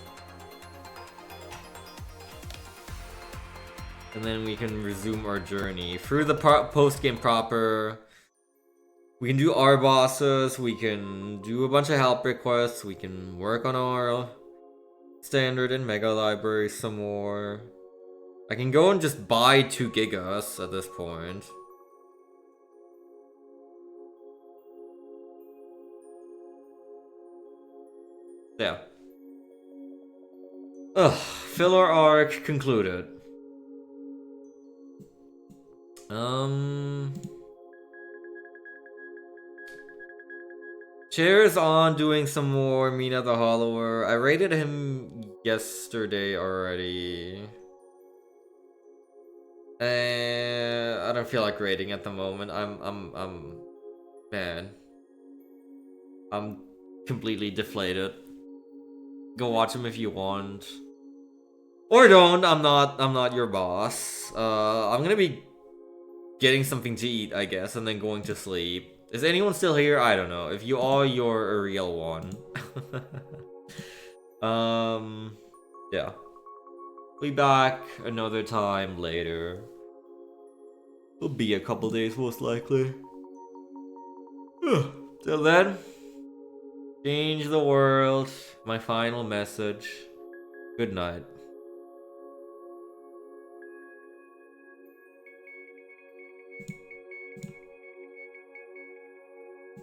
And then we can resume our journey through the post-game proper. We can do our bosses, we can do a bunch of help requests, we can work on our standard and mega libraries some more. I can go and just buy 2 gigas at this point. Yeah. Ugh, filler arc concluded. Cheers on doing some more Mina the Hollower. I rated him yesterday already. I don't feel like rating at the moment. Man. I'm completely deflated. Go watch him if you want. Or don't. I'm not your boss. I'm gonna be getting something to eat, I guess, and then going to sleep. Is anyone still here? I don't know. If you are, you're a real one. Yeah. Be back another time later. It'll be a couple days most likely. Till then, change the world. My final message. Good night.